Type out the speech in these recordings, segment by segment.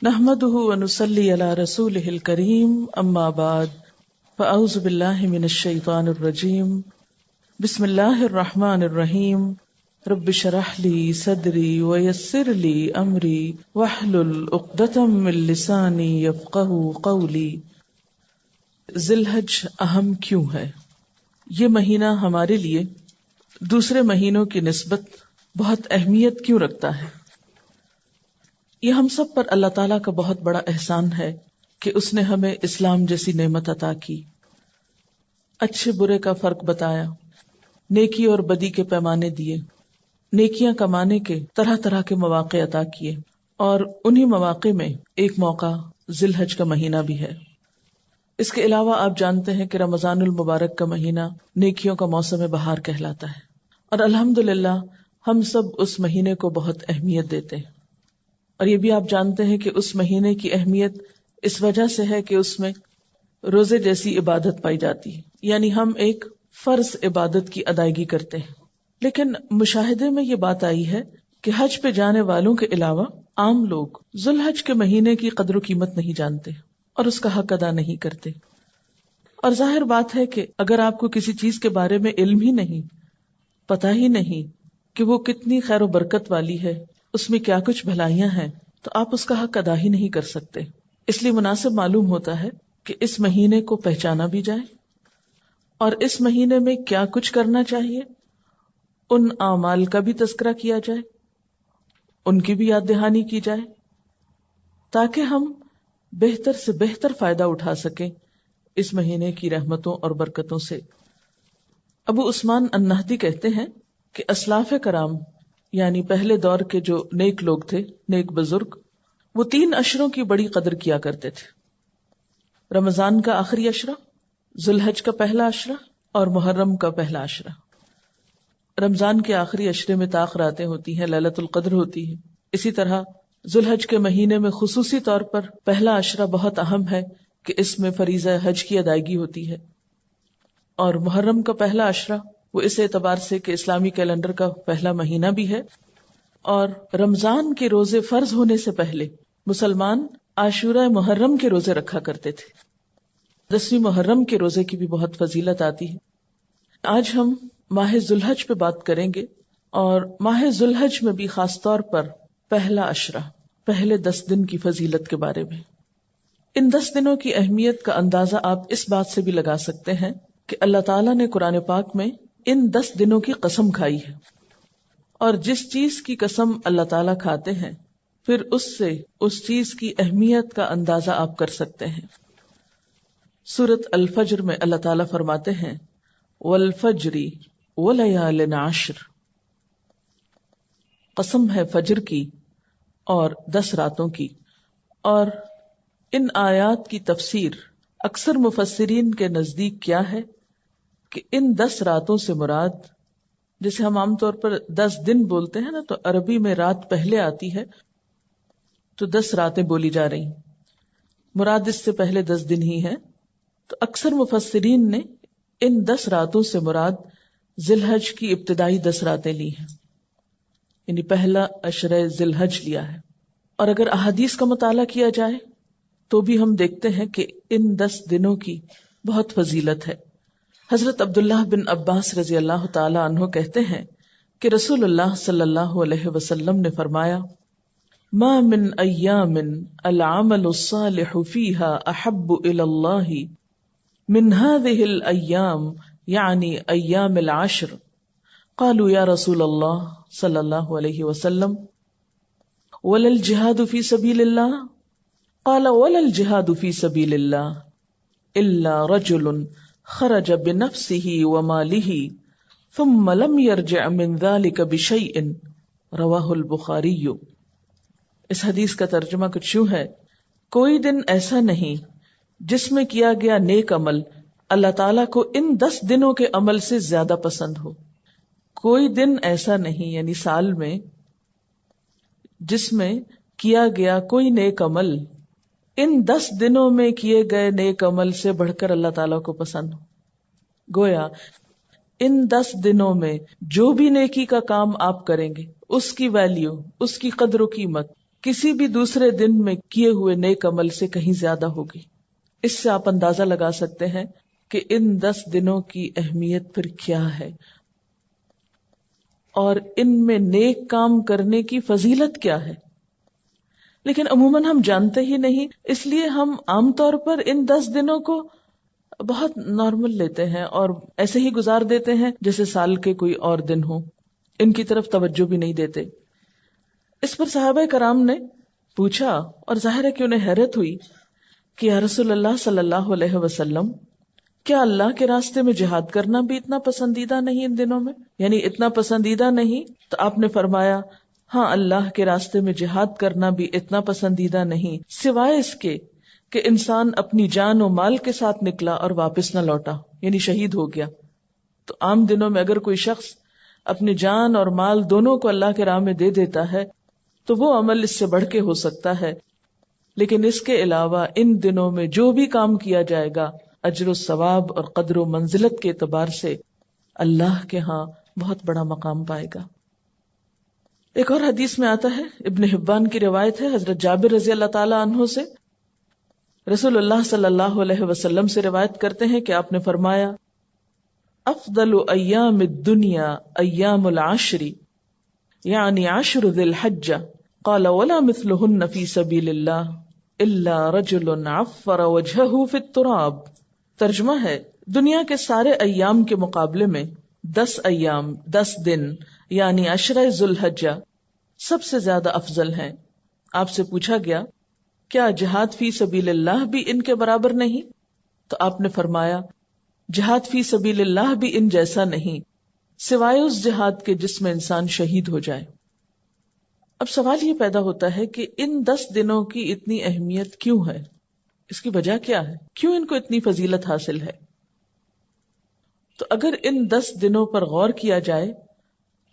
نحمده ونصلي على رسوله الكريم اما بعد فاعوذ بالله من الشيطان الرجيم بسم الله الرحمن الرحيم رب اشرح لي صدري ويسر لي امري واحلل عقدة من لساني يفقهوا قولي۔ ذی الحج اہم کیوں ہے؟ یہ مہینہ ہمارے لیے دوسرے مہینوں کی نسبت بہت اہمیت کیوں رکھتا ہے؟ یہ ہم سب پر اللہ تعالیٰ کا بہت بڑا احسان ہے کہ اس نے ہمیں اسلام جیسی نعمت عطا کی، اچھے برے کا فرق بتایا، نیکی اور بدی کے پیمانے دیے، نیکیاں کمانے کے طرح طرح کے مواقع عطا کیے، اور انہی مواقع میں ایک موقع ذی الحج کا مہینہ بھی ہے۔ اس کے علاوہ آپ جانتے ہیں کہ رمضان المبارک کا مہینہ نیکیوں کا موسم بہار کہلاتا ہے، اور الحمدللہ ہم سب اس مہینے کو بہت اہمیت دیتے ہیں۔ اور یہ بھی آپ جانتے ہیں کہ اس مہینے کی اہمیت اس وجہ سے ہے کہ اس میں روزے جیسی عبادت پائی جاتی ہے، یعنی ہم ایک فرض عبادت کی ادائیگی کرتے ہیں۔ لیکن مشاہدے میں یہ بات آئی ہے کہ حج پہ جانے والوں کے علاوہ عام لوگ ذی الحج کے مہینے کی قدر و قیمت نہیں جانتے اور اس کا حق ادا نہیں کرتے۔ اور ظاہر بات ہے کہ اگر آپ کو کسی چیز کے بارے میں علم ہی نہیں، پتہ ہی نہیں کہ وہ کتنی خیر و برکت والی ہے، اس میں کیا کچھ بھلائیاں ہیں، تو آپ اس کا حق ادا ہی نہیں کر سکتے۔ اس لیے مناسب معلوم ہوتا ہے کہ اس مہینے کو پہچانا بھی جائے، اور اس مہینے میں کیا کچھ کرنا چاہیے، ان اعمال کا بھی تذکرہ کیا جائے، ان کی بھی یاد دہانی کی جائے، تاکہ ہم بہتر سے بہتر فائدہ اٹھا سکیں اس مہینے کی رحمتوں اور برکتوں سے۔ ابو عثمان النہدی کہتے ہیں کہ اسلاف کرام یعنی پہلے دور کے جو نیک لوگ تھے، نیک بزرگ، وہ 3 اشروں کی بڑی قدر کیا کرتے تھے: رمضان کا آخری اشرہ، ذی الحج کا پہلا اشرہ، اور محرم کا پہلا اشرہ۔ رمضان کے آخری اشرے میں طاق راتیں ہوتی ہیں، لیلۃ القدر ہوتی ہے۔ اسی طرح ذی الحج کے مہینے میں خصوصی طور پر پہلا اشرہ بہت اہم ہے کہ اس میں فریضہ حج کی ادائیگی ہوتی ہے، اور محرم کا پہلا اشرہ وہ اس اعتبار سے کہ اسلامی کیلنڈر کا پہلا مہینہ بھی ہے، اور رمضان کے روزے فرض ہونے سے پہلے مسلمان عاشورہ محرم کے روزے رکھا کرتے تھے۔ 10ویں محرم کے روزے کی بھی بہت فضیلت آتی ہے۔ آج ہم ماہ ذی الحج پہ بات کریں گے، اور ماہ ذی الحج میں بھی خاص طور پر پہلا اشرہ، پہلے 10 دن کی فضیلت کے بارے میں۔ ان 10 دنوں کی اہمیت کا اندازہ آپ اس بات سے بھی لگا سکتے ہیں کہ اللہ تعالیٰ نے قرآن پاک میں ان 10 دنوں کی قسم کھائی ہے، اور جس چیز کی قسم اللہ تعالیٰ کھاتے ہیں پھر اس سے اس چیز کی اہمیت کا اندازہ آپ کر سکتے ہیں۔ سورۃ الفجر میں اللہ تعالیٰ فرماتے ہیں والفجر وليال عشر، قسم ہے فجر کی اور 10 راتوں کی۔ اور ان آیات کی تفسیر اکثر مفسرین کے نزدیک کیا ہے کہ ان 10 راتوں سے مراد، جسے ہم عام طور پر 10 دن بولتے ہیں نا، تو عربی میں رات پہلے آتی ہے تو 10 راتیں بولی جا رہی، مراد اس سے پہلے 10 دن ہی ہیں۔ تو اکثر مفسرین نے ان 10 راتوں سے مراد ذی الحج کی ابتدائی 10 راتیں لی ہیں، یعنی پہلا عشرہ ذی الحج لیا ہے۔ اور اگر احادیث کا مطالعہ کیا جائے تو بھی ہم دیکھتے ہیں کہ ان 10 دنوں کی بہت فضیلت ہے۔ حضرت عبداللہ بن عباس رضی اللہ تعالی عنہ کہتے ہیں کہ رسول اللہ صلی اللہ علیہ وسلم نے فرمایا ما من ایام العمل الصالح فيها احب الى الله من هذه الايام یعنی ایام العشر۔ قالوا یا رسول اللہ صلی اللہ علیہ وسلم ولا الجهاد في سبيل الله؟ قال ولا الجهاد في سبيل الله الا رجل خرج بنفسه وماله ثم لم يرجع من ذلك بشيء رواہ البخاری۔ اس حدیث کا ترجمہ کچھ یوں ہے، کوئی دن ایسا نہیں جس میں کیا گیا نیک عمل اللہ تعالیٰ کو ان 10 دنوں کے عمل سے زیادہ پسند ہو۔ کوئی دن ایسا نہیں یعنی سال میں جس میں کیا گیا کوئی نیک عمل ان 10 دنوں میں کیے گئے نیک عمل سے بڑھ کر اللہ تعالیٰ کو پسند ہو۔ گویا ان 10 دنوں میں جو بھی نیکی کا کام آپ کریں گے اس کی ویلیو، اس کی قدر و قیمت کسی بھی دوسرے دن میں کیے ہوئے نیک عمل سے کہیں زیادہ ہوگی۔ اس سے آپ اندازہ لگا سکتے ہیں کہ ان 10 دنوں کی اہمیت پھر کیا ہے، اور ان میں نیک کام کرنے کی فضیلت کیا ہے۔ لیکن عموماً ہم جانتے ہی نہیں، اس لیے ہم عام طور پر ان 10 دنوں کو بہت نارمل لیتے ہیں اور ایسے ہی گزار دیتے ہیں جیسے سال کے کوئی اور دن ہو، ان کی طرف توجہ بھی نہیں دیتے۔ اس پر صحابہ کرام نے پوچھا، اور ظاہر ہے کہ انہیں حیرت ہوئی کہ یا رسول اللہ صلی اللہ علیہ وسلم، کیا اللہ کے راستے میں جہاد کرنا بھی اتنا پسندیدہ نہیں ان دنوں میں؟ یعنی اتنا پسندیدہ نہیں؟ تو آپ نے فرمایا، ہاں، اللہ کے راستے میں جہاد کرنا بھی اتنا پسندیدہ نہیں، سوائے اس کے کہ انسان اپنی جان و مال کے ساتھ نکلا اور واپس نہ لوٹا، یعنی شہید ہو گیا۔ تو عام دنوں میں اگر کوئی شخص اپنی جان اور مال دونوں کو اللہ کے راہ میں دے دیتا ہے تو وہ عمل اس سے بڑھ کے ہو سکتا ہے، لیکن اس کے علاوہ ان دنوں میں جو بھی کام کیا جائے گا اجر و ثواب اور قدر و منزلت کے اعتبار سے اللہ کے ہاں بہت بڑا مقام پائے گا۔ ایک اور حدیث میں آتا ہے، ابن حبان کی روایت ہے، حضرت جابر رضی اللہ تعالی عنہ سے رسول اللہ صلی اللہ علیہ وسلم سے روایت کرتے ہیں کہ آپ نے فرمایا، افضل ایام الدنیا ایام العشر، یعنی عشر ذی الحجہ، قال ولا مثلہن فی سبیل اللہ الا رجل عفر وجہہ فی التراب۔ ترجمہ ہے، دنیا کے سارے ایام کے مقابلے میں 10 ایام، 10 دن یعنی عشرہ ذی الحجہ سب سے زیادہ افضل ہیں۔ آپ سے پوچھا گیا، کیا جہاد فی سبیل اللہ بھی ان کے برابر نہیں؟ تو آپ نے فرمایا، جہاد فی سبیل اللہ بھی ان جیسا نہیں، سوائے اس جہاد کے جس میں انسان شہید ہو جائے۔ اب سوال یہ پیدا ہوتا ہے کہ ان 10 دنوں کی اتنی اہمیت کیوں ہے؟ اس کی وجہ کیا ہے؟ کیوں ان کو اتنی فضیلت حاصل ہے؟ تو اگر ان 10 دنوں پر غور کیا جائے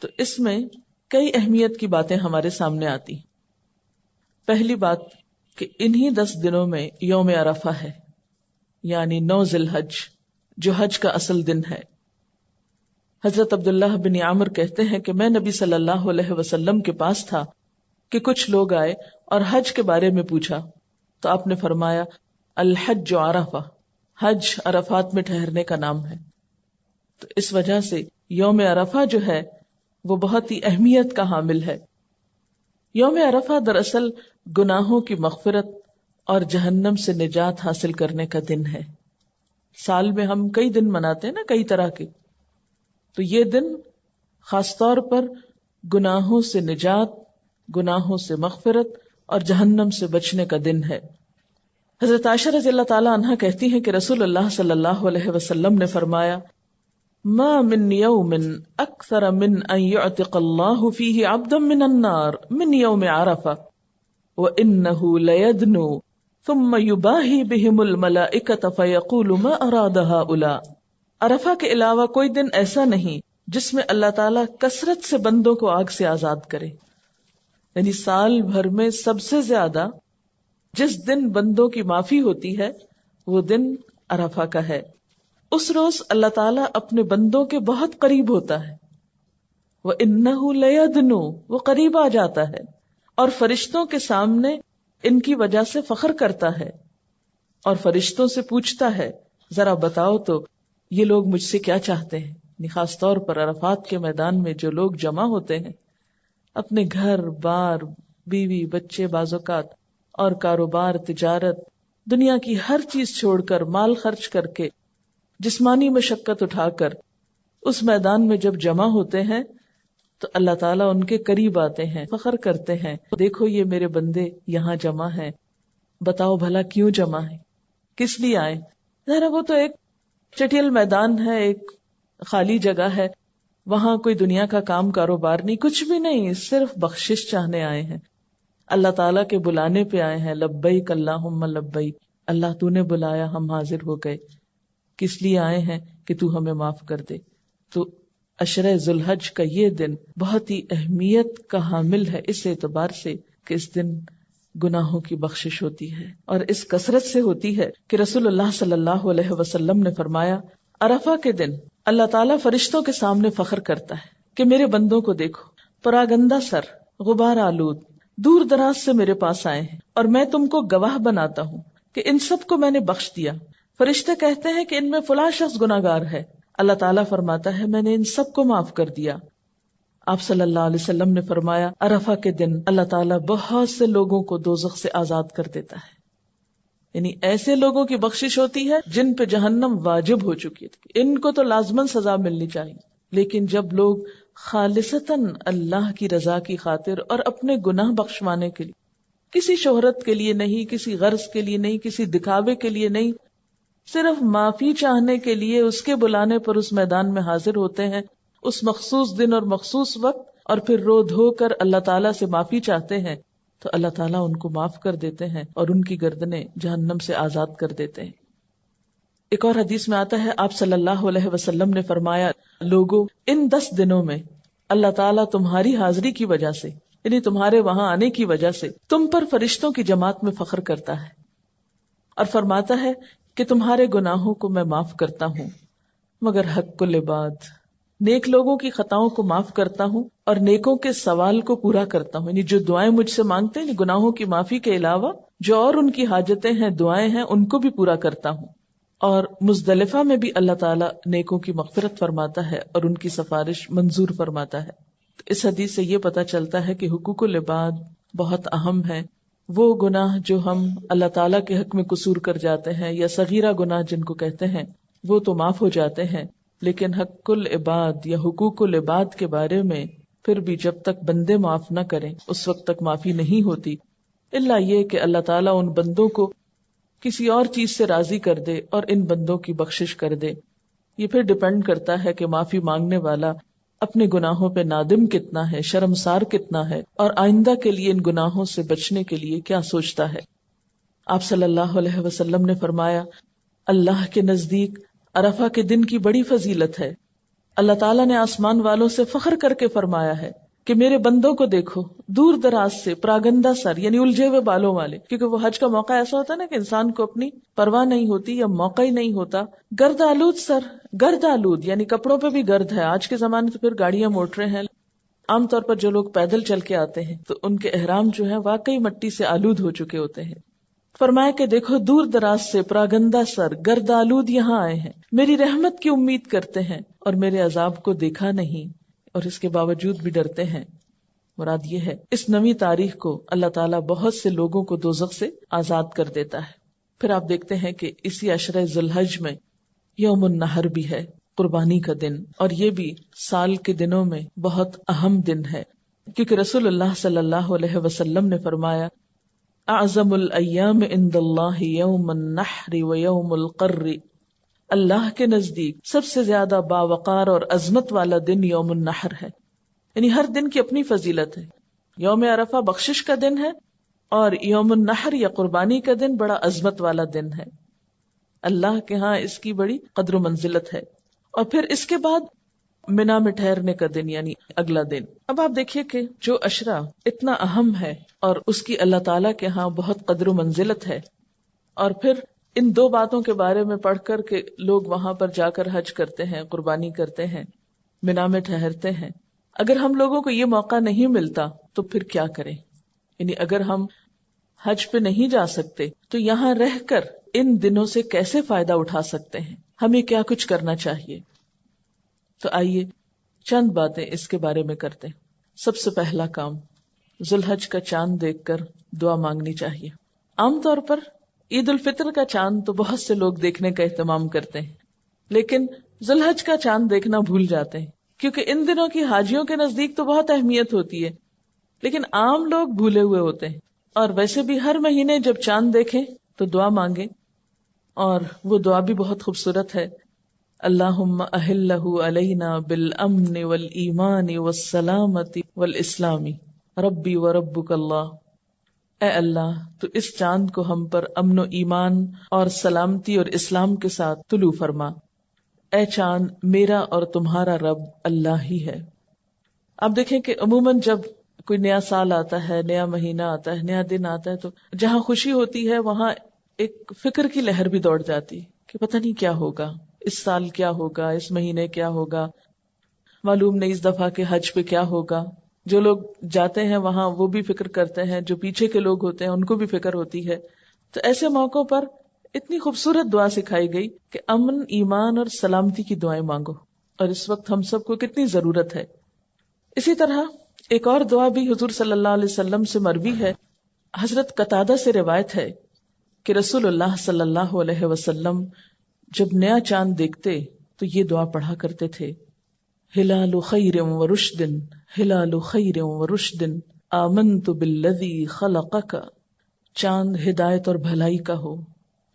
تو اس میں کئی اہمیت کی باتیں ہمارے سامنے آتی۔ پہلی بات کہ انہی 10 دنوں میں یوم عرفہ ہے، یعنی 9 ذی الحج، جو حج کا اصل دن ہے۔ حضرت عبداللہ بن عامر کہتے ہیں کہ میں نبی صلی اللہ علیہ وسلم کے پاس تھا کہ کچھ لوگ آئے اور حج کے بارے میں پوچھا، تو آپ نے فرمایا، الحج عرفہ، حج عرفات میں ٹھہرنے کا نام ہے۔ تو اس وجہ سے یوم عرفہ جو ہے وہ بہت ہی اہمیت کا حامل ہے۔ یوم عرفہ دراصل گناہوں کی مغفرت اور جہنم سے نجات حاصل کرنے کا دن ہے۔ سال میں ہم کئی دن مناتے ہیں نا، کئی طرح کے، تو یہ دن خاص طور پر گناہوں سے نجات، گناہوں سے مغفرت اور جہنم سے بچنے کا دن ہے۔ حضرت عائشہ رضی اللہ تعالی عنہا کہتی ہیں کہ رسول اللہ صلی اللہ علیہ وسلم نے فرمایا، ما من یوم اکثر من ان یعتق اللہ فیہ عبدا من النار من یوم عرفہ وانہ لیدنو ثم یباہی بہم الملائکۃ فیقول ما اراد ہؤلاء۔ عرفہ کے علاوہ کوئی دن ایسا نہیں جس میں اللہ تعالیٰ کثرت سے بندوں کو آگ سے آزاد کرے، یعنی سال بھر میں سب سے زیادہ جس دن بندوں کی معافی ہوتی ہے وہ دن عرفہ کا ہے۔ اس روز اللہ تعالیٰ اپنے بندوں کے بہت قریب ہوتا ہے، وَإِنَّهُ لَيَدْنُو، وہ قریب آ جاتا ہے اور فرشتوں کے سامنے ان کی وجہ سے فخر کرتا ہے اور فرشتوں سے پوچھتا ہے، ذرا بتاؤ تو یہ لوگ مجھ سے کیا چاہتے ہیں۔ خاص طور پر عرفات کے میدان میں جو لوگ جمع ہوتے ہیں، اپنے گھر بار، بیوی بچے، بعض اوقات اور کاروبار، تجارت، دنیا کی ہر چیز چھوڑ کر، مال خرچ کر کے، جسمانی مشقت اٹھا کر اس میدان میں جب جمع ہوتے ہیں تو اللہ تعالیٰ ان کے قریب آتے ہیں، فخر کرتے ہیں، دیکھو یہ میرے بندے یہاں جمع ہیں، بتاؤ بھلا کیوں جمع ہیں، کس لیے آئے؟ ذرا وہ تو ایک چٹیل میدان ہے، ایک خالی جگہ ہے، وہاں کوئی دنیا کا کام کاروبار نہیں، کچھ بھی نہیں، صرف بخشش چاہنے آئے ہیں، اللہ تعالیٰ کے بلانے پہ آئے ہیں، لبیک اللہم لبیک، اللہ تو نے بلایا، ہم حاضر ہو گئے۔ کس لیے آئے ہیں؟ کہ تو ہمیں معاف کر دے۔ تو عشرہ ذی الحج کا یہ دن بہت ہی اہمیت کا حامل ہے، اس اعتبار سے کہ اس دن گناہوں کی بخشش ہوتی ہے، اور اس کثرت سے ہوتی ہے کہ رسول اللہ صلی اللہ علیہ وسلم نے فرمایا، عرفہ کے دن اللہ تعالیٰ فرشتوں کے سامنے فخر کرتا ہے کہ میرے بندوں کو دیکھو، پراگندہ سر، غبار آلود، دور دراز سے میرے پاس آئے ہیں اور میں تم کو گواہ بناتا ہوں کہ ان سب کو میں نے بخش دیا. فرشتے کہتے ہیں کہ ان میں فلاں شخص گناہگار ہے. اللہ تعالیٰ فرماتا ہے میں نے ان سب کو معاف کر دیا. آپ صلی اللہ علیہ وسلم نے فرمایا عرفہ کے دن اللہ تعالیٰ بہت سے لوگوں کو دوزخ سے آزاد کر دیتا ہے. یعنی ایسے لوگوں کی بخشش ہوتی ہے جن پہ جہنم واجب ہو چکی ہے، ان کو تو لازماً سزا ملنی چاہیے. لیکن جب لوگ خالصتاً اللہ کی رضا کی خاطر اور اپنے گناہ بخشوانے کے لیے، کسی شہرت کے لیے نہیں، کسی غرض کے لیے نہیں، کسی دکھاوے کے لیے نہیں، صرف معافی چاہنے کے لیے اس کے بلانے پر اس میدان میں حاضر ہوتے ہیں اس مخصوص دن اور مخصوص وقت، اور پھر رو دھو کر اللہ تعالیٰ سے معافی چاہتے ہیں، تو اللہ تعالیٰ ان کو معاف کر دیتے ہیں اور ان کی گردنیں جہنم سے آزاد کر دیتے ہیں. ایک اور حدیث میں آتا ہے آپ صلی اللہ علیہ وسلم نے فرمایا لوگوں ان 10 دنوں میں اللہ تعالیٰ تمہاری حاضری کی وجہ سے، یعنی تمہارے وہاں آنے کی وجہ سے تم پر فرشتوں کی جماعت میں فخر کرتا ہے اور فرماتا ہے کہ تمہارے گناہوں کو میں معاف کرتا ہوں مگر حق العباد، نیک لوگوں کی خطاؤں کو معاف کرتا ہوں اور نیکوں کے سوال کو پورا کرتا ہوں. یعنی جو دعائیں مجھ سے مانگتے ہیں گناہوں کی معافی کے علاوہ جو اور ان کی حاجتیں ہیں، دعائیں ہیں، ان کو بھی پورا کرتا ہوں. اور مزدلفہ میں بھی اللہ تعالیٰ نیکوں کی مغفرت فرماتا ہے اور ان کی سفارش منظور فرماتا ہے. اس حدیث سے یہ پتہ چلتا ہے کہ حقوق العباد بہت اہم ہے. وہ گناہ جو ہم اللہ تعالیٰ کے حق میں قصور کر جاتے ہیں یا صغیرہ گناہ جن کو کہتے ہیں، وہ تو معاف ہو جاتے ہیں، لیکن حق العباد یا حقوق العباد کے بارے میں پھر بھی جب تک بندے معاف نہ کریں اس وقت تک معافی نہیں ہوتی، الا یہ کہ اللہ تعالیٰ ان بندوں کو کسی اور چیز سے راضی کر دے اور ان بندوں کی بخشش کر دے. یہ پھر ڈیپینڈ کرتا ہے کہ معافی مانگنے والا اپنے گناہوں پہ نادم کتنا ہے، شرمسار کتنا ہے، اور آئندہ کے لیے ان گناہوں سے بچنے کے لیے کیا سوچتا ہے. آپ صلی اللہ علیہ وسلم نے فرمایا اللہ کے نزدیک عرفہ کے دن کی بڑی فضیلت ہے. اللہ تعالیٰ نے آسمان والوں سے فخر کر کے فرمایا ہے کہ میرے بندوں کو دیکھو، دور دراز سے، پراگندہ سر یعنی الجھے ہوئے بالوں والے، کیونکہ وہ حج کا موقع ایسا ہوتا ہے نا کہ انسان کو اپنی پرواہ نہیں ہوتی یا موقع ہی نہیں ہوتا. گرد آلود سر، گرد آلود یعنی کپڑوں پہ بھی گرد ہے. آج کے زمانے تو پھر گاڑیاں موٹریں ہیں. عام طور پر جو لوگ پیدل چل کے آتے ہیں تو ان کے احرام جو ہے واقعی مٹی سے آلود ہو چکے ہوتے ہیں. فرمایا کہ دیکھو دور دراز سے پراگندہ سر، گرد آلود یہاں آئے ہیں، میری رحمت کی امید کرتے ہیں اور میرے عذاب کو دیکھا نہیں اور اس کے باوجود بھی ڈرتے ہیں. مراد یہ ہے اس نویں تاریخ کو اللہ تعالیٰ بہت سے لوگوں کو دوزخ سے آزاد کر دیتا ہے. پھر آپ دیکھتے ہیں کہ اسی عشرہ ذی الحج میں یوم النحر بھی ہے، قربانی کا دن، اور یہ بھی سال کے دنوں میں بہت اہم دن ہے، کیونکہ رسول اللہ صلی اللہ علیہ وسلم نے فرمایا اعظم الایام عند اللہ یوم النحر و یوم القر. اللہ کے نزدیک سب سے زیادہ باوقار اور عظمت والا دن یوم النحر ہے. یعنی ہر دن کی اپنی فضیلت ہے. یوم عرفہ بخشش کا دن ہے اور یوم النحر یا قربانی کا دن بڑا عظمت والا دن ہے. اللہ کے ہاں اس کی بڑی قدر و منزلت ہے. اور پھر اس کے بعد منا میں ٹھہرنے کا دن یعنی اگلا دن. اب آپ دیکھیے کہ جو عشرہ اتنا اہم ہے اور اس کی اللہ تعالیٰ کے ہاں بہت قدر و منزلت ہے، اور پھر ان دو باتوں کے بارے میں پڑھ کر کے لوگ وہاں پر جا کر حج کرتے ہیں، قربانی کرتے ہیں، منا میں ٹھہرتے ہیں. اگر ہم لوگوں کو یہ موقع نہیں ملتا تو پھر کیا کریں؟ یعنی اگر ہم حج پہ نہیں جا سکتے تو یہاں رہ کر ان دنوں سے کیسے فائدہ اٹھا سکتے ہیں؟ ہمیں کیا کچھ کرنا چاہیے؟ تو آئیے چند باتیں اس کے بارے میں کرتے ہیں. سب سے پہلا کام، ذی الحج کا چاند دیکھ کر دعا مانگنی چاہیے. عام طور پر عید الفطر کا چاند تو بہت سے لوگ دیکھنے کا اہتمام کرتے ہیں، لیکن ذی الحج کا چاند دیکھنا بھول جاتے ہیں، کیونکہ ان دنوں کی حاجیوں کے نزدیک تو بہت اہمیت ہوتی ہے، لیکن عام لوگ بھولے ہوئے ہوتے ہیں. اور ویسے بھی ہر مہینے جب چاند دیکھیں تو دعا مانگیں، اور وہ دعا بھی بہت خوبصورت ہے. اللہم اہلہ علینا بالامن والایمان والسلامت والاسلام ربی وربک اللہ. اے اللہ تو اس چاند کو ہم پر امن و ایمان اور سلامتی اور اسلام کے ساتھ طلوع فرما. اے چاند میرا اور تمہارا رب اللہ ہی ہے. آپ دیکھیں کہ عموماً جب کوئی نیا سال آتا ہے، نیا مہینہ آتا ہے، نیا دن آتا ہے، تو جہاں خوشی ہوتی ہے وہاں ایک فکر کی لہر بھی دوڑ جاتی کہ پتہ نہیں کیا ہوگا، اس سال کیا ہوگا، اس مہینے کیا ہوگا، معلوم نہیں اس دفعہ کے حج پہ کیا ہوگا. جو لوگ جاتے ہیں وہاں وہ بھی فکر کرتے ہیں، جو پیچھے کے لوگ ہوتے ہیں ان کو بھی فکر ہوتی ہے. تو ایسے موقعوں پر اتنی خوبصورت دعا سکھائی گئی کہ امن، ایمان اور سلامتی کی دعائیں مانگو، اور اس وقت ہم سب کو کتنی ضرورت ہے. اسی طرح ایک اور دعا بھی حضور صلی اللہ علیہ وسلم سے مروی ہے. حضرت قتادہ سے روایت ہے کہ رسول اللہ صلی اللہ علیہ وسلم جب نیا چاند دیکھتے تو یہ دعا پڑھا کرتے تھے: ہلال خیر و رشد، ہلال خیر و رشد، آمنت بالذی خلقک. چاند ہدایت اور بھلائی کا ہو،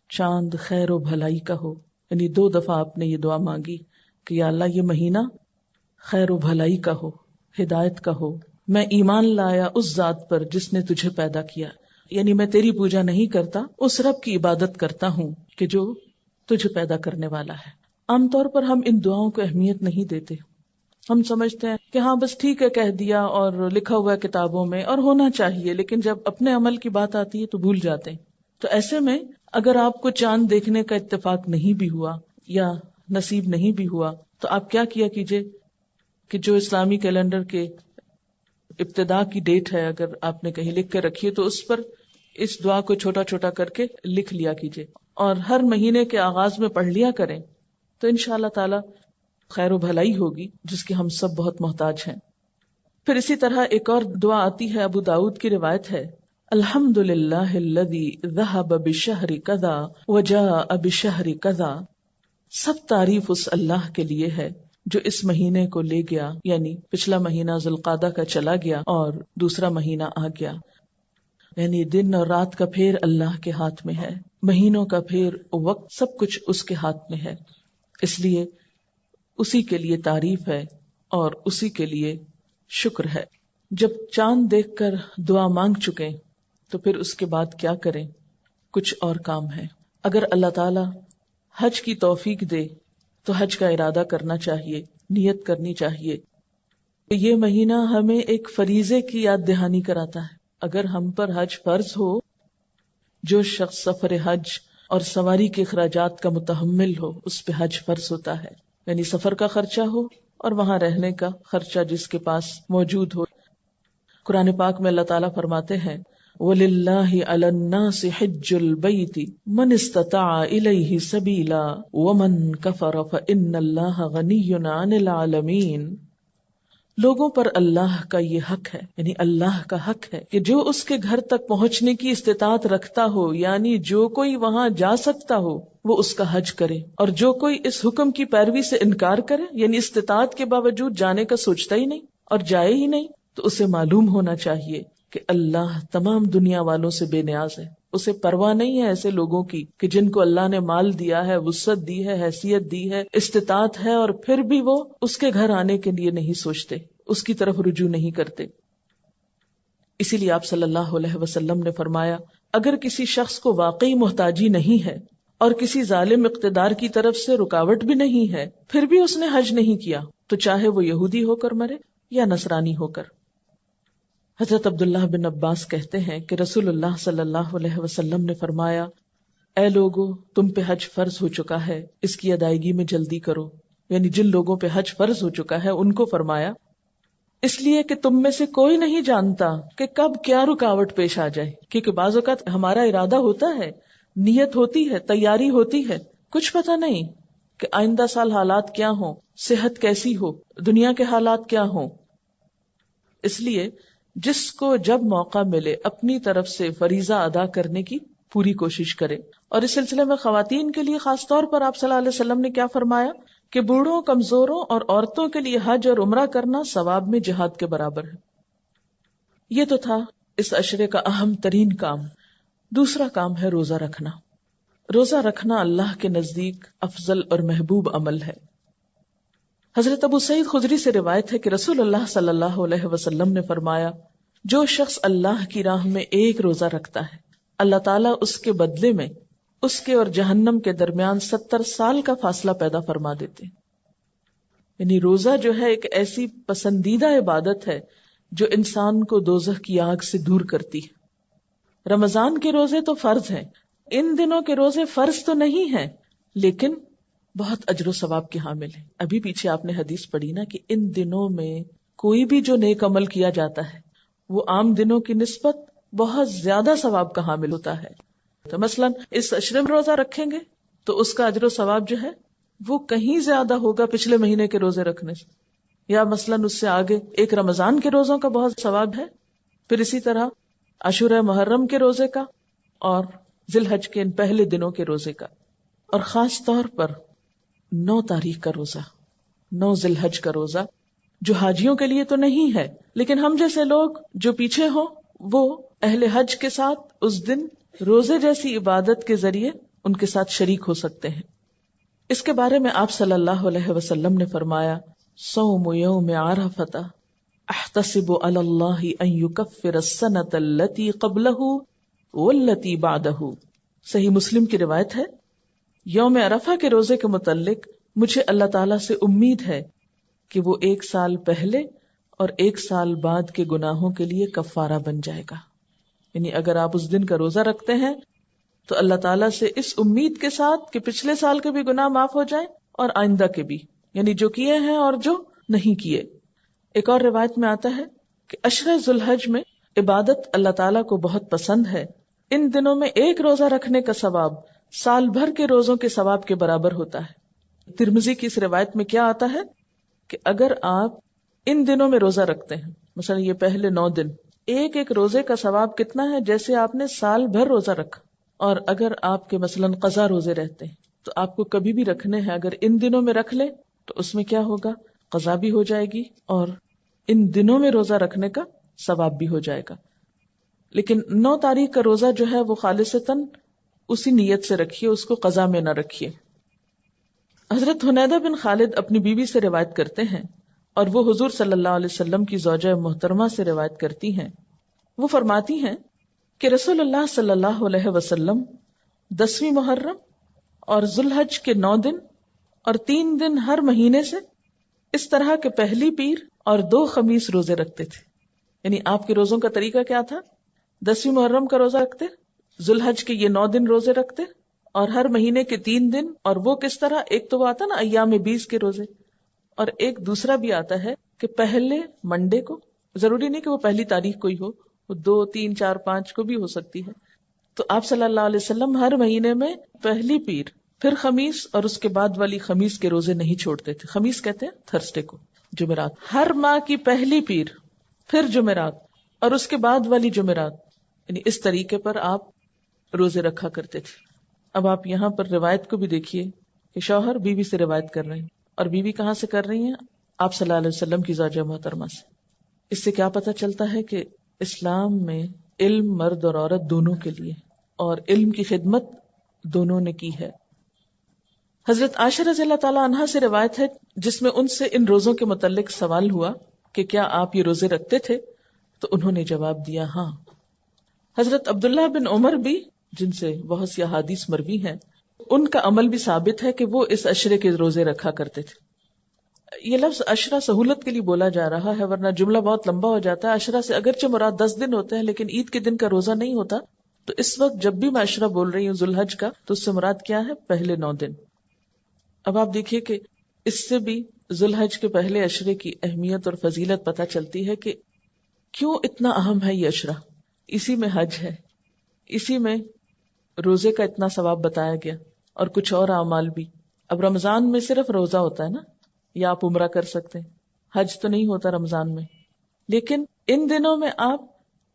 چاند خیر و بھلائی کا ہو. یعنی 2 دفعہ آپ نے یہ دعا مانگی کہ یا اللہ یہ مہینہ خیر و بھلائی کا ہو، ہدایت کا ہو. میں ایمان لایا اس ذات پر جس نے تجھے پیدا کیا. یعنی میں تیری پوجا نہیں کرتا، اس رب کی عبادت کرتا ہوں کہ جو تجھے پیدا کرنے والا ہے. عام طور پر ہم ان دعاؤں کو اہمیت نہیں دیتے. ہم سمجھتے ہیں کہ ہاں بس ٹھیک ہے کہہ دیا اور لکھا ہوا ہے کتابوں میں اور ہونا چاہیے، لیکن جب اپنے عمل کی بات آتی ہے تو بھول جاتے ہیں. تو ایسے میں اگر آپ کو چاند دیکھنے کا اتفاق نہیں بھی ہوا یا نصیب نہیں بھی ہوا تو آپ کیا کیا کیجئے کہ جو اسلامی کیلنڈر کے ابتدا کی ڈیٹ ہے اگر آپ نے کہیں لکھ کے رکھی ہے تو اس پر اس دعا کو چھوٹا چھوٹا کر کے لکھ لیا کیجئے، اور ہر مہینے کے آغاز میں پڑھ لیا کریں. تو انشاءاللہ تعالی خیر و بھلائی ہوگی جس کی ہم سب بہت محتاج ہیں. پھر اسی طرح ایک اور دعا آتی ہے، ابو داؤد کی روایت ہے: الحمد للہ الذی ذہب بشہر کذا وجاء بشہر کذا. سب تعریف اس اللہ کے لیے ہے جو اس مہینے کو لے گیا، یعنی پچھلا مہینہ ذوالقعدہ کا چلا گیا اور دوسرا مہینہ آ گیا. یعنی دن اور رات کا پھیر اللہ کے ہاتھ میں ہے، مہینوں کا پھیر، وقت، سب کچھ اس کے ہاتھ میں ہے. اس لیے اسی کے لیے تعریف ہے اور اسی کے لیے شکر ہے. جب چاند دیکھ کر دعا مانگ چکے تو پھر اس کے بعد کیا کریں؟ کچھ اور کام ہے. اگر اللہ تعالی حج کی توفیق دے تو حج کا ارادہ کرنا چاہیے، نیت کرنی چاہیے. یہ مہینہ ہمیں ایک فریضے کی یاد دہانی کراتا ہے. اگر ہم پر حج فرض ہو، جو شخص سفر حج اور سواری کے اخراجات کا متحمل ہو اس پہ حج فرض ہوتا ہے. یعنی سفر کا خرچہ ہو اور وہاں رہنے کا خرچہ جس کے پاس موجود ہو. قرآن پاک میں اللہ تعالیٰ فرماتے ہیں: وَلِلَّهِ عَلَى النَّاسِ حِجُّ الْبَيْتِ مَنِ اسْتَطَاعَ إِلَيْهِ سَبِيلًا وَمَنْ كَفَرَ فَإِنَّ اللَّهَ غَنِيٌّ عَنِ الْعَالَمِينَ. لوگوں پر اللہ کا یہ حق ہے، یعنی اللہ کا حق ہے کہ جو اس کے گھر تک پہنچنے کی استطاعت رکھتا ہو، یعنی جو کوئی وہاں جا سکتا ہو وہ اس کا حج کرے، اور جو کوئی اس حکم کی پیروی سے انکار کرے، یعنی استطاعت کے باوجود جانے کا سوچتا ہی نہیں اور جائے ہی نہیں، تو اسے معلوم ہونا چاہیے کہ اللہ تمام دنیا والوں سے بے نیاز ہے. اسے پرواہ نہیں ہے ایسے لوگوں کی کہ جن کو اللہ نے مال دیا ہے، وسعت دی ہے، حیثیت دی ہے، استطاعت ہے، اور پھر بھی وہ اس کے گھر آنے کے لیے نہیں سوچتے، اس کی طرف رجوع نہیں کرتے. اسی لیے آپ صلی اللہ علیہ وسلم نے فرمایا: اگر کسی شخص کو واقعی محتاجی نہیں ہے اور کسی ظالم اقتدار کی طرف سے رکاوٹ بھی نہیں ہے، پھر بھی اس نے حج نہیں کیا، تو چاہے وہ یہودی ہو کر مرے یا نصرانی ہو کر. حضرت عبداللہ بن عباس کہتے ہیں کہ رسول اللہ صلی اللہ علیہ وسلم نے فرمایا: اے لوگو، تم پہ حج فرض ہو چکا ہے، اس کی ادائیگی میں جلدی کرو. یعنی جن لوگوں پہ حج فرض ہو چکا ہے ان کو فرمایا، اس لیے کہ تم میں سے کوئی نہیں جانتا کہ کب کیا رکاوٹ پیش آ جائے. کیونکہ بعض اوقات ہمارا ارادہ ہوتا ہے، نیت ہوتی ہے، تیاری ہوتی ہے، کچھ پتہ نہیں کہ آئندہ سال حالات کیا ہوں، صحت کیسی ہو، دنیا کے حالات کیا ہوں. اس لیے جس کو جب موقع ملے اپنی طرف سے فریضہ ادا کرنے کی پوری کوشش کرے. اور اس سلسلے میں خواتین کے لیے خاص طور پر آپ صلی اللہ علیہ وسلم نے کیا فرمایا کہ بوڑھوں، کمزوروں اور عورتوں کے لیے حج اور عمرہ کرنا ثواب میں جہاد کے برابر ہے. یہ تو تھا اس عشرے کا اہم ترین کام. دوسرا کام ہے روزہ رکھنا. روزہ رکھنا اللہ کے نزدیک افضل اور محبوب عمل ہے. حضرت ابو سعید خدری سے روایت ہے کہ رسول اللہ صلی اللہ علیہ وسلم نے فرمایا: جو شخص اللہ کی راہ میں ایک روزہ رکھتا ہے، اللہ تعالیٰ اس کے بدلے میں اس کے اور جہنم کے درمیان 70 سال کا فاصلہ پیدا فرما دیتے. یعنی روزہ جو ہے ایک ایسی پسندیدہ عبادت ہے جو انسان کو دوزخ کی آگ سے دور کرتی ہے. رمضان کے روزے تو فرض ہیں، ان دنوں کے روزے فرض تو نہیں ہیں لیکن بہت اجر و ثواب کے حامل ہیں. ابھی پیچھے آپ نے حدیث پڑھی نا کہ ان دنوں میں کوئی بھی جو نیک عمل کیا جاتا ہے وہ عام دنوں کی نسبت بہت زیادہ ثواب کا حامل ہوتا ہے. تو مثلا اس عشرے میں روزہ رکھیں گے تو اس کا اجر و ثواب جو ہے وہ کہیں زیادہ ہوگا پچھلے مہینے کے روزے رکھنے سے. یا مثلا اس سے آگے ایک رمضان کے روزوں کا بہت ثواب ہے، پھر اسی طرح عاشورہ محرم کے روزے کا اور ذی الحج کے ان پہلے دنوں کے روزے کا، اور خاص طور پر 9 تاریخ کا روزہ، 9 ذی الحج کا روزہ جو حاجیوں کے لیے تو نہیں ہے، لیکن ہم جیسے لوگ جو پیچھے ہوں وہ اہل حج کے ساتھ اس دن روزے جیسی عبادت کے ذریعے ان کے ساتھ شریک ہو سکتے ہیں. اس کے بارے میں آپ صلی اللہ علیہ وسلم نے فرمایا صوم یوم عرفہ احتسب علی اللہ ان یکفر السنۃ التي قبلہ والتي بعدہ. صحیح مسلم کی روایت ہے، یوم عرفہ کے روزے کے متعلق مجھے اللہ تعالیٰ سے امید ہے کہ وہ 1 سال پہلے اور 1 سال بعد کے گناہوں کے لیے کفارہ بن جائے گا. یعنی اگر آپ اس دن کا روزہ رکھتے ہیں تو اللہ تعالیٰ سے اس امید کے ساتھ کہ پچھلے سال کے بھی گناہ معاف ہو جائیں اور آئندہ کے بھی، یعنی جو کیے ہیں اور جو نہیں کیے. ایک اور روایت میں آتا ہے کہ عشرہ ذی الحج میں عبادت اللہ تعالیٰ کو بہت پسند ہے. ان دنوں میں ایک روزہ رکھنے کا ثواب سال بھر کے روزوں کے ثواب کے برابر ہوتا ہے. ترمذی کی اس روایت میں کیا آتا ہے کہ اگر آپ ان دنوں میں روزہ رکھتے ہیں، مثلا یہ پہلے 9 دن، ایک ایک روزے کا ثواب کتنا ہے جیسے آپ نے سال بھر روزہ رکھا. اور اگر آپ کے مثلا قضا روزے رہتے ہیں تو آپ کو کبھی بھی رکھنے ہیں، اگر ان دنوں میں رکھ لیں تو اس میں کیا ہوگا، قضا بھی ہو جائے گی اور ان دنوں میں روزہ رکھنے کا ثواب بھی ہو جائے گا. لیکن 9 تاریخ کا روزہ جو ہے وہ خالصتاً اسی نیت سے رکھیے، اس کو قضا میں نہ رکھیے. حضرت حنیدہ بن خالد اپنی بیوی سے روایت کرتے ہیں اور وہ حضور صلی اللہ علیہ وسلم کی زوجہ محترمہ سے روایت کرتی ہیں. وہ فرماتی ہیں کہ رسول اللہ صلی اللہ علیہ وسلم 10ویں محرم اور ذی الحج کے 9 دن اور 3 دن ہر مہینے سے اس طرح کے پہلی پیر اور 2 خمیس روزے رکھتے تھے. یعنی آپ کے روزوں کا طریقہ کیا تھا، 10ویں محرم کا روزہ رکھتے، ذی الحج کے یہ 9 دن روزے رکھتے اور ہر مہینے کے 3 دن. اور وہ کس طرح، ایک تو وہ آتا نا ایام 20 کے روزے، اور ایک دوسرا بھی آتا ہے کہ پہلے منڈے کو، ضروری نہیں کہ وہ پہلی تاریخ کو ہی ہو، وہ 2 3 4 5 کو بھی ہو سکتی ہے. تو آپ صلی اللہ علیہ وسلم ہر مہینے میں پہلی پیر، پھر خمیس اور اس کے بعد والی خمیس کے روزے نہیں چھوڑتے تھے. خمیس کہتے ہیں تھرسڈے کو، جمعرات. ہر ماہ کی پہلی پیر، پھر جمعرات اور اس کے بعد والی جمعرات، یعنی اس طریقے پر آپ روزے رکھا کرتے تھے. اب آپ یہاں پر روایت کو بھی دیکھیے کہ شوہر بیوی سے روایت کر رہے ہیں، اور بیوی کہاں سے کر رہی ہیں، آپ صلی اللہ علیہ وسلم کی زوجہ محترمہ سے. اس سے کیا پتہ چلتا ہے کہ اسلام میں علم مرد اور عورت دونوں کے لیے، اور علم کی خدمت دونوں نے کی ہے. حضرت عائشہ رضی اللہ تعالیٰ عنہا سے روایت ہے جس میں ان سے ان روزوں کے متعلق سوال ہوا کہ کیا آپ یہ روزے رکھتے تھے، تو انہوں نے جواب دیا ہاں. حضرت عبداللہ بن عمر بھی، جن سے بہت سی احادیث مروی ہیں، ان کا عمل بھی ثابت ہے کہ وہ اس عشرے کے روزے رکھا کرتے تھے. یہ لفظ عشرہ سہولت کے لیے بولا جا رہا ہے، ورنہ جملہ بہت لمبا ہو جاتا ہے. عشرہ سے اگرچہ مراد 10 دن ہوتے ہیں لیکن عید کے دن کا روزہ نہیں ہوتا. تو اس وقت جب بھی میں عشرہ بول رہی ہوں ذی الحج کا، تو اس سے مراد کیا ہے، پہلے 9 دن. اب آپ دیکھیے کہ اس سے بھی ذی الحج کے پہلے عشرے کی اہمیت اور فضیلت پتہ چلتی ہے کہ کیوں اتنا اہم ہے یہ عشرہ. اسی میں حج ہے، اسی میں روزے کا اتنا ثواب بتایا گیا اور کچھ اور اعمال بھی. اب رمضان میں صرف روزہ ہوتا ہے نا، یا آپ عمرہ کر سکتے ہیں، حج تو نہیں ہوتا رمضان میں. لیکن ان دنوں میں آپ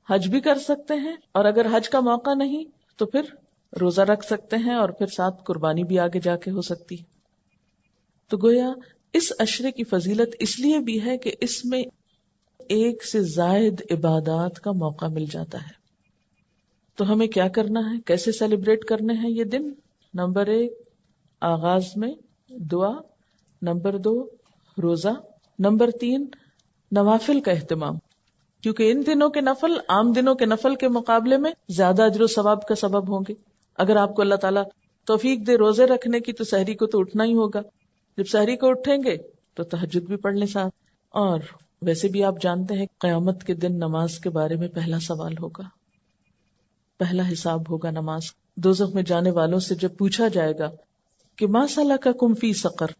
حج بھی کر سکتے ہیں، اور اگر حج کا موقع نہیں تو پھر روزہ رکھ سکتے ہیں، اور پھر ساتھ قربانی بھی آگے جا کے ہو سکتی. تو گویا اس عشرے کی فضیلت اس لیے بھی ہے کہ اس میں ایک سے زائد عبادات کا موقع مل جاتا ہے. تو ہمیں کیا کرنا ہے، کیسے سیلیبریٹ کرنے ہیں یہ دن؟ نمبر 1 آغاز میں دعا، نمبر 2 روزہ، نمبر 3 نوافل کا اہتمام، کیونکہ ان دنوں کے نفل عام دنوں کے نفل کے مقابلے میں زیادہ اجر و ثواب کا سبب ہوں گے. اگر آپ کو اللہ تعالیٰ توفیق دے روزے رکھنے کی تو سحری کو تو اٹھنا ہی ہوگا. جب سحری کو اٹھیں گے تو تہجد بھی پڑھ لیں ساتھ. اور ویسے بھی آپ جانتے ہیں قیامت کے دن نماز کے بارے میں پہلا سوال ہوگا، پہلا حساب ہوگا نماز. دوزخ میں جانے والوں سے جب پوچھا جائے گا کہ ما سلککم فی سقر،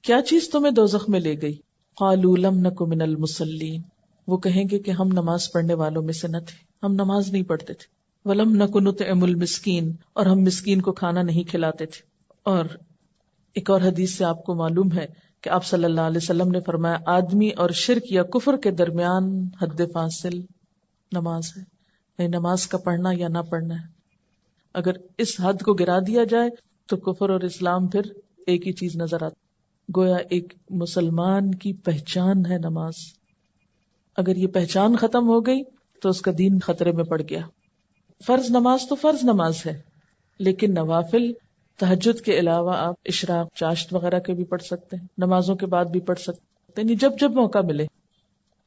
کیا چیز تمہیں دوزخ میں لے گئی، قالوا لم نک من المصلین، وہ کہیں گے کہ ہم نماز پڑھنے والوں میں سے نہ تھے، ہم نماز نہیں پڑھتے تھے. ولم نک نطعم المسکین، اور ہم مسکین کو کھانا نہیں کھلاتے تھے. اور ایک اور حدیث سے آپ کو معلوم ہے کہ آپ صلی اللہ علیہ وسلم نے فرمایا آدمی اور شرک یا کفر کے درمیان حد فاصل نماز ہے، یعنی نماز کا پڑھنا یا نہ پڑھنا ہے. اگر اس حد کو گرا دیا جائے تو کفر اور اسلام پھر ایک ہی چیز نظر آتی. گویا ایک مسلمان کی پہچان ہے نماز. اگر یہ پہچان ختم ہو گئی تو اس کا دین خطرے میں پڑ گیا. فرض نماز تو فرض نماز ہے، لیکن نوافل تہجد کے علاوہ آپ اشراق، چاشت وغیرہ کے بھی پڑھ سکتے ہیں، نمازوں کے بعد بھی پڑھ سکتے ہیں، جب جب موقع ملے.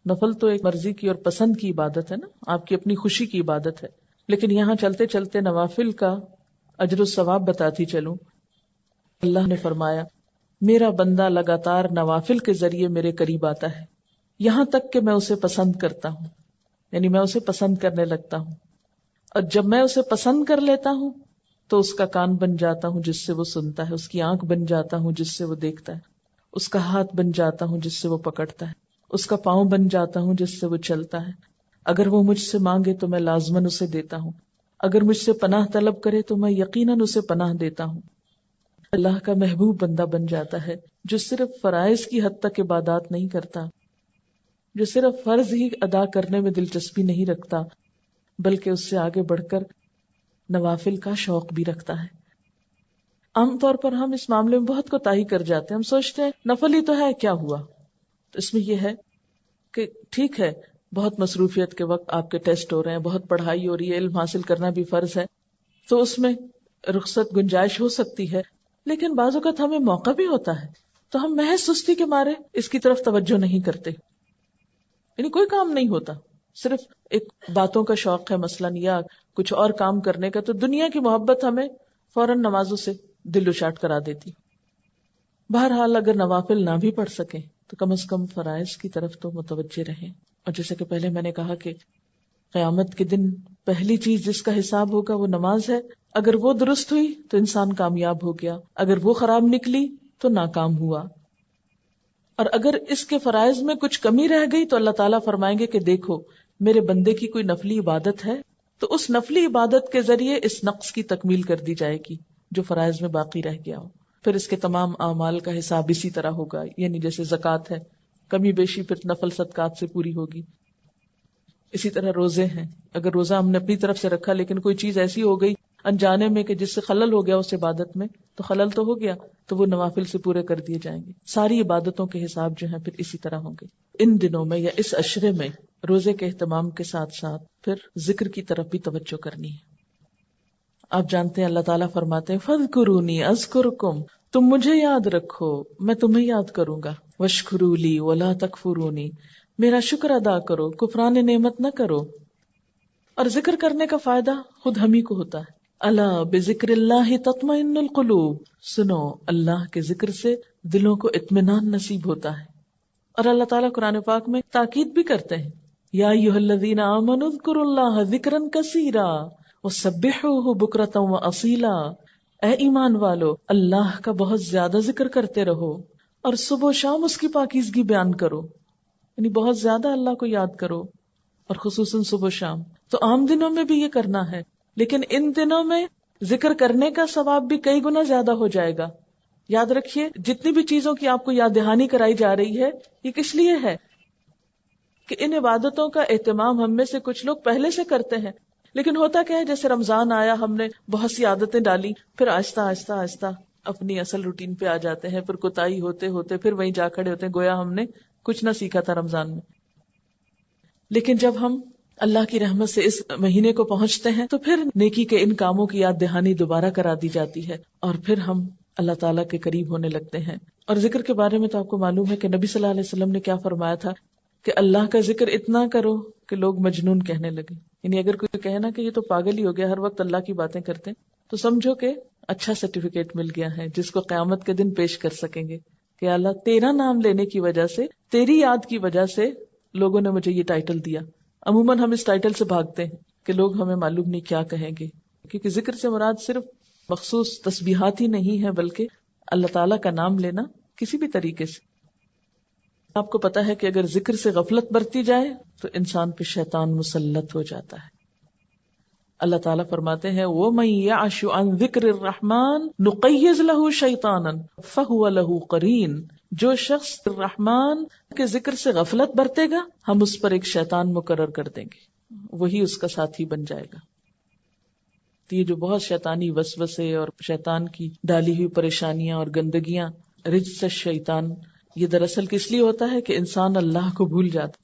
نفل تو ایک مرضی کی اور پسند کی عبادت ہے نا، آپ کی اپنی خوشی کی عبادت ہے. لیکن یہاں چلتے چلتے نوافل کا اجر و ثواب بتاتی چلوں. اللہ نے فرمایا میرا بندہ لگاتار نوافل کے ذریعے میرے قریب آتا ہے یہاں تک کہ میں اسے پسند کرتا ہوں، یعنی میں اسے پسند کرنے لگتا ہوں. اور جب میں اسے پسند کر لیتا ہوں تو اس کا کان بن جاتا ہوں جس سے وہ سنتا ہے، اس کی آنکھ بن جاتا ہوں جس سے وہ دیکھتا ہے، اس کا ہاتھ بن جاتا ہوں جس سے وہ پکڑتا ہے، اس کا پاؤں بن جاتا ہوں جس سے وہ چلتا ہے. اگر وہ مجھ سے مانگے تو میں لازماً اسے دیتا ہوں، اگر مجھ سے پناہ طلب کرے تو میں یقیناً اسے پناہ دیتا ہوں. اللہ کا محبوب بندہ بن جاتا ہے جو صرف فرائض کی حد تک عبادات نہیں کرتا، جو صرف فرض ہی ادا کرنے میں دلچسپی نہیں رکھتا، بلکہ اس سے آگے بڑھ کر نوافل کا شوق بھی رکھتا ہے. عام طور پر ہم اس معاملے میں بہت کوتاہی کر جاتے ہیں. ہم سوچتے ہیں نفل ہی تو ہے، کیا ہوا. تو اس میں یہ ہے کہ ٹھیک ہے، بہت مصروفیت کے وقت آپ کے ٹیسٹ ہو رہے ہیں، بہت پڑھائی ہو رہی ہے، علم حاصل کرنا بھی فرض ہے، تو اس میں رخصت گنجائش ہو سکتی ہے. لیکن بعض اوقات ہمیں موقع بھی ہوتا ہے تو ہم محض سستی کے مارے اس کی طرف توجہ نہیں کرتے، یعنی کوئی کام نہیں ہوتا، صرف ایک باتوں کا شوق ہے مثلاً، یا کچھ اور کام کرنے کا، تو دنیا کی محبت ہمیں فوراً نمازوں سے دل اچاٹ کرا دیتی. بہرحال اگر نوافل نہ بھی پڑھ سکیں تو کم از کم فرائض کی طرف تو متوجہ رہیں. اور جیسے کہ پہلے میں نے کہا کہ قیامت کے دن پہلی چیز جس کا حساب ہوگا وہ نماز ہے. اگر وہ درست ہوئی تو انسان کامیاب ہو گیا، اگر وہ خراب نکلی تو ناکام ہوا. اور اگر اس کے فرائض میں کچھ کمی رہ گئی تو اللہ تعالیٰ فرمائیں گے کہ دیکھو میرے بندے کی کوئی نفلی عبادت ہے، تو اس نفلی عبادت کے ذریعے اس نقص کی تکمیل کر دی جائے گی جو فرائض میں باقی رہ گیا ہو. پھر اس کے تمام اعمال کا حساب اسی طرح ہوگا، یعنی جیسے زکوٰۃ ہے، کمی بیشی پھر نفل صدقات سے پوری ہوگی. اسی طرح روزے ہیں، اگر روزہ ہم نے اپنی طرف سے رکھا لیکن کوئی چیز ایسی ہو گئی انجانے میں کہ جس سے خلل ہو گیا اس عبادت میں، تو خلل تو ہو گیا، تو وہ نوافل سے پورے کر دیے جائیں گے. ساری عبادتوں کے حساب جو ہیں پھر اسی طرح ہوں گے. ان دنوں میں یا اس عشرے میں روزے کے اہتمام کے ساتھ ساتھ پھر ذکر کی طرف بھی توجہ کرنی ہے. آپ جانتے ہیں اللہ تعالیٰ فرماتے ہیں فَاذْكُرُونِي أَذْكُرْكُمْ، تم مجھے یاد رکھو میں تمہیں یاد کروں گا. وَاشْكُرُوا لِي وَلَا تَكْفُرُونِي، میرا شکر ادا کرو، کفران نعمت نہ کرو. اور ذکر کرنے کا فائدہ خود ہم ہی کو ہوتا ہے. الا بذکر اللہ تطمئن القلوب، سنو اللہ کے ذکر سے دلوں کو اطمینان نصیب ہوتا ہے. اور اللہ تعالیٰ قرآن پاک میں تاکید بھی کرتے ہیں یا ایھا الذین آمنوا اذکروا اللہ ذکرا کثیرا وسبحوہ بکرۃ واصیلا، اے ایمان والو اللہ کا بہت زیادہ ذکر کرتے رہو اور صبح و شام اس کی پاکیزگی بیان کرو، یعنی بہت زیادہ اللہ کو یاد کرو اور خصوصاً صبح و شام. تو عام دنوں میں بھی یہ کرنا ہے، لیکن ان دنوں میں ذکر کرنے کا ثواب بھی کئی گنا زیادہ ہو جائے گا. یاد رکھیے جتنی بھی چیزوں کی آپ کو یاد دہانی کرائی جا رہی ہے یہ کس لیے ہے کہ ان عبادتوں کا اہتمام ہم میں سے کچھ لوگ پہلے سے کرتے ہیں، لیکن ہوتا کیا ہے جیسے رمضان آیا ہم نے بہت سی عادتیں ڈالی، پھر آہستہ آہستہ آہستہ اپنی اصل روٹین پہ آ جاتے ہیں، پھر کوتاہی ہوتے ہوتے پھر وہیں جا کھڑے ہوتے ہیں گویا ہم نے کچھ نہ سیکھا تھا رمضان میں. لیکن جب ہم اللہ کی رحمت سے اس مہینے کو پہنچتے ہیں تو پھر نیکی کے ان کاموں کی یاد دہانی دوبارہ کرا دی جاتی ہے اور پھر ہم اللہ تعالیٰ کے قریب ہونے لگتے ہیں. اور ذکر کے بارے میں تو آپ کو معلوم ہے کہ نبی صلی اللہ علیہ وسلم نے کیا فرمایا تھا کہ اللہ کا ذکر اتنا کرو کہ لوگ مجنون کہنے لگے. یعنی اگر کوئی کہنا کہ یہ تو پاگل ہی ہو گیا، ہر وقت اللہ کی باتیں کرتے ہیں، تو سمجھو کہ اچھا سرٹیفکیٹ مل گیا ہے جس کو قیامت کے دن پیش کر سکیں گے کہ اللہ تیرا نام لینے کی وجہ سے، تیری یاد کی وجہ سے لوگوں نے مجھے یہ ٹائٹل دیا. عموماً ہم اس ٹائٹل سے بھاگتے ہیں کہ لوگ ہمیں معلوم نہیں کیا کہیں گے، کیونکہ ذکر سے مراد صرف مخصوص تسبیحات ہی نہیں ہے بلکہ اللہ تعالیٰ کا نام لینا کسی بھی طریقے سے. آپ کو پتا ہے کہ اگر ذکر سے غفلت برتی جائے تو انسان پہ شیطان مسلط ہو جاتا ہے. اللہ تعالیٰ فرماتے ہیں وَمَن يَعْشُ عَن ذِكْرِ الرَّحْمَنِ نُقَيِّضْ لَهُ شَيْطَانًا فَهُوَ لَهُ قَرِينٌ. جو شخص الرحمن کے ذکر سے غفلت برتے گا ہم اس پر ایک شیطان مقرر کر دیں گے، وہی اس کا ساتھی بن جائے گا. تو یہ جو بہت شیطانی وسوسے اور شیطان کی ڈالی ہوئی پریشانیاں اور گندگیاں، رجس الشیطان، یہ دراصل کس لیے ہوتا ہے کہ انسان اللہ کو بھول جاتا.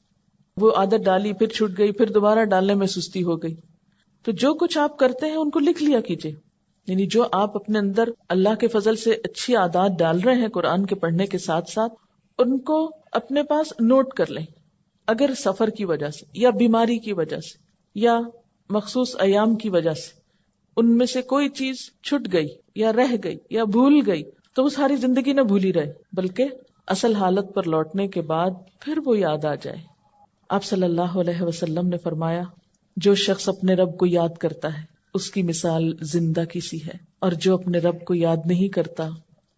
وہ عادت ڈالی، پھر چھوٹ گئی، پھر دوبارہ ڈالنے میں سستی ہو گئی. تو جو کچھ آپ کرتے ہیں ان کو لکھ لیا کیجئے. یعنی جو آپ اپنے اندر اللہ کے فضل سے اچھی عادات ڈال رہے ہیں قرآن کے پڑھنے کے ساتھ ساتھ، ان کو اپنے پاس نوٹ کر لیں. اگر سفر کی وجہ سے یا بیماری کی وجہ سے یا مخصوص ایام کی وجہ سے ان میں سے کوئی چیز چھٹ گئی یا رہ گئی یا بھول گئی تو وہ ساری زندگی نہ بھولی رہے، بلکہ اصل حالت پر لوٹنے کے بعد پھر وہ یاد آ جائے. آپ صلی اللہ علیہ وسلم نے فرمایا جو شخص اپنے رب کو یاد کرتا ہے اس کی مثال زندہ کی سی ہے، اور جو اپنے رب کو یاد نہیں کرتا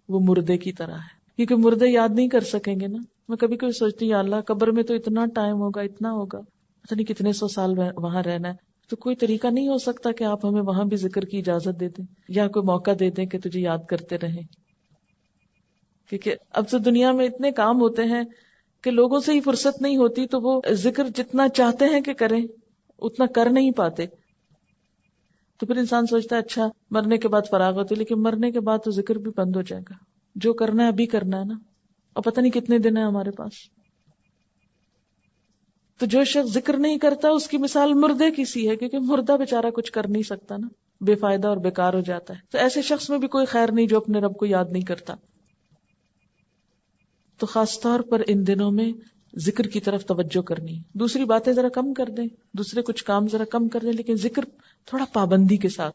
وہ مردے کی طرح ہے. کیونکہ مردے یاد نہیں کر سکیں گے نا. میں کبھی کبھی سوچتی ہوں یا اللہ قبر میں تو اتنا ٹائم ہوگا، اتنا ہوگا، پتہ نہیں کتنے 100 سال وہاں رہنا ہے، تو کوئی طریقہ نہیں ہو سکتا کہ آپ ہمیں وہاں بھی ذکر کی اجازت دے دیں یا کوئی موقع دے دیں کہ تجھے یاد کرتے رہیں. کیونکہ اب تو دنیا میں اتنے کام ہوتے ہیں کہ لوگوں سے ہی فرصت نہیں ہوتی، تو وہ ذکر جتنا چاہتے ہیں کہ کریں اتنا کر نہیں پاتے. تو پھر انسان سوچتا ہے اچھا مرنے کے بعد فراغ ہوتی، لیکن مرنے کے بعد تو ذکر بھی بند ہو جائے گا. جو کرنا ہے ابھی کرنا ہے نا، اور پتہ نہیں کتنے دن ہیں ہمارے پاس. تو جو شخص ذکر نہیں کرتا اس کی مثال مردے کی سی ہے، کیونکہ مردہ بیچارہ کچھ کر نہیں سکتا نا، بے فائدہ اور بیکار ہو جاتا ہے. تو ایسے شخص میں بھی کوئی خیر نہیں جو اپنے رب کو یاد نہیں کرتا. تو خاص طور پر ان دنوں میں ذکر کی طرف توجہ کرنی. دوسری باتیں ذرا کم کر دیں، دوسرے کچھ کام ذرا کم کر دیں، لیکن ذکر تھوڑا پابندی کے ساتھ.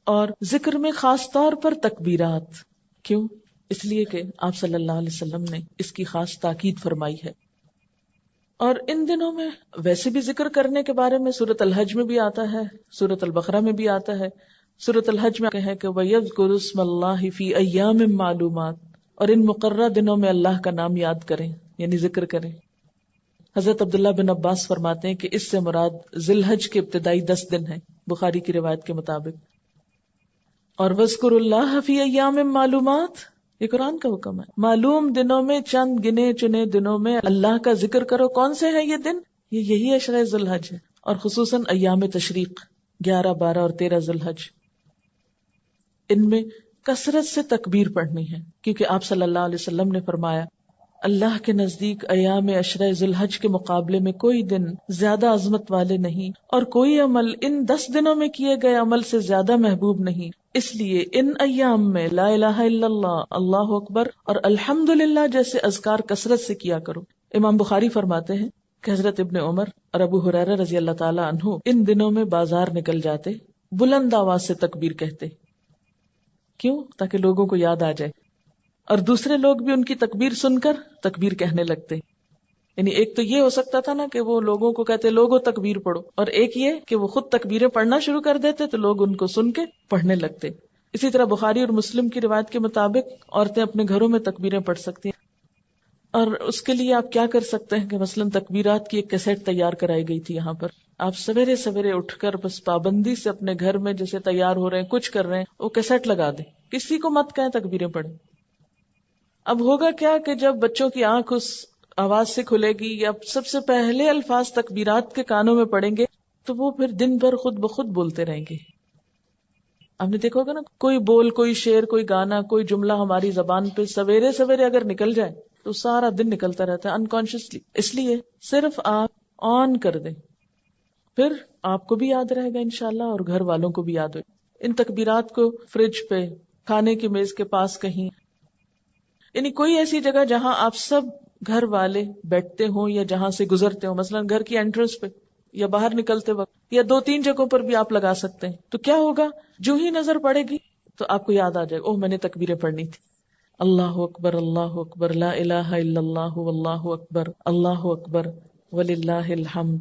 اور ذکر میں خاص طور پر تکبیرات. کیوں؟ اس لیے کہ آپ صلی اللہ علیہ وسلم نے اس کی خاص تاکید فرمائی ہے. اور ان دنوں میں ویسے بھی ذکر کرنے کے بارے میں سورۃ الحج میں بھی آتا ہے، سورۃ البقرہ میں بھی آتا ہے. سورۃ الحج میں ہے کہ وَيَذْكُرُ اسْمَ اللَّهِ فِي أَيَّامٍ مَّعْلُومَاتٍ، اور ان مقررہ دنوں میں اللہ کا نام یاد کریں، یعنی ذکر کریں. حضرت عبداللہ بن عباس فرماتے ہیں کہ اس سے مراد ذی الحج کے ابتدائی 10 دن ہیں بخاری کی روایت کے مطابق. اور وَاذْكُرُوا اللَّهَ فِي أَيَّامٍ مَّعْلُومَاتٍ، یہ قرآن کا حکم ہے. معلوم دنوں میں، چند گنے چنے دنوں میں اللہ کا ذکر کرو. کون سے ہیں یہ دن؟ یہی عشرہ ذی الحج ہے، اور خصوصاً ایام تشریق 11، 12 اور 13 ذی الحج. ان میں کثرت سے تکبیر پڑھنی ہے، کیونکہ آپ صلی اللہ علیہ وسلم نے فرمایا اللہ کے نزدیک ایام عشرہ ذی الحج کے مقابلے میں کوئی دن زیادہ عظمت والے نہیں، اور کوئی عمل ان 10 دنوں میں کیے گئے عمل سے زیادہ محبوب نہیں. اس لیے ان ایام میں لا الہ الا اللہ، اللہ اکبر اور الحمدللہ جیسے اذکار کثرت سے کیا کرو. امام بخاری فرماتے ہیں کہ حضرت ابن عمر اور ابو ہریرہ رضی اللہ تعالی عنہ ان دنوں میں بازار نکل جاتے، بلند آواز سے تکبیر کہتے. کیوں؟ تاکہ لوگوں کو یاد آ جائے، اور دوسرے لوگ بھی ان کی تکبیر سن کر تکبیر کہنے لگتے. یعنی ایک تو یہ ہو سکتا تھا نا کہ وہ لوگوں کو کہتے لوگوں تکبیر پڑھو، اور ایک یہ کہ وہ خود تکبیریں پڑھنا شروع کر دیتے تو لوگ ان کو سن کے پڑھنے لگتے. اسی طرح بخاری اور مسلم کی روایت کے مطابق عورتیں اپنے گھروں میں تکبیریں پڑھ سکتی ہیں. اور اس کے لیے آپ کیا کر سکتے ہیں کہ مثلاً تکبیرات کی ایک کیسٹ تیار کرائی گئی تھی یہاں پر. آپ سویرے سویرے اٹھ کر بس پابندی سے اپنے گھر میں جیسے تیار ہو رہے ہیں، کچھ کر رہے ہیں، وہ کیسٹ لگا دیں، کسی کو مت کہیں تکبیریں پڑھیں. اب ہوگا کیا کہ جب بچوں کی آنکھ اس آواز سے کھلے گی یا سب سے پہلے الفاظ تکبیرات کے کانوں میں پڑیں گے تو وہ پھر دن بھر خود بخود بولتے رہیں گے. آپ نے دیکھا ہوگا نا، کوئی بول، کوئی شعر، کوئی گانا، کوئی جملہ ہماری زبان پہ سویرے سویرے اگر نکل جائے تو سارا دن نکلتا رہتا ہے انکانشیسلی. اس لیے صرف آپ آن کر دیں، پھر آپ کو بھی یاد رہے گا انشاءاللہ اور گھر والوں کو بھی یاد ہوگا. ان تکبیرات کو فریج پہ، کھانے کی میز کے پاس کہیں، یعنی کوئی ایسی جگہ جہاں آپ سب گھر والے بیٹھتے ہوں یا جہاں سے گزرتے ہوں، مثلا گھر کی انٹرنس پہ یا باہر نکلتے وقت، یا 2-3 جگہوں پر بھی آپ لگا سکتے ہیں. تو کیا ہوگا، جو ہی نظر پڑے گی تو آپ کو یاد آ جائے گا، اوہ میں نے تکبیریں پڑھنی تھی. اللہ اکبر، اللہ اکبر، لا الہ الا اللہ، واللہ اکبر، اللہ اکبر وللہ الحمد.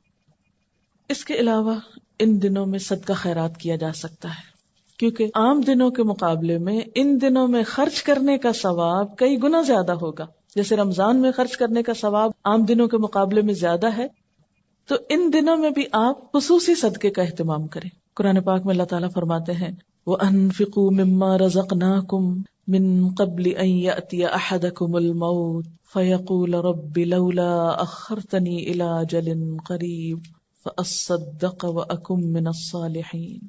اس کے علاوہ ان دنوں میں صدقہ خیرات کیا جا سکتا ہے، کیونکہ عام دنوں کے مقابلے میں ان دنوں میں خرچ کرنے کا ثواب کئی گنا زیادہ ہوگا. جیسے رمضان میں خرچ کرنے کا ثواب عام دنوں کے مقابلے میں زیادہ ہے، تو ان دنوں میں بھی آپ خصوصی صدقے کا اہتمام کریں. قرآن پاک میں اللہ تعالیٰ فرماتے ہیں وَأَنفِقُوا مِمَّا رَزَقْنَاكُمْ مِن قَبْلِ أَن يَأْتِيَ أَحَدَكُمُ الْمَوْتُ فَيَقُولَ رَبِّ لَوْلَا أَخَّرْتَنِي إِلَى أَجَلٍ قَرِيبٍ فَأَصَّدَّقَ وَأَكُن مِّنَ الصَّالِحِينَ.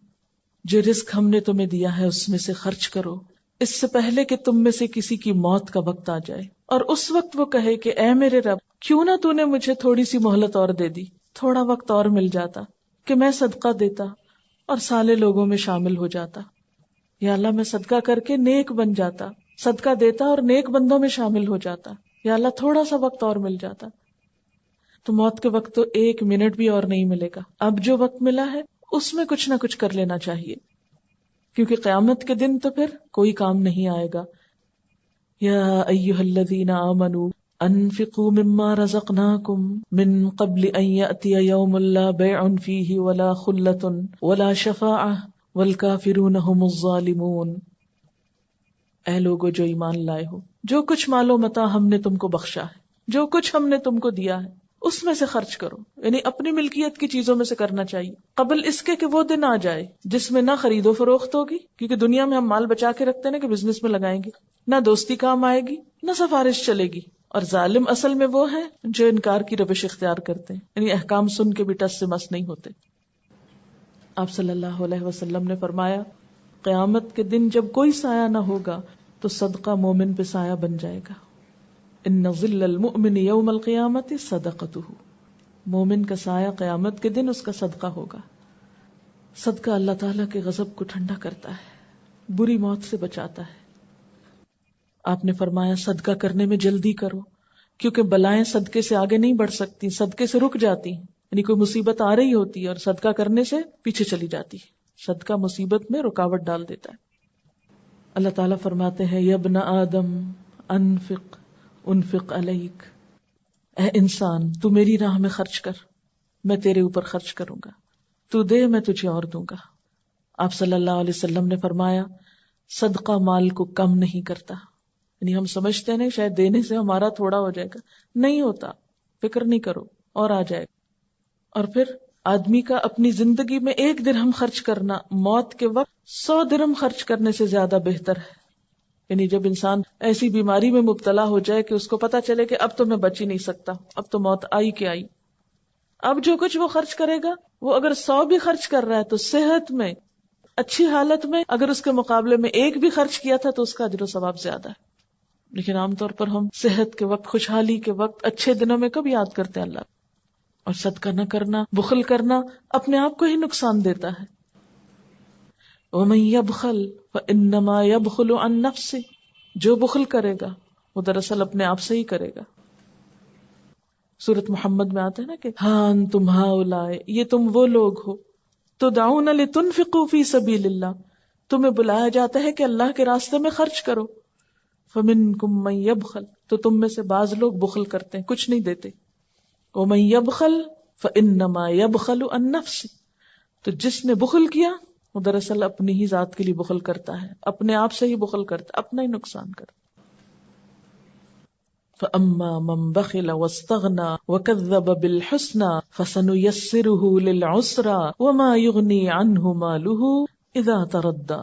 جو رزق ہم نے تمہیں دیا ہے اس میں سے خرچ کرو اس سے پہلے کہ تم میں سے کسی کی موت کا وقت آ جائے، اور اس وقت وہ کہے کہ اے میرے رب کیوں نہ تو نے مجھے تھوڑی سی مہلت اور دے دی، تھوڑا وقت اور مل جاتا کہ میں صدقہ دیتا اور صالح لوگوں میں شامل ہو جاتا. یا اللہ میں صدقہ کر کے نیک بن جاتا، صدقہ دیتا اور نیک بندوں میں شامل ہو جاتا. یا اللہ تھوڑا سا وقت اور مل جاتا. تو موت کے وقت تو 1 منٹ بھی اور نہیں ملے گا. اب جو وقت ملا ہے اس میں کچھ نہ کچھ کر لینا چاہیے، کیونکہ قیامت کے دن تو پھر کوئی کام نہیں آئے گا. یا ایھا الذین آمنوا انفقوا مما رزقناکم من قبل ان یأتی یوم لا بیع فیہ ولا خلۃ ولا شفاعۃ والکافرون هم الظالمون. اے لوگو جو ایمان لائے ہو، جو کچھ مال و متاع ہم نے تم کو بخشا ہے، جو کچھ ہم نے تم کو دیا ہے اس میں سے خرچ کرو، یعنی اپنی ملکیت کی چیزوں میں سے کرنا چاہیے قبل اس کے کہ وہ دن آ جائے جس میں نہ خرید و فروخت ہوگی، کیونکہ دنیا میں ہم مال بچا کے رکھتے ہیں کہ بزنس میں لگائیں گے، نہ دوستی کام آئے گی نہ سفارش چلے گی. اور ظالم اصل میں وہ ہیں جو انکار کی روش اختیار کرتے ہیں، یعنی احکام سن کے بھی ٹس سے مس نہیں ہوتے. آپ صلی اللہ علیہ وسلم نے فرمایا قیامت کے دن جب کوئی سایہ نہ ہوگا تو صدقہ مومن پہ سایہ بن جائے گا. ان ظل المؤمن یوم القیامت صدقتہ، مومن کا سایہ قیامت کے دن اس کا صدقہ ہوگا. صدقہ اللہ تعالیٰ کے غضب کو ٹھنڈا کرتا ہے، بری موت سے بچاتا ہے. آپ نے فرمایا صدقہ کرنے میں جلدی کرو، کیونکہ بلائیں صدقے سے آگے نہیں بڑھ سکتی، صدقے سے رک جاتی ہیں. یعنی کوئی مصیبت آ رہی ہوتی ہے اور صدقہ کرنے سے پیچھے چلی جاتی ہے. صدقہ مصیبت میں رکاوٹ ڈال دیتا ہے. اللہ تعالیٰ فرماتے ہیں یا ابن آدم انفق علیک، اے انسان تو میری راہ میں خرچ کر، میں تیرے اوپر خرچ کروں گا، تو دے میں تجھے اور دوں گا. آپ صلی اللہ علیہ وسلم نے فرمایا صدقہ مال کو کم نہیں کرتا. یعنی ہم سمجھتے ہیں شاید دینے سے ہمارا تھوڑا ہو جائے گا، نہیں ہوتا، فکر نہیں کرو اور آ جائے گا. اور پھر آدمی کا اپنی زندگی میں 1 درہم خرچ کرنا موت کے وقت 100 درہم خرچ کرنے سے زیادہ بہتر ہے. یعنی جب انسان ایسی بیماری میں مبتلا ہو جائے کہ اس کو پتا چلے کہ اب تو میں بچ ہی نہیں سکتا، اب تو موت آئی کہ آئی، اب جو کچھ وہ خرچ کرے گا وہ اگر 100 بھی خرچ کر رہا ہے تو صحت میں اچھی حالت میں اگر اس کے مقابلے میں 1 بھی خرچ کیا تھا تو اس کا اجر و ثواب زیادہ ہے. لیکن عام طور پر ہم صحت کے وقت، خوشحالی کے وقت، اچھے دنوں میں کب یاد کرتے ہیں اللہ. اور صدقہ نہ کرنا، بخل کرنا اپنے آپ کو ہی نقصان دیتا ہے. وَمَن يَبْخَلْ فَإِنَّمَا يَبْخُلُ عَن نَفْسِهِ، جو بخل کرے گا وہ دراصل اپنے آپ سے ہی کرے گا. سورۃ محمد میں آتا ہے نا کہ ہاں انتم ہؤلاء، یہ تم وہ لوگ ہو تدعون لتنفقوا فی سبیل اللہ، تمہیں بلایا جاتا ہے کہ اللہ کے راستے میں خرچ کرو. فمنکم من یبخل، تو تم میں سے بعض لوگ بخل کرتے ہیں، کچھ نہیں دیتے. ومن یبخل فانما یبخل عن نفسہ، تو جس نے بخل کیا وہ دراصل اپنی ہی ذات کے لیے بخل کرتا ہے، اپنے آپ سے ہی بخل کرتا ہے، اپنا ہی نقصان کرتا. فَأَمَّا مَن بَخِلَ وَاسْتَغْنَى وَكَذَّبَ بِالْحُسْنَى فَسَنُيَسِّرُهُ لِلْعُسْرَى وَمَا يُغْنِي عَنْهُ مَالُهُ إِذَا تَرَدَّى،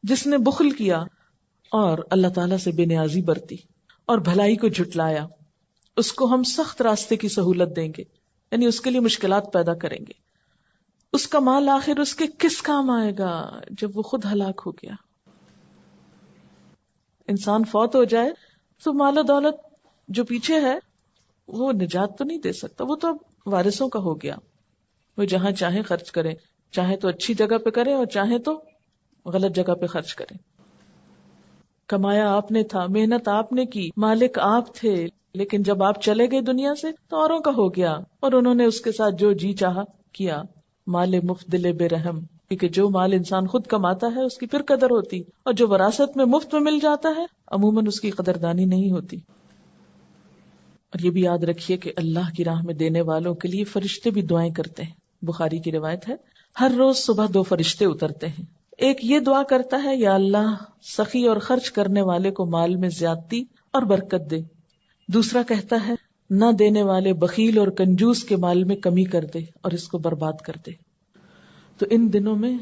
جس نے بخل کیا اور اللہ تعالیٰ سے بے نیازی برتی اور بھلائی کو جھٹلایا، اس کو ہم سخت راستے کی سہولت دیں گے، یعنی اس کے لیے مشکلات پیدا کریں گے. اس کا مال آخر اس کے کس کام آئے گا جب وہ خود ہلاک ہو گیا. انسان فوت ہو جائے تو مال و دولت جو پیچھے ہے وہ نجات تو نہیں دے سکتا، وہ تو اب وارثوں کا ہو گیا. وہ جہاں چاہے خرچ کریں، چاہے تو اچھی جگہ پہ کریں اور چاہے تو غلط جگہ پہ خرچ کریں. کمایا آپ نے تھا، محنت آپ نے کی، مالک آپ تھے، لیکن جب آپ چلے گئے دنیا سے تو اوروں کا ہو گیا اور انہوں نے اس کے ساتھ جو جی چاہا کیا. مال مفت دل بے رحم، کیونکہ جو مال انسان خود کماتا ہے اس کی پھر قدر ہوتی، اور جو وراثت میں مفت میں مل جاتا ہے عموماً اس کی قدردانی نہیں ہوتی. اور یہ بھی یاد رکھیے کہ اللہ کی راہ میں دینے والوں کے لیے فرشتے بھی دعائیں کرتے ہیں. بخاری کی روایت ہے ہر روز صبح 2 فرشتے اترتے ہیں. ایک یہ دعا کرتا ہے یا اللہ سخی اور خرچ کرنے والے کو مال میں زیادتی اور برکت دے. دوسرا کہتا ہے نہ دینے والے بخیل اور کنجوس کے مال میں کمی کر دے اور اس کو برباد کر دے. تو ان دنوں میں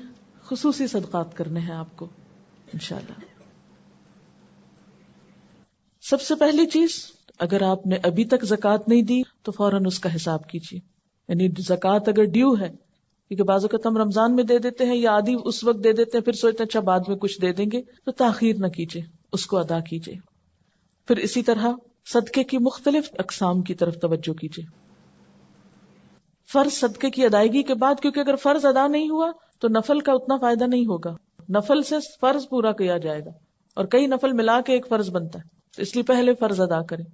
خصوصی صدقات کرنے ہیں آپ کو انشاءاللہ. سب سے پہلی چیز، اگر آپ نے ابھی تک زکوٰۃ نہیں دی تو فوراً اس کا حساب کیجیے. یعنی زکوٰۃ اگر ڈیو ہے، کیونکہ بعض اوقات ہم رمضان میں دے دیتے ہیں یا آدھی اس وقت دے دیتے ہیں، پھر سوچتے ہیں اچھا بعد میں کچھ دے دیں گے، تو تاخیر نہ کیجیے، اس کو ادا کیجیے. پھر اسی طرح صدقے کی مختلف اقسام کی طرف توجہ کیجیے. فرض صدقے کی ادائیگی کے بعد، کیونکہ اگر فرض ادا نہیں ہوا تو نفل کا اتنا فائدہ نہیں ہوگا. نفل سے فرض پورا کیا جائے گا اور کئی نفل ملا کے ایک فرض بنتا ہے، تو اس لیے پہلے فرض ادا کریں.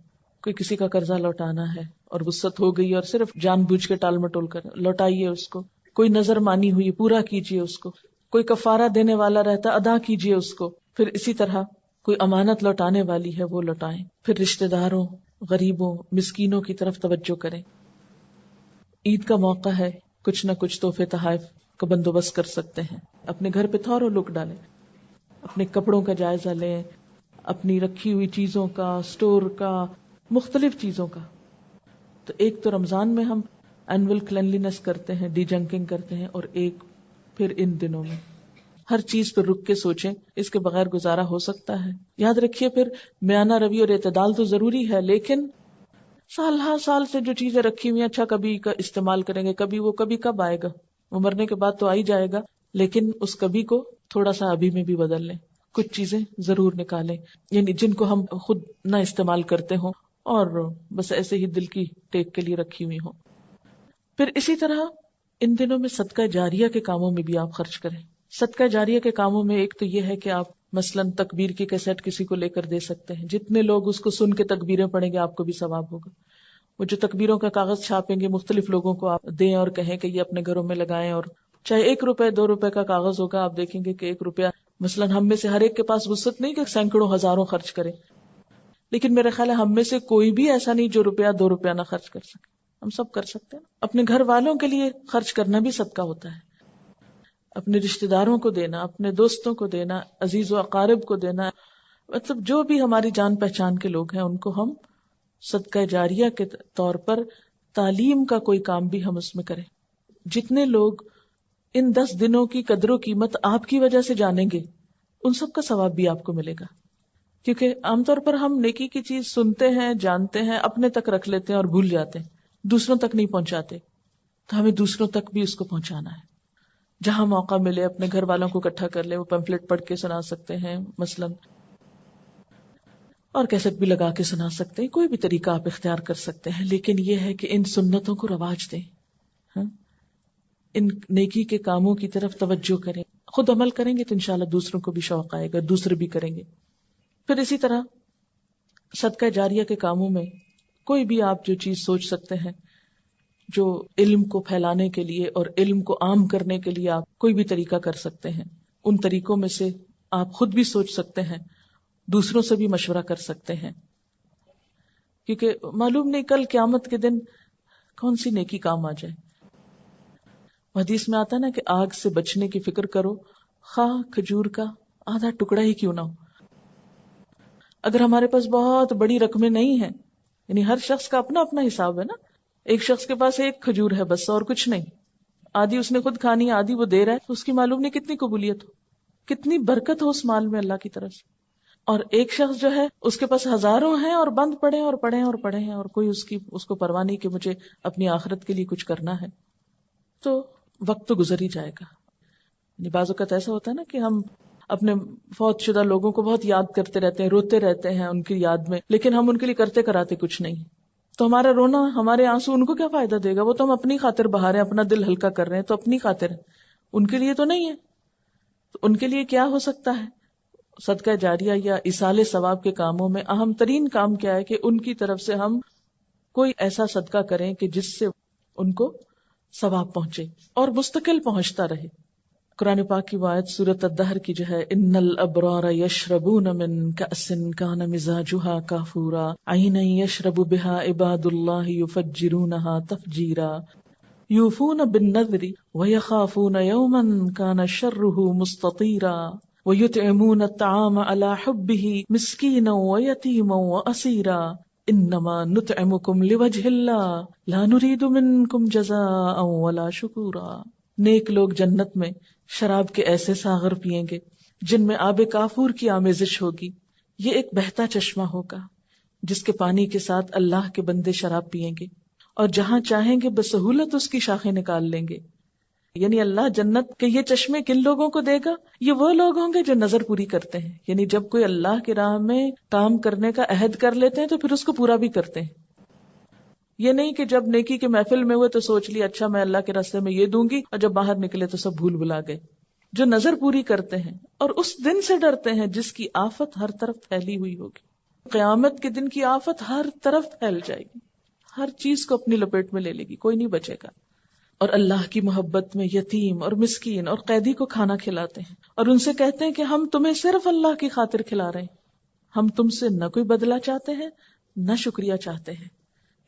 کوئی کسی کا قرضہ لوٹانا ہے اور وسعت ہو گئی اور صرف جان بوجھ کے ٹال مٹول کر لوٹائیے اس کو. کوئی نظر مانی ہوئی پورا کیجیے اس کو. کوئی کفارہ دینے والا رہتا ادا کیجیے اس کو. پھر اسی طرح کوئی امانت لوٹانے والی ہے وہ لوٹائیں. پھر رشتہ داروں، غریبوں، مسکینوں کی طرف توجہ کریں. عید کا موقع ہے، کچھ نہ کچھ تحفے تحائف کا بندوبست کر سکتے ہیں. اپنے گھر پہ تھوڑا لک ڈالیں، اپنے کپڑوں کا جائزہ لیں، اپنی رکھی ہوئی چیزوں کا، سٹور کا، مختلف چیزوں کا. تو ایک تو رمضان میں ہم اینول کلینلینس کرتے ہیں، ڈی جنکنگ کرتے ہیں، اور ایک پھر ان دنوں میں ہر چیز پر رک کے سوچیں اس کے بغیر گزارا ہو سکتا ہے. یاد رکھیے پھر میانہ روی اور اعتدال تو ضروری ہے، لیکن سال ہر سال سے جو چیزیں رکھی ہوئی ہیں، اچھا کبھی کا استعمال کریں گے، کبھی کب آئے گا، وہ مرنے کے بعد تو آ ہی جائے گا، لیکن اس کبھی کو تھوڑا سا ابھی میں بھی بدل لیں. کچھ چیزیں ضرور نکالیں، یعنی جن کو ہم خود نہ استعمال کرتے ہوں اور بس ایسے ہی دل کی ٹیک کے لیے رکھی ہوئی ہوں. پھر اسی طرح ان دنوں میں صدقہ جاریہ کے کاموں میں بھی آپ خرچ کریں. صدقہ جاریہ کے کاموں میں ایک تو یہ ہے کہ آپ مثلاً تکبیر کی کیسٹ کسی کو لے کر دے سکتے ہیں. جتنے لوگ اس کو سن کے تکبیریں پڑھیں گے آپ کو بھی ثواب ہوگا. وہ جو تکبیروں کا کاغذ چھاپیں گے مختلف لوگوں کو آپ دیں اور کہیں کہ یہ اپنے گھروں میں لگائیں. اور چاہے 1 روپے 2 روپے کا کاغذ ہوگا، آپ دیکھیں گے کہ 1 روپیہ مثلاً ہم میں سے ہر ایک کے پاس وسعت نہیں کہ سینکڑوں ہزاروں خرچ کرے، لیکن میرا خیال ہے ہم میں سے کوئی بھی ایسا نہیں جو 1 2 روپیہ نہ خرچ کر سکے. ہم سب کر سکتے ہیں. اپنے گھر والوں کے لیے خرچ کرنا بھی صدقہ ہوتا ہے. اپنے رشتہ داروں کو دینا، اپنے دوستوں کو دینا، عزیز و اقارب کو دینا، مطلب جو بھی ہماری جان پہچان کے لوگ ہیں ان کو ہم صدقہ جاریہ کے طور پر تعلیم کا کوئی کام بھی ہم اس میں کریں. جتنے لوگ ان 10 دنوں کی قدر و قیمت آپ کی وجہ سے جانیں گے، ان سب کا ثواب بھی آپ کو ملے گا. کیونکہ عام طور پر ہم نیکی کی چیز سنتے ہیں، جانتے ہیں، اپنے تک رکھ لیتے ہیں اور بھول جاتے ہیں، دوسروں تک نہیں پہنچاتے. تو ہمیں دوسروں تک بھی اس کو پہنچانا ہے. جہاں موقع ملے اپنے گھر والوں کو اکٹھا کر لیں، وہ پمفلٹ پڑھ کے سنا سکتے ہیں مثلاً، اور کیسٹ بھی لگا کے سنا سکتے ہیں. کوئی بھی طریقہ آپ اختیار کر سکتے ہیں، لیکن یہ ہے کہ ان سنتوں کو رواج دیں. ان نیکی کے کاموں کی طرف توجہ کریں. خود عمل کریں گے تو انشاءاللہ دوسروں کو بھی شوق آئے گا، دوسرے بھی کریں گے. پھر اسی طرح صدقہ جاریہ کے کاموں میں کوئی بھی آپ جو چیز سوچ سکتے ہیں جو علم کو پھیلانے کے لیے اور علم کو عام کرنے کے لیے آپ کوئی بھی طریقہ کر سکتے ہیں. ان طریقوں میں سے آپ خود بھی سوچ سکتے ہیں، دوسروں سے بھی مشورہ کر سکتے ہیں، کیونکہ معلوم نہیں کل قیامت کے دن کون سی نیکی کام آ جائے. حدیث میں آتا ہے نا کہ آگ سے بچنے کی فکر کرو، خواہ کھجور کا آدھا ٹکڑا ہی کیوں نہ ہو. اگر ہمارے پاس بہت بڑی رقمیں نہیں ہیں، یعنی ہر شخص کا اپنا اپنا حساب ہے نا، ایک شخص کے پاس 1 کھجور ہے بس اور کچھ نہیں، آدھی اس نے خود کھانی، آدھی وہ دے رہا ہے، اس کی معلوم نہیں کتنی قبولیت ہو، کتنی برکت ہو اس مال میں اللہ کی طرف سے. اور ایک شخص جو ہے اس کے پاس ہزاروں ہیں اور بند پڑے اور پڑے اور پڑے ہیں اور کوئی اس کو پرواہ نہیں کہ مجھے اپنی آخرت کے لیے کچھ کرنا ہے. تو وقت تو گزر ہی جائے گا. یعنی بعض اوقات ایسا ہوتا ہے نا کہ ہم اپنے فوت شدہ لوگوں کو بہت یاد کرتے رہتے ہیں، روتے رہتے ہیں ان کی یاد میں، لیکن ہم ان کے لیے کرتے کراتے کچھ نہیں. تو ہمارا رونا، ہمارے آنسو ان کو کیا فائدہ دے گا؟ وہ تو ہم اپنی خاطر بہا رہے ہیں، اپنا دل ہلکا کر رہے ہیں، تو اپنی خاطر ہے، ان کے لیے تو نہیں ہے. تو ان کے لیے کیا ہو سکتا ہے؟ صدقہ جاریہ یا ایصال ثواب کے کاموں میں اہم ترین کام کیا ہے کہ ان کی طرف سے ہم کوئی ایسا صدقہ کریں کہ جس سے ان کو ثواب پہنچے اور مستقل پہنچتا رہے. قرآن پاک کی آیت سورۃ الدہر کی جو ہے، ان الابرار یشربون من کأس کان مزاجها کافورا عینا یشرب بها عباد اللہ یفجرونها تفجیرا یوفون بالنذر ویخافون یوما کان شرہ مستطیرا وَيُطْعِمُونَ الطَّعَامَ عَلَى حُبِّهِ مِسْكِينًا وَيَتِيمًا وَأَسِيرًا إِنَّمَا نُطْعِمُكُمْ لِوَجْهِ اللَّهِ لَا نُرِيدُ مِنْكُمْ جَزَاءً وَلَا شُكُورًا۔ نیک لوگ جنت میں شراب کے ایسے ساغر پیئیں گے جن میں آب کافور کی آمیزش ہوگی۔ یہ ایک بہتا چشمہ ہوگا جس کے پانی کے ساتھ اللہ کے بندے شراب پیئیں گے، اور جہاں چاہیں گے بسہولت اس کی شاخیں نکال لیں گے۔ یعنی اللہ جنت کے یہ چشمے کن لوگوں کو دے گا؟ یہ وہ لوگ ہوں گے جو نظر پوری کرتے ہیں، یعنی جب کوئی اللہ کی راہ میں کام کرنے کا عہد کر لیتے ہیں تو پھر اس کو پورا بھی کرتے ہیں۔ یہ نہیں کہ جب نیکی کے محفل میں ہوئے تو سوچ لیا اچھا میں اللہ کے راستے میں یہ دوں گی، اور جب باہر نکلے تو سب بھول بھلا گئے۔ جو نظر پوری کرتے ہیں اور اس دن سے ڈرتے ہیں جس کی آفت ہر طرف پھیلی ہوئی ہوگی۔ قیامت کے دن کی آفت ہر طرف پھیل جائے گی، ہر چیز کو اپنی لپیٹ میں لے لے گی، کوئی نہیں بچے گا۔ اور اللہ کی محبت میں یتیم اور مسکین اور قیدی کو کھانا کھلاتے ہیں، اور ان سے کہتے ہیں کہ ہم تمہیں صرف اللہ کی خاطر کھلا رہے ہیں، ہم تم سے نہ کوئی بدلہ چاہتے ہیں نہ شکریہ چاہتے ہیں۔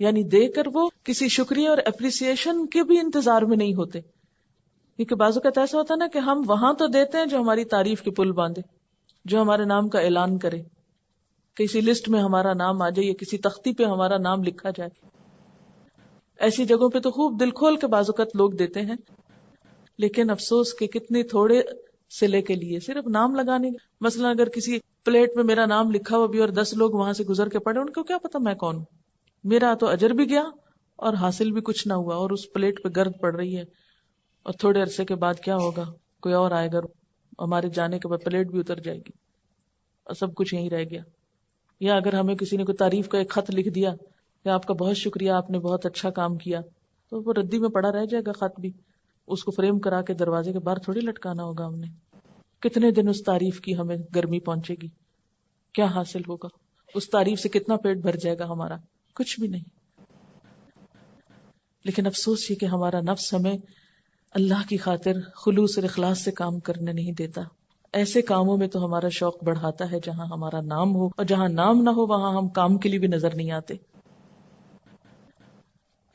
یعنی دے کر وہ کسی شکریہ اور اپریسیشن کے بھی انتظار میں نہیں ہوتے، کیونکہ بعض اوقات ایسا ہوتا ہے نا کہ ہم وہاں تو دیتے ہیں جو ہماری تعریف کے پل باندھے، جو ہمارے نام کا اعلان کرے، کسی لسٹ میں ہمارا نام آ جائے یا کسی تختی پہ ہمارا نام لکھا جائے۔ ایسی جگہوں پہ تو خوب دل کھول کے بعض اوقات لوگ دیتے ہیں، لیکن افسوس کہ کتنے تھوڑے صلے کے لیے صرف نام لگانے۔ مثلا اگر کسی پلیٹ میں میرا نام لکھا ہوا بھی اور 10 لوگ وہاں سے گزر کے پڑے، ان کو کیا پتا میں کون ہوں؟ میرا تو اجر بھی گیا اور حاصل بھی کچھ نہ ہوا، اور اس پلیٹ پہ گرد پڑ رہی ہے، اور تھوڑے عرصے کے بعد کیا ہوگا؟ کوئی اور آئے گا، ہمارے جانے کے بعد پلیٹ بھی اتر جائے گی اور سب کچھ یہیں رہ گیا۔ یا اگر ہمیں کسی نے کوئی تعریف کا ایک خط لکھ دیا کہ آپ کا بہت شکریہ، آپ نے بہت اچھا کام کیا، تو وہ ردی میں پڑا رہ جائے گا خط بھی، اس کو فریم کرا کے دروازے کے باہر تھوڑی لٹکانا ہوگا ہم نے۔ کتنے دن اس تعریف کی ہمیں گرمی پہنچے گی، کیا حاصل ہوگا؟ اس تعریف سے کتنا پیٹ بھر جائے گا ہمارا؟ کچھ بھی نہیں۔ لیکن افسوس یہ کہ ہمارا نفس ہمیں اللہ کی خاطر خلوص اور اخلاص سے کام کرنے نہیں دیتا۔ ایسے کاموں میں تو ہمارا شوق بڑھاتا ہے جہاں ہمارا نام ہو، اور جہاں نام نہ ہو وہاں ہم کام کے لیے بھی نظر نہیں آتے۔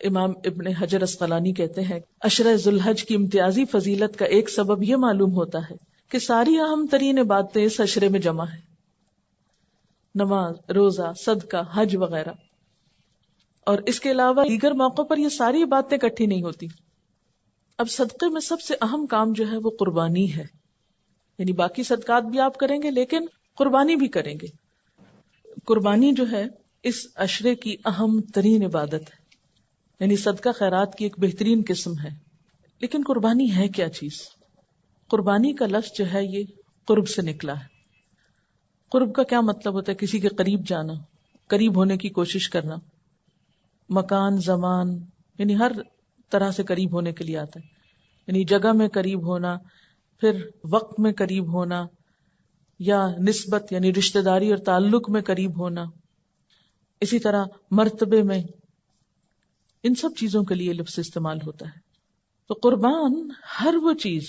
امام ابن حجر اسقلانی کہتے ہیں عشرہ ذوالحج کی امتیازی فضیلت کا ایک سبب یہ معلوم ہوتا ہے کہ ساری اہم ترین باتیں اس عشرے میں جمع ہیں، نماز، روزہ، صدقہ، حج وغیرہ، اور اس کے علاوہ دیگر موقعوں پر یہ ساری باتیں اکٹھی نہیں ہوتی۔ اب صدقے میں سب سے اہم کام جو ہے وہ قربانی ہے، یعنی باقی صدقات بھی آپ کریں گے لیکن قربانی بھی کریں گے۔ قربانی جو ہے اس عشرے کی اہم ترین عبادت ہے، یعنی صدقہ خیرات کی ایک بہترین قسم ہے۔ لیکن قربانی ہے کیا چیز؟ قربانی کا لفظ جو ہے یہ قرب سے نکلا ہے۔ قرب کا کیا مطلب ہوتا ہے؟ کسی کے قریب جانا، قریب ہونے کی کوشش کرنا، مکان، زمان، یعنی ہر طرح سے قریب ہونے کے لیے آتا ہے، یعنی جگہ میں قریب ہونا، پھر وقت میں قریب ہونا، یا نسبت یعنی رشتہ داری اور تعلق میں قریب ہونا، اسی طرح مرتبے میں، ان سب چیزوں کے لیے لفظ استعمال ہوتا ہے۔ تو قربان ہر وہ چیز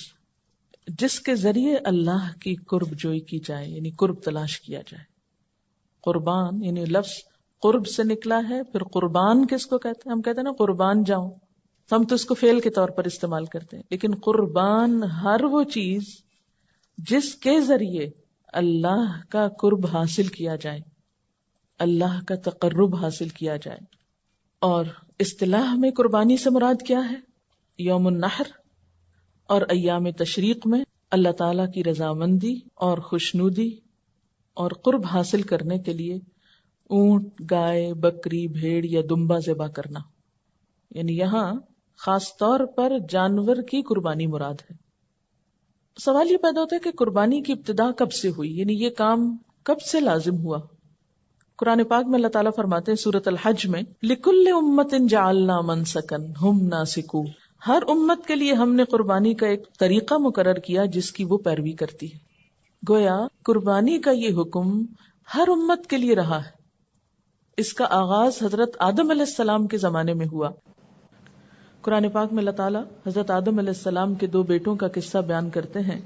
جس کے ذریعے اللہ کی قرب جوئی کی جائے، یعنی قرب تلاش کیا جائے۔ قربان یعنی لفظ قرب سے نکلا ہے۔ پھر قربان کس کو کہتے ہیں؟ ہم کہتے ہیں نا قربان جاؤں، تو ہم تو اس کو فعل کے طور پر استعمال کرتے ہیں، لیکن قربان ہر وہ چیز جس کے ذریعے اللہ کا قرب حاصل کیا جائے، اللہ کا تقرب حاصل کیا جائے۔ اور اصطلاح میں قربانی سے مراد کیا ہے؟ یوم النحر اور ایام تشریق میں اللہ تعالیٰ کی رضامندی اور خوشنودی اور قرب حاصل کرنے کے لیے اونٹ، گائے، بکری، بھیڑ یا دمبا ذبح کرنا، یعنی یہاں خاص طور پر جانور کی قربانی مراد ہے۔ سوال یہ پیدا ہوتا ہے کہ قربانی کی ابتدا کب سے ہوئی، یعنی یہ کام کب سے لازم ہوا؟ قرآن پاک میں اللہ تعالیٰ فرماتے ہیں سورۃ الحج میں لِكُلِّ أُمَّةٍ جَعَلْنَا مَنْسَكًا هُمْ نَاسِكُوهُ، ہر امت کے لیے ہم نے قربانی کا ایک طریقہ مقرر کیا جس کی وہ پیروی کرتی ہے۔ گویا قربانی کا یہ حکم ہر امت کے لیے رہا ہے۔ اس کا آغاز حضرت آدم علیہ السلام کے زمانے میں ہوا۔ قرآن پاک میں اللہ تعالیٰ حضرت آدم علیہ السلام کے 2 بیٹوں کا قصہ بیان کرتے ہیں،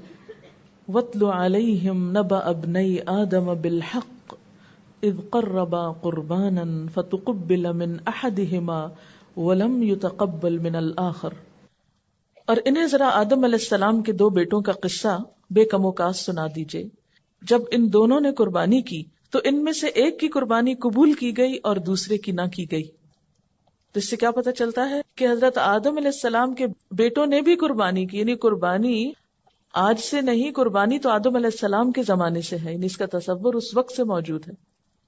وَاتْلُ عَلَيْهِمْ نَبَأَ ابْنَيْ آدَمَ بِالْحَقِّ اذ قربا قربانا فتقبل من احدهما ولم يتقبل من الاخر۔ اور انہیں ذرا آدم علیہ السلام کے 2 بیٹوں کا قصہ بے کم و کاس سنا دیجئے۔ جب ان دونوں نے قربانی کی تو ان میں سے ایک کی قربانی قبول کی گئی اور دوسرے کی نہ کی گئی۔ تو اس سے کیا پتہ چلتا ہے کہ حضرت آدم علیہ السلام کے بیٹوں نے بھی قربانی کی، یعنی قربانی آج سے نہیں، قربانی تو آدم علیہ السلام کے زمانے سے ہے، یعنی اس کا تصور اس وقت سے موجود ہے۔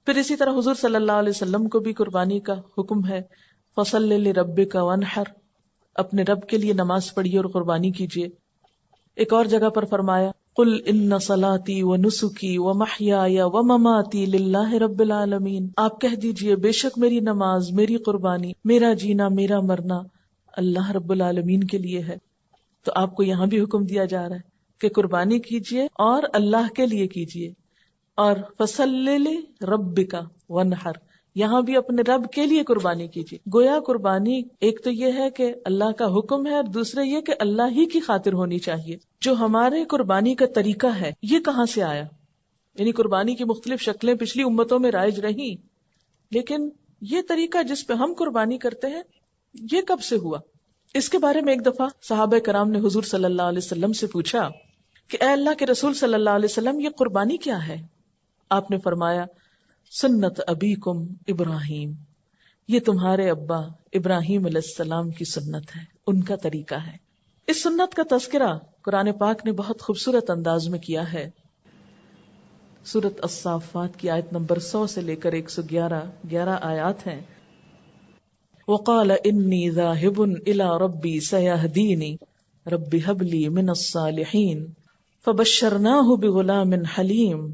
پھر اسی طرح حضور صلی اللہ علیہ وسلم کو بھی قربانی کا حکم ہے، فَصَلِّ لِرَبِّكَ وَانْحَرْ، اپنے رب کے لیے نماز پڑھیے اور قربانی کیجیے۔ ایک اور جگہ پر فرمایا قُلْ إِنَّ صَلَاتِي وَنُسُكِي وَمَحْيَايَ وَمَمَاتِي لِلَّهِ رَبِّ الْعَالَمِينَ، آپ کہہ دیجئے بے شک میری نماز، میری قربانی، میرا جینا، میرا مرنا اللہ رب العالمین کے لیے ہے۔ تو آپ کو یہاں بھی حکم دیا جا رہا ہے کہ قربانی کیجئے اور اللہ کے لیے کیجئے، اور فَصَلِّ لِرَبِّكَ وَانْحَرْ، یہاں بھی اپنے رب کے لیے قربانی کیجیے۔ گویا قربانی ایک تو یہ ہے کہ اللہ کا حکم ہے، اور دوسرے یہ کہ اللہ ہی کی خاطر ہونی چاہیے۔ جو ہمارے قربانی کا طریقہ ہے یہ کہاں سے آیا؟ یعنی قربانی کی مختلف شکلیں پچھلی امتوں میں رائج رہیں، لیکن یہ طریقہ جس پہ ہم قربانی کرتے ہیں یہ کب سے ہوا؟ اس کے بارے میں ایک دفعہ صحابہ کرام نے حضور صلی اللہ علیہ وسلم سے پوچھا کہ اے اللہ کے رسول صلی اللہ علیہ وسلم، یہ قربانی کیا ہے؟ آپ نے فرمایا سنت ابیکم ابراہیم، یہ تمہارے ابا ابراہیم علیہ السلام کی سنت ہے، ان کا طریقہ ہے۔ اس سنت کا تذکرہ قرآن پاک نے بہت خوبصورت انداز میں کیا ہے۔ سورۃ الصافات کی آیت نمبر 100 سے لے کر 111 آیات ہیں۔ وقال انی ذاہب الی ربی سیہدینی رب ہب لی من الصالحین فبشرناہ بغلام حلیم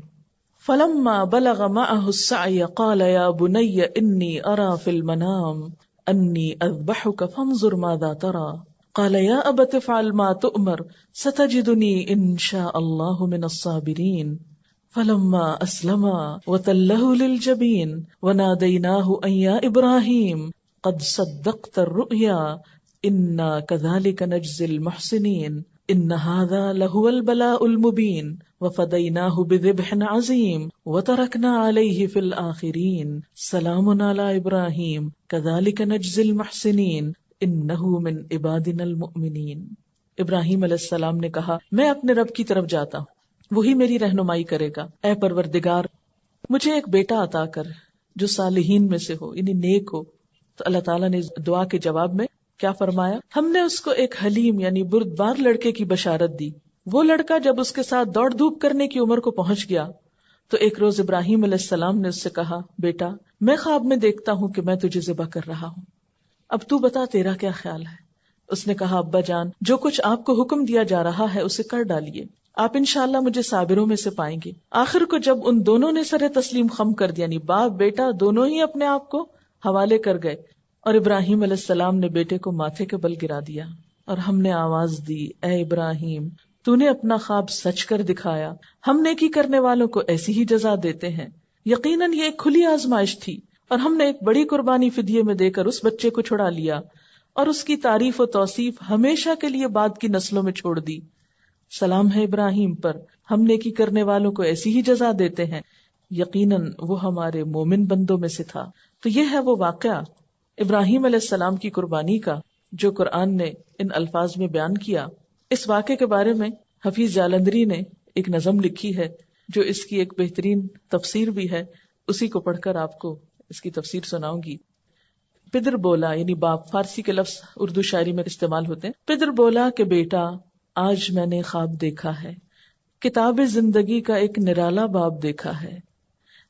فلما بلغ معه السعی قال یا بنی انی ارى فی المنام انی اذبحک فانظر ماذا ترى قال یا ابت افعل ما تؤمر ستجدنی ان شاء اللہ من الصابرین فلما اسلما وتلہ للجبین ونادیناہ ان یا ابراہیم قد صدقت الرؤیا انا كذلك نجزی المحسنین ان هذا لهو البلاء المبین وفدیناہ بذبح عظیم وترکنا علیہ فی الآخرین سلام علی ابراہیم كذلك نجزی المحسنین انہ من عبادنا المؤمنین۔ ابراہیم علیہ السلام نے کہا میں اپنے رب کی طرف جاتا ہوں، وہی میری رہنمائی کرے گا۔ اے پروردگار، مجھے ایک بیٹا عطا کر جو صالحین میں سے ہو، یعنی نیک ہو۔ تو اللہ تعالیٰ نے دعا کے جواب میں کیا فرمایا؟ ہم نے اس کو ایک حلیم یعنی بردبار لڑکے کی بشارت دی۔ وہ لڑکا جب اس کے ساتھ دوڑ دھوپ کرنے کی عمر کو پہنچ گیا تو ایک روز ابراہیم علیہ السلام نے اس سے کہا بیٹا، میں خواب میں دیکھتا ہوں کہ میں تجھے ذبح کر رہا ہوں، اب تو بتا تیرا کیا خیال ہے؟ اس نے کہا ابا جان، جو کچھ آپ کو حکم دیا جا رہا ہے اسے کر ڈالیے، آپ انشاءاللہ مجھے صابروں میں سے پائیں گے۔ آخر کو جب ان دونوں نے سر تسلیم خم کر دیا، یعنی باپ بیٹا دونوں ہی اپنے آپ کو حوالے کر گئے، اور ابراہیم علیہ السلام نے بیٹے کو ماتھے کے بل گرا دیا، اور ہم نے آواز دی اے ابراہیم، تو نے اپنا خواب سچ کر دکھایا، ہم نیکی کرنے والوں کو ایسی ہی جزا دیتے ہیں۔ یقیناً یہ ایک کھلی آزمائش تھی، اور ہم نے ایک بڑی قربانی فدیے میں دے کر اس بچے کو چھڑا لیا، اور اس کی تعریف و توصیف ہمیشہ کے لیے بعد کی نسلوں میں چھوڑ دی۔ سلام ہے ابراہیم پر، ہم نیکی کرنے والوں کو ایسی ہی جزا دیتے ہیں، یقیناً وہ ہمارے مومن بندوں میں سے تھا۔ تو یہ ہے وہ واقعہ ابراہیم علیہ السلام کی قربانی کا جو قرآن نے ان الفاظ میں بیان کیا۔ اس واقعے کے بارے میں حفیظ جالندری نے ایک نظم لکھی ہے جو اس کی ایک بہترین تفسیر بھی ہے، اسی کو پڑھ کر آپ کو اس کی تفسیر سناؤں گی۔ پدر بولا یعنی باپ، فارسی کے لفظ اردو شاعری میں استعمال ہوتے ہیں۔ پدر بولا کہ بیٹا، آج میں نے خواب دیکھا ہے، کتاب زندگی کا ایک نرالا باب دیکھا ہے۔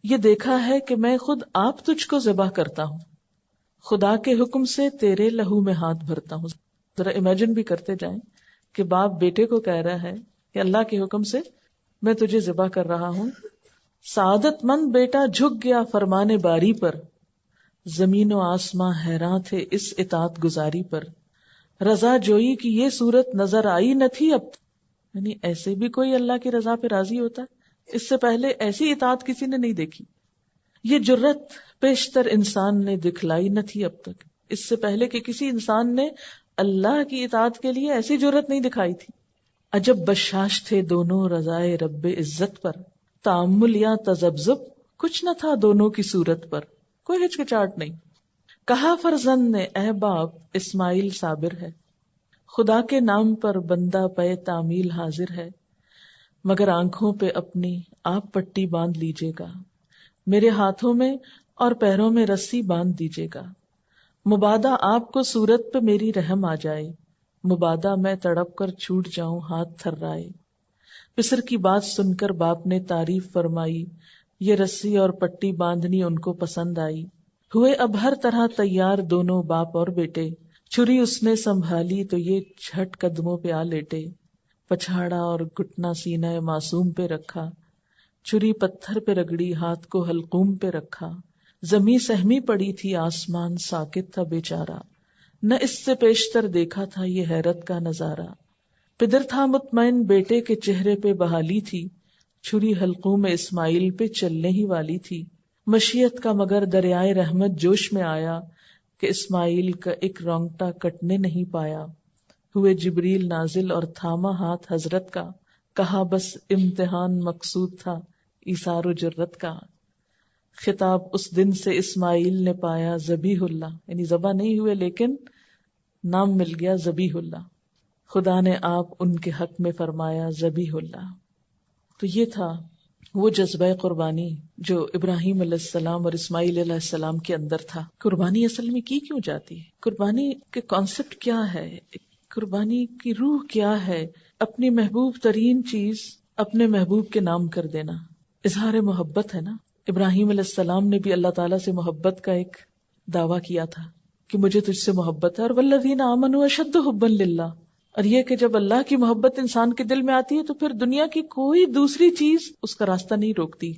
یہ دیکھا ہے کہ میں خود آپ تجھ کو ذبح کرتا ہوں، خدا کے حکم سے تیرے لہو میں ہاتھ بھرتا ہوں۔ ذرا امیجن بھی کرتے جائیں کہ باپ بیٹے کو کہہ رہا ہے کہ اللہ کے حکم سے میں تجھے ذبح کر رہا ہوں۔ سعادت مند بیٹا جھک گیا فرمانے باری پر، زمین و آسماں حیراں تھے اس اطاعت گزاری پر۔ رضا جوئی کی یہ صورت نظر آئی نہ تھی اب، یعنی ایسے بھی کوئی اللہ کی رضا پہ راضی ہوتا ہے؟ اس سے پہلے ایسی اطاعت کسی نے نہیں دیکھی۔ یہ جرت پیشتر انسان نے دکھلائی نہ تھی اب تک، اس سے پہلے کہ کسی انسان نے اللہ کی اطاعت کے لیے ایسی جرت نہیں دکھائی تھی۔ عجب بشاش تھے دونوں رضائے رب عزت پر، تأمل یا تذبذب کچھ نہ تھا دونوں کی صورت پر، کوئی ہچکچاہٹ نہیں۔ کہا فرزند نے اے باپ اسماعیل صابر ہے، خدا کے نام پر بندہ پے تعمیل حاضر ہے۔ مگر آنکھوں پہ اپنی آپ پٹی باندھ لیجیے گا، میرے ہاتھوں میں اور پیروں میں رسی باندھ دیجیے گا، مبادا آپ کو صورت پہ میری رحم آ جائے، مبادا میں تڑپ کر چھوٹ جاؤں ہاتھ تھرائے۔ پسر کی بات سن کر باپ نے تعریف فرمائی، یہ رسی اور پٹی باندھنی ان کو پسند آئی۔ ہوئے اب ہر طرح تیار دونوں باپ اور بیٹے، چھری اس نے سنبھالی تو یہ جھٹ قدموں پہ آ لیٹے، پچھاڑا اور گھٹنا سینہ معصوم پہ رکھا، چھری پتھر پہ رگڑی ہاتھ کو حلقوم پہ رکھا، زمیں سہمی پڑی تھی آسمان ساکت تھا بیچارہ، نہ اس سے پیشتر دیکھا تھا یہ حیرت کا نظارہ۔ پدر تھا مطمئن بیٹے کے چہرے پہ بحالی تھی، چھری حلقوم اسماعیل پہ چلنے ہی والی تھی، مشیت کا مگر دریائے رحمت جوش میں آیا کہ اسماعیل کا ایک رونگٹا کٹنے نہیں پایا۔ ہوئے جبریل نازل اور تھاما ہاتھ حضرت کا، کہا بس امتحان مقصود تھا ایثار و جرت کا۔ خطاب اس دن سے اسماعیل نے پایا ذبیح اللہ، یعنی ذبح نہیں ہوئے لیکن نام مل گیا ذبیح اللہ، خدا نے آپ ان کے حق میں فرمایا ذبیح اللہ۔ تو یہ تھا وہ جذبہ قربانی جو ابراہیم علیہ السلام اور اسماعیل علیہ السلام کے اندر تھا۔ قربانی اصل میں کی کیوں جاتی ہے؟ قربانی کے کانسیپٹ کیا ہے؟ قربانی کی روح کیا ہے؟ اپنی محبوب ترین چیز اپنے محبوب کے نام کر دینا، اظہار محبت ہے نا۔ ابراہیم علیہ السلام نے بھی اللہ تعالیٰ سے محبت کا ایک دعویٰ کیا تھا کہ مجھے تجھ سے محبت ہے، اور والذین آمنوا اشد حبا للہ، اور یہ کہ جب اللہ کی محبت انسان کے دل میں آتی ہے تو پھر دنیا کی کوئی دوسری چیز اس کا راستہ نہیں روکتی۔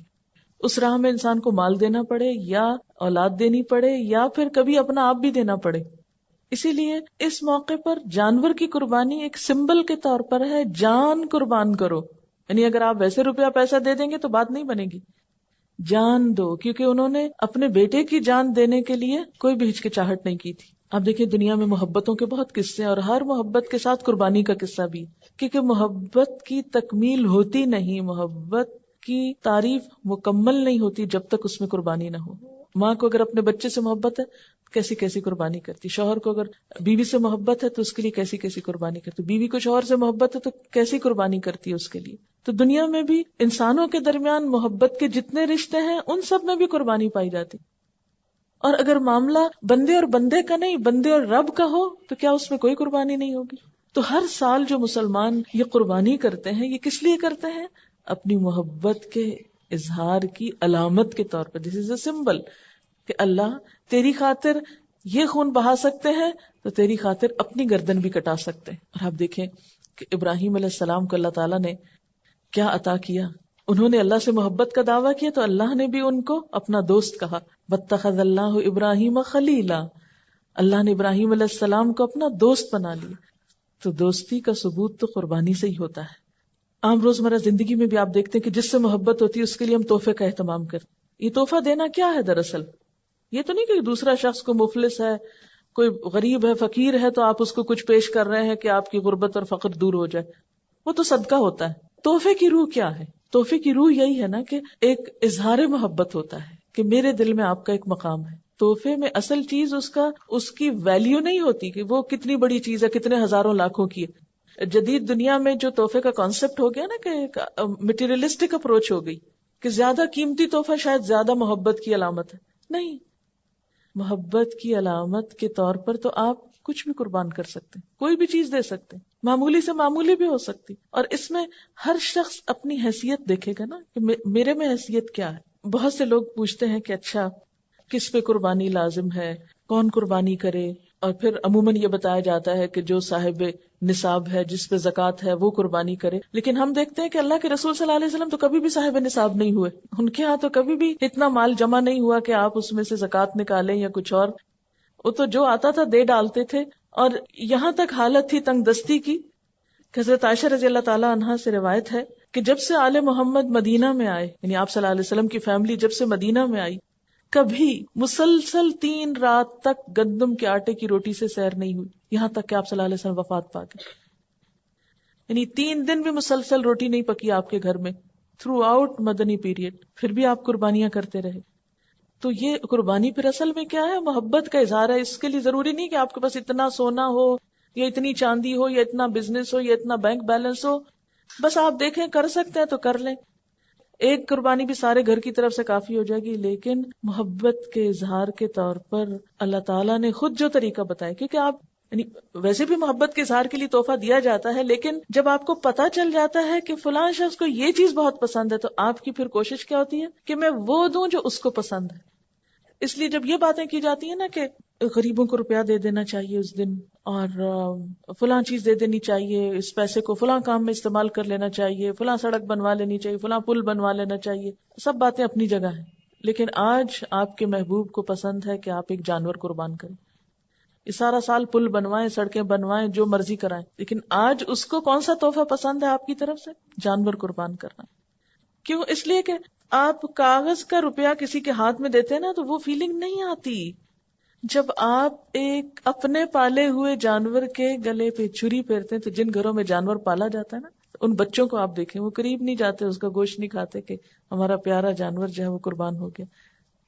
اس راہ میں انسان کو مال دینا پڑے یا اولاد دینی پڑے یا پھر کبھی اپنا آپ بھی دینا پڑے۔ اسی لیے اس موقع پر جانور کی قربانی ایک سمبل کے طور پر ہے، جان قربان کرو، یعنی اگر آپ ویسے روپیہ پیسہ دے دیں گے تو بات نہیں بنے گی، جان دو، کیونکہ انہوں نے اپنے بیٹے کی جان دینے کے لیے کوئی بھی ہچکچاہٹ نہیں کی تھی۔ آپ دیکھیں دنیا میں محبتوں کے بہت قصے ہیں، اور ہر محبت کے ساتھ قربانی کا قصہ بھی، کیونکہ محبت کی تکمیل ہوتی نہیں، محبت کی تعریف مکمل نہیں ہوتی جب تک اس میں قربانی نہ ہو۔ ماں کو اگر اپنے بچے سے محبت ہے کیسی کیسی قربانی کرتی، شوہر کو اگر بیوی سے محبت ہے تو اس کے لیے کیسی کیسی قربانی کرتی، بیوی کو شوہر سے محبت ہے تو کیسی قربانی کرتی ہے اس کے لیے۔ تو دنیا میں بھی انسانوں کے درمیان محبت کے جتنے رشتے ہیں ان سب میں بھی قربانی پائی جاتی، اور اگر معاملہ بندے اور بندے کا نہیں، بندے اور رب کا ہو تو کیا اس میں کوئی قربانی نہیں ہوگی؟ تو ہر سال جو مسلمان یہ قربانی کرتے ہیں یہ کس لیے کرتے ہیں؟ اپنی محبت کے اظہار کی علامت کے طور پر، دس از اے سمبل کہ اللہ تیری خاطر یہ خون بہا سکتے ہیں تو تیری خاطر اپنی گردن بھی کٹا سکتے ہیں۔ اور آپ دیکھیں کہ ابراہیم علیہ السلام کو اللہ تعالیٰ نے کیا عطا کیا، انہوں نے اللہ سے محبت کا دعویٰ کیا تو اللہ نے بھی ان کو اپنا دوست کہا، واتخذ اللہ ابراہیم خلیلا، اللہ نے ابراہیم علیہ السلام کو اپنا دوست بنا لیا۔ تو دوستی کا ثبوت تو قربانی سے ہی ہوتا ہے۔ عام روزمرہ زندگی میں بھی آپ دیکھتے ہیں کہ جس سے محبت ہوتی ہے اس کے لیے ہم تحفے کا اہتمام کرتے۔ یہ تحفہ دینا کیا ہے دراصل؟ یہ تو نہیں کہ دوسرا شخص کو مفلس ہے، کوئی غریب ہے، فقیر ہے تو آپ اس کو کچھ پیش کر رہے ہیں کہ آپ کی غربت اور فقر دور ہو جائے، وہ تو صدقہ ہوتا ہے۔ تحفے کی روح کیا ہے؟ تحفے کی روح یہی ہے نا کہ ایک اظہار محبت ہوتا ہے کہ میرے دل میں آپ کا ایک مقام ہے۔ تحفے میں اصل چیز اس کی ویلیو نہیں ہوتی کہ وہ کتنی بڑی چیز ہے، کتنے ہزاروں لاکھوں کی ہے۔ جدید دنیا میں جو تحفے کا کانسیپٹ ہو گیا نا کہ ایک مٹیریلسٹک اپروچ ہو گئی کہ زیادہ قیمتی تحفہ شاید زیادہ محبت کی علامت ہے، نہیں، محبت کی علامت کے طور پر تو آپ کچھ بھی قربان کر سکتے ہیں، کوئی بھی چیز دے سکتے ہیں، معمولی سے معمولی بھی ہو سکتی، اور اس میں ہر شخص اپنی حیثیت دیکھے گا نا کہ میرے میں حیثیت کیا ہے۔ بہت سے لوگ پوچھتے ہیں کہ اچھا کس پہ قربانی لازم ہے، کون قربانی کرے، اور پھر عموماً یہ بتایا جاتا ہے کہ جو صاحب نصاب ہے، جس پہ زکوٰۃ ہے، وہ قربانی کرے، لیکن ہم دیکھتے ہیں کہ اللہ کے رسول صلی اللہ علیہ وسلم تو کبھی بھی صاحب نصاب نہیں ہوئے، ان کے ہاں تو کبھی بھی اتنا مال جمع نہیں ہوا کہ آپ اس میں سے زکوٰۃ نکالیں یا کچھ اور، وہ تو جو آتا تھا دے ڈالتے تھے۔ اور یہاں تک حالت تھی تنگ دستی کی، حضرت عائشہ رضی اللہ تعالیٰ عنہا سے روایت ہے کہ جب سے آل محمد مدینہ میں آئے، یعنی آپ صلی اللہ علیہ وسلم کی فیملی جب سے مدینہ میں آئی، کبھی مسلسل 3 رات تک گندم کے آٹے کی روٹی سے سیر نہیں ہوئی، یہاں تک کہ آپ صلی اللہ علیہ وسلم وفات پا گئے، یعنی 3 دن بھی مسلسل روٹی نہیں پکی آپ کے گھر میں تھرو آؤٹ مدنی پیریڈ، پھر بھی آپ قربانیاں کرتے رہے۔ تو یہ قربانی پھر اصل میں کیا ہے؟ محبت کا اظہار ہے۔ اس کے لیے ضروری نہیں کہ آپ کے پاس اتنا سونا ہو یا اتنی چاندی ہو یا اتنا بزنس ہو یا اتنا بینک بیلنس ہو، بس آپ دیکھیں کر سکتے ہیں تو کر لیں، ایک قربانی بھی سارے گھر کی طرف سے کافی ہو جائے گی، لیکن محبت کے اظہار کے طور پر اللہ تعالیٰ نے خود جو طریقہ بتایا، کیونکہ آپ یعنی ویسے بھی محبت کے اظہار کے لیے تحفہ دیا جاتا ہے، لیکن جب آپ کو پتا چل جاتا ہے کہ فلاں شخص کو یہ چیز بہت پسند ہے تو آپ کی پھر کوشش کیا ہوتی ہے کہ میں وہ دوں جو اس کو پسند ہے۔ اس لیے جب یہ باتیں کی جاتی ہیں نا کہ غریبوں کو روپیہ دے دینا چاہیے اس دن، اور فلاں چیز دے دینی چاہیے، اس پیسے کو فلاں کام میں استعمال کر لینا چاہیے، فلاں سڑک بنوا لینی چاہیے، فلاں پل بنوا لینا چاہیے، سب باتیں اپنی جگہ ہیں، لیکن آج آپ کے محبوب کو پسند ہے کہ آپ ایک جانور قربان کریں۔ یہ سارا سال پل بنوائیں، سڑکیں بنوائیں، جو مرضی کرائیں، لیکن آج اس کو کون سا تحفہ پسند ہے آپ کی طرف سے؟ جانور قربان کرنا۔ کیوں؟ اس لیے کہ آپ کاغذ کا روپیہ کسی کے ہاتھ میں دیتے ہیں نا تو وہ فیلنگ نہیں آتی۔ جب آپ ایک اپنے پالے ہوئے جانور کے گلے پہ چھری پھیرتے ہیں، تو جن گھروں میں جانور پالا جاتا ہے نا، ان بچوں کو آپ دیکھیں، وہ قریب نہیں جاتے، اس کا گوشت نہیں کھاتے کہ ہمارا پیارا جانور جو ہے وہ قربان ہو گیا،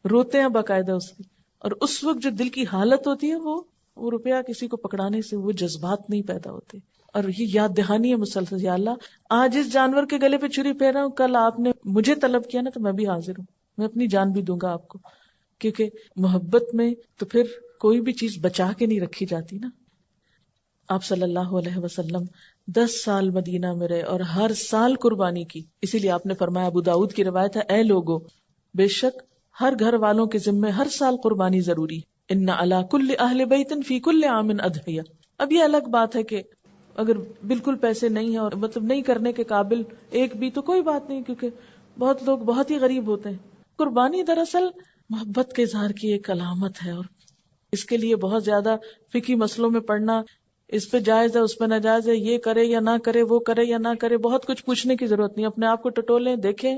روتے ہیں باقاعدہ اس کی۔ اور اس وقت جو دل کی حالت ہوتی ہے وہ روپیہ کسی کو پکڑانے سے وہ جذبات نہیں پیدا ہوتے، اور یہ یاد دہانی ہے مسلسل، یا اللہ آج اس جانور کے گلے پہ چھری پھیر رہا ہوں، کل آپ نے مجھے طلب کیا نا تو میں بھی حاضر ہوں، میں اپنی جان بھی دوں گا آپ کو، کیونکہ محبت میں تو پھر کوئی بھی چیز بچا کے نہیں رکھی جاتی نا۔ آپ صلی اللہ علیہ وسلم 10 سال مدینہ میں رہے اور ہر سال قربانی کی، اسی لیے آپ نے فرمایا، ابو داؤد کی روایت ہے، اے لوگو، بے شک ہر گھر والوں کے ذمے ہر سال قربانی ضروری، ان علی کل اہل بیت فی کل عام اضحیہ۔ اب یہ الگ بات ہے کہ اگر بالکل پیسے نہیں ہیں اور مطلب نہیں کرنے کے قابل ایک بھی، تو کوئی بات نہیں، کیونکہ بہت لوگ بہت ہی غریب ہوتے ہیں۔ قربانی دراصل محبت کے اظہار کی ایک علامت ہے، اور اس کے لیے بہت زیادہ فقہی مسئلوں میں پڑھنا، اس پہ جائز ہے اس پہ ناجائز ہے، یہ کرے یا نہ کرے، وہ کرے یا نہ کرے، بہت کچھ پوچھنے کی ضرورت نہیں، اپنے آپ کو ٹٹولیں، دیکھیں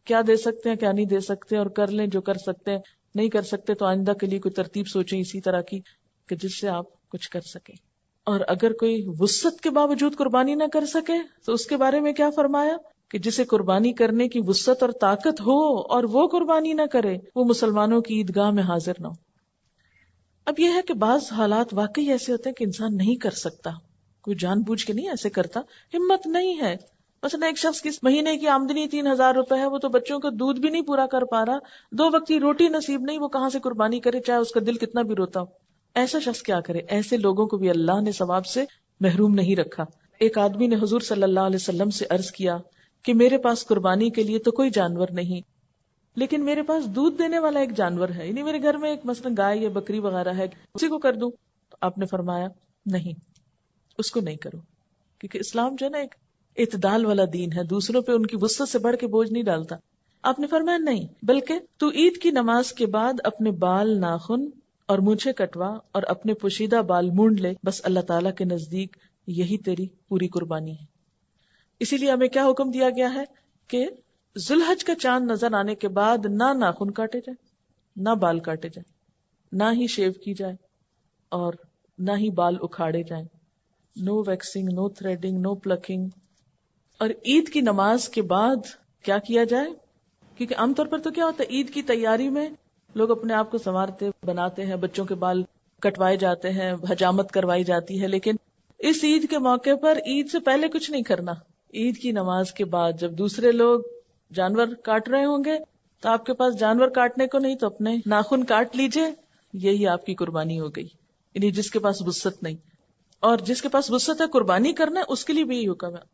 کیا دے سکتے ہیں کیا نہیں دے سکتے، اور کر لیں جو کر سکتے ہیں، نہیں کر سکتے تو آئندہ کے لیے کوئی ترتیب سوچیں اسی طرح کی کہ جس سے آپ کچھ کر سکیں۔ اور اگر کوئی وسعت کے باوجود قربانی نہ کر سکے تو اس کے بارے میں کیا فرمایا کہ جسے قربانی کرنے کی وسعت اور طاقت ہو اور وہ قربانی نہ کرے، وہ مسلمانوں کی عیدگاہ میں حاضر نہ ہو۔ اب یہ ہے کہ بعض حالات واقعی ایسے ہوتے ہیں کہ انسان نہیں کر سکتا، کوئی جان بوجھ کے نہیں ایسے کرتا، ہمت نہیں ہے۔ مثلا ایک شخص کی مہینے کی آمدنی 3,000 روپے ہے، وہ تو بچوں کا دودھ بھی نہیں پورا کر پا رہا، 2 وقت کی روٹی نصیب نہیں، وہ کہاں سے قربانی کرے، چاہے اس کا دل کتنا بھی روتا ہو۔ ایسا شخص کیا کرے؟ ایسے لوگوں کو بھی اللہ نے ثواب سے محروم نہیں رکھا۔ ایک آدمی نے حضور صلی اللہ علیہ وسلم سے عرض کیا کہ میرے پاس قربانی کے لیے تو کوئی جانور نہیں، لیکن میرے پاس دودھ دینے والا ایک جانور ہے، یعنی میرے گھر میں ایک مثلا گائے یا بکری وغیرہ ہے، اسی کو کر دوں؟ تو آپ نے فرمایا نہیں، اس کو نہیں کرو، کیونکہ اسلام جو ہے نا ایک اعتدال والا دین ہے، دوسروں پہ ان کی وسعت سے بڑھ کے بوجھ نہیں ڈالتا۔ آپ نے فرمایا نہیں، بلکہ تو عید کی نماز کے بعد اپنے بال، ناخن اور مونچھیں کٹوا اور اپنے پوشیدہ بال مونڈ لے، بس اللہ تعالیٰ کے نزدیک یہی تیری پوری قربانی ہے۔ اسی لیے ہمیں کیا حکم دیا گیا ہے کہ ذوالحج کا چاند نظر آنے کے بعد نہ ناخن کاٹے جائیں، نہ بال کاٹے جائیں، نہ ہی شیو کی جائے، اور نہ ہی بال اکھاڑے جائیں، نو ویکسنگ، نو تھریڈنگ، نو پلکنگ۔ اور عید کی نماز کے بعد کیا کیا جائے؟ کیونکہ عام طور پر تو کیا ہوتا ہے، عید کی تیاری میں لوگ اپنے آپ کو سنوارتے بناتے ہیں، بچوں کے بال کٹوائے جاتے ہیں، حجامت کروائی جاتی ہے، لیکن اس عید کے موقع پر عید سے پہلے کچھ نہیں کرنا۔ عید کی نماز کے بعد جب دوسرے لوگ جانور کاٹ رہے ہوں گے تو آپ کے پاس جانور کاٹنے کو نہیں، تو اپنے ناخن کاٹ لیجئے، یہی آپ کی قربانی ہو گئی، یعنی جس کے پاس وسعت نہیں۔ اور جس کے پاس وسعت ہے قربانی کرنا ہے، اس کے لیے بھی یہی حکم ہے۔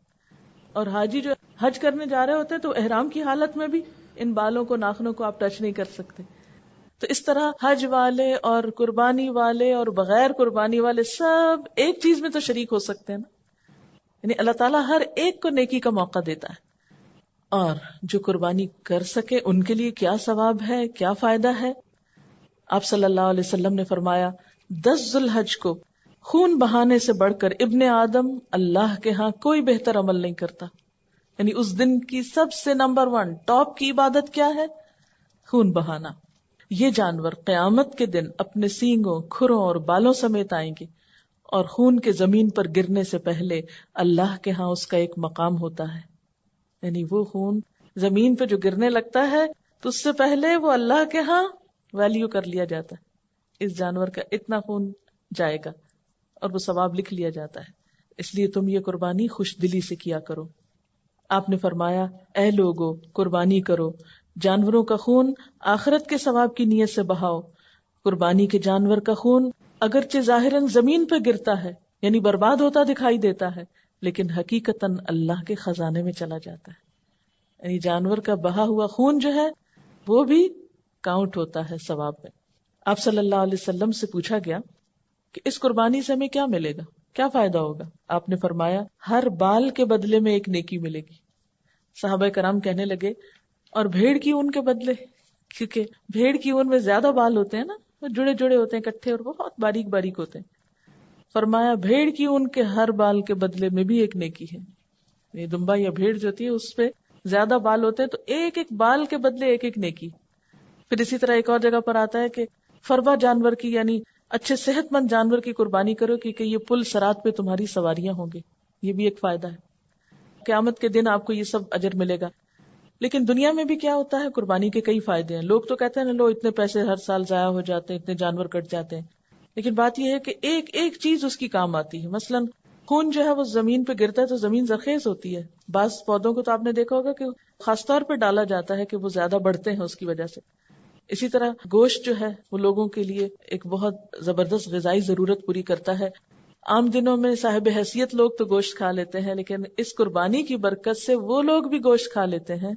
اور حاجی جو حج کرنے جا رہے ہوتے ہیں تو احرام کی حالت میں بھی ان بالوں کو، ناخنوں کو آپ ٹچ نہیں کر سکتے۔ تو اس طرح حج والے اور قربانی والے اور بغیر قربانی والے سب ایک چیز میں تو شریک ہو سکتے ہیں نا، یعنی اللہ تعالیٰ ہر ایک کو نیکی کا موقع دیتا ہے۔ اور جو قربانی کر سکے ان کے لیے کیا ثواب ہے، کیا فائدہ ہے؟ آپ صلی اللہ علیہ وسلم نے فرمایا، 10 ذوالحج کو خون بہانے سے بڑھ کر ابن آدم اللہ کے ہاں کوئی بہتر عمل نہیں کرتا، یعنی اس دن کی سب سے نمبر 1 ٹاپ کی عبادت کیا ہے؟ خون بہانا۔ یہ جانور قیامت کے دن اپنے سینگوں، کھروں اور بالوں سمیت آئیں گے، اور خون کے زمین پر گرنے سے پہلے اللہ کے ہاں اس کا ایک مقام ہوتا ہے، یعنی وہ خون زمین پہ جو گرنے لگتا ہے تو اس سے پہلے وہ اللہ کے ہاں ویلیو کر لیا جاتا ہے، اس جانور کا اتنا خون جائے گا، اور وہ ثواب لکھ لیا جاتا ہے۔ اس لیے تم یہ قربانی خوش دلی سے کیا کرو۔ آپ نے فرمایا اے لوگو قربانی کرو، جانوروں کا خون آخرت کے ثواب کی نیت سے بہاؤ۔ قربانی کے جانور کا خون اگرچہ ظاہراً زمین پہ گرتا ہے یعنی برباد ہوتا دکھائی دیتا ہے، لیکن حقیقتاً اللہ کے خزانے میں چلا جاتا ہے، یعنی جانور کا بہا ہوا خون جو ہے وہ بھی کاؤنٹ ہوتا ہے ثواب میں۔ آپ صلی اللہ علیہ وسلم سے پوچھا گیا کہ اس قربانی سے ہمیں کیا ملے گا، کیا فائدہ ہوگا؟ آپ نے فرمایا ہر بال کے بدلے میں ایک نیکی ملے گی۔ صحابہ کرام کہنے لگے اور بھیڑ کی اون کے بدلے؟ کیونکہ بھیڑ کی اون میں زیادہ بال ہوتے ہیں نا، وہ جڑے جڑے ہوتے ہیں اکٹھے اور بہت باریک باریک ہوتے ہیں۔ فرمایا بھیڑ کی اون کے ہر بال کے بدلے میں بھی ایک نیکی ہے۔ یہ دمبا یا بھیڑ جو ہوتی ہے اس پہ زیادہ بال ہوتے ہیں تو ایک ایک بال کے بدلے ایک ایک نیکی۔ پھر اسی طرح ایک اور جگہ پر آتا ہے کہ فربا جانور کی یعنی اچھے صحت مند جانور کی قربانی کرو کیونکہ یہ پل صراط پہ تمہاری سواریاں ہوں گے، یہ بھی ایک فائدہ ہے۔ قیامت کے دن آپ کو یہ سب اجر ملے گا۔ لیکن دنیا میں بھی کیا ہوتا ہے، قربانی کے کئی فائدے ہیں۔ لوگ تو کہتے ہیں نا لو اتنے پیسے ہر سال ضائع ہو جاتے ہیں، اتنے جانور کٹ جاتے ہیں، لیکن بات یہ ہے کہ ایک ایک چیز اس کی کام آتی ہے۔ مثلاً خون جو ہے وہ زمین پہ گرتا ہے تو زمین زرخیز ہوتی ہے، بعض پودوں کو تو آپ نے دیکھا ہوگا کہ خاص طور پہ ڈالا جاتا ہے کہ وہ زیادہ بڑھتے ہیں اس کی وجہ سے۔ اسی طرح گوشت جو ہے وہ لوگوں کے لیے ایک بہت زبردست غذائی ضرورت پوری کرتا ہے۔ عام دنوں میں صاحب حیثیت لوگ تو گوشت کھا لیتے ہیں، لیکن اس قربانی کی برکت سے وہ لوگ بھی گوشت کھا لیتے ہیں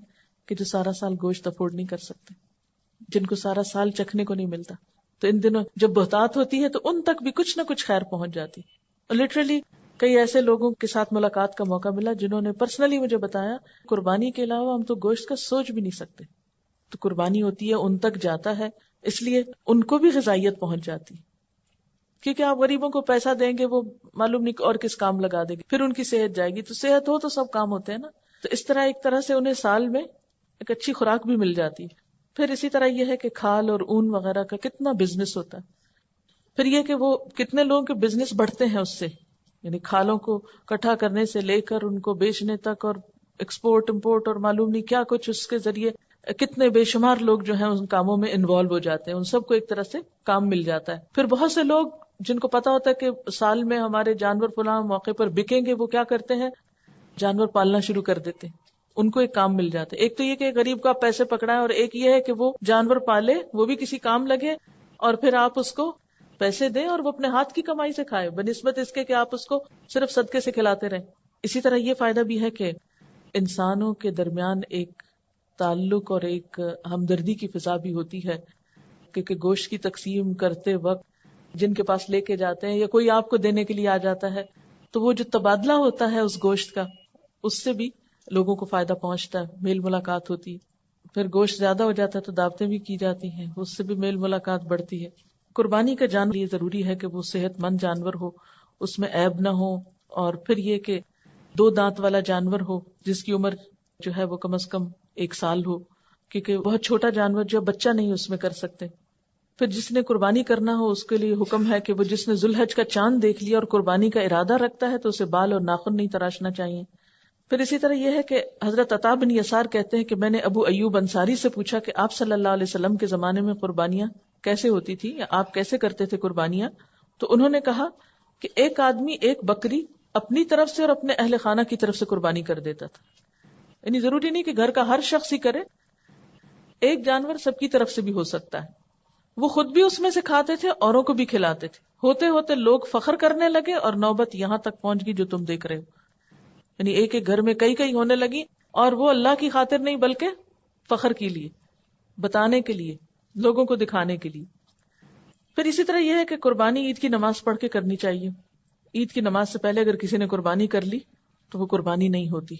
کہ جو سارا سال گوشت افورڈ نہیں کر سکتے، جن کو سارا سال چکھنے کو نہیں ملتا۔ تو ان دنوں جب بہتات ہوتی ہے تو ان تک بھی کچھ نہ کچھ خیر پہنچ جاتی۔ اور لٹرلی کئی ایسے لوگوں کے ساتھ ملاقات کا موقع ملا جنہوں نے پرسنلی مجھے بتایا قربانی کے علاوہ ہم تو گوشت کا سوچ بھی نہیں سکتے۔ تو قربانی ہوتی ہے ان تک جاتا ہے، اس لیے ان کو بھی غذائیت پہنچ جاتی، کیونکہ آپ غریبوں کو پیسہ دیں گے وہ معلوم نہیں اور کس کام لگا دیں گے، پھر ان کی صحت جائے گی، تو صحت ہو تو سب کام ہوتے ہیں نا۔ تو اس طرح ایک طرح سے انہیں سال میں ایک اچھی خوراک بھی مل جاتی ہے۔ پھر اسی طرح یہ ہے کہ کھال اور اون وغیرہ کا کتنا بزنس ہوتا ہے، پھر یہ کہ وہ کتنے لوگوں کے بزنس بڑھتے ہیں اس سے، یعنی کھالوں کو اکٹھا کرنے سے لے کر ان کو بیچنے تک اور ایکسپورٹ امپورٹ اور معلوم نہیں کیا کچھ، اس کے ذریعے کتنے بے شمار لوگ جو ہیں ان کاموں میں انوالو ہو جاتے ہیں، ان سب کو ایک طرح سے کام مل جاتا ہے۔ پھر بہت سے لوگ جن کو پتا ہوتا ہے کہ سال میں ہمارے جانور فلاں موقع پر بکیں گے، وہ کیا کرتے ہیں، جانور پالنا شروع کر دیتے ہیں، ان کو ایک کام مل جاتا ہے۔ ایک تو یہ کہ غریب کو آپ پیسے پکڑائیں، اور ایک یہ ہے کہ وہ جانور پالے، وہ بھی کسی کام لگے، اور پھر آپ اس کو پیسے دیں اور وہ اپنے ہاتھ کی کمائی سے کھائے، بنسبت اس کے کہ آپ اس کو صرف صدقے سے کھلاتے رہیں۔ اسی طرح یہ فائدہ بھی ہے کہ انسانوں کے درمیان ایک تعلق اور ایک ہمدردی کی فضا بھی ہوتی ہے، کیونکہ گوشت کی تقسیم کرتے وقت جن کے پاس لے کے جاتے ہیں یا کوئی آپ کو دینے کے لیے آ جاتا ہے تو وہ جو تبادلہ ہوتا ہے اس گوشت کا، اس سے بھی لوگوں کو فائدہ پہنچتا ہے، میل ملاقات ہوتی ہے۔ پھر گوشت زیادہ ہو جاتا ہے تو دعوتیں بھی کی جاتی ہیں، اس سے بھی میل ملاقات بڑھتی ہے۔ قربانی کا جانور یہ ضروری ہے کہ وہ صحت مند جانور ہو، اس میں عیب نہ ہو، اور پھر یہ کہ 2 دانت والا جانور ہو جس کی عمر جو ہے وہ کم از کم 1 سال ہو، کیونکہ بہت چھوٹا جانور جو بچہ نہیں اس میں کر سکتے۔ پھر جس نے قربانی کرنا ہو اس کے لیے حکم ہے کہ وہ جس نے ذوالحج کا چاند دیکھ لیا اور قربانی کا ارادہ رکھتا ہے تو اسے بال اور ناخن نہیں تراشنا چاہیے۔ پھر اسی طرح یہ ہے کہ حضرت عطا بن یسار کہتے ہیں کہ میں نے ابو ایوب انصاری سے پوچھا کہ آپ صلی اللہ علیہ وسلم کے زمانے میں قربانیاں کیسے ہوتی تھی، یا آپ کیسے کرتے تھے قربانیاں؟ تو انہوں نے کہا کہ ایک آدمی ایک بکری اپنی طرف سے اور اپنے اہل خانہ کی طرف سے قربانی کر دیتا تھا، یعنی ضروری نہیں کہ گھر کا ہر شخص ہی کرے، ایک جانور سب کی طرف سے بھی ہو سکتا ہے۔ وہ خود بھی اس میں سے کھاتے تھے، اوروں کو بھی کھلاتے تھے۔ ہوتے ہوتے لوگ فخر کرنے لگے اور نوبت یہاں تک پہنچ گئی جو تم دیکھ رہے ہو، یعنی ایک ایک گھر میں کئی کئی ہونے لگی، اور وہ اللہ کی خاطر نہیں بلکہ فخر کے لیے، بتانے کے لیے، لوگوں کو دکھانے کے لیے۔ پھر اسی طرح یہ ہے کہ قربانی عید کی نماز پڑھ کے کرنی چاہیے۔ عید کی نماز سے پہلے اگر کسی نے قربانی کر لی تو وہ قربانی نہیں ہوتی۔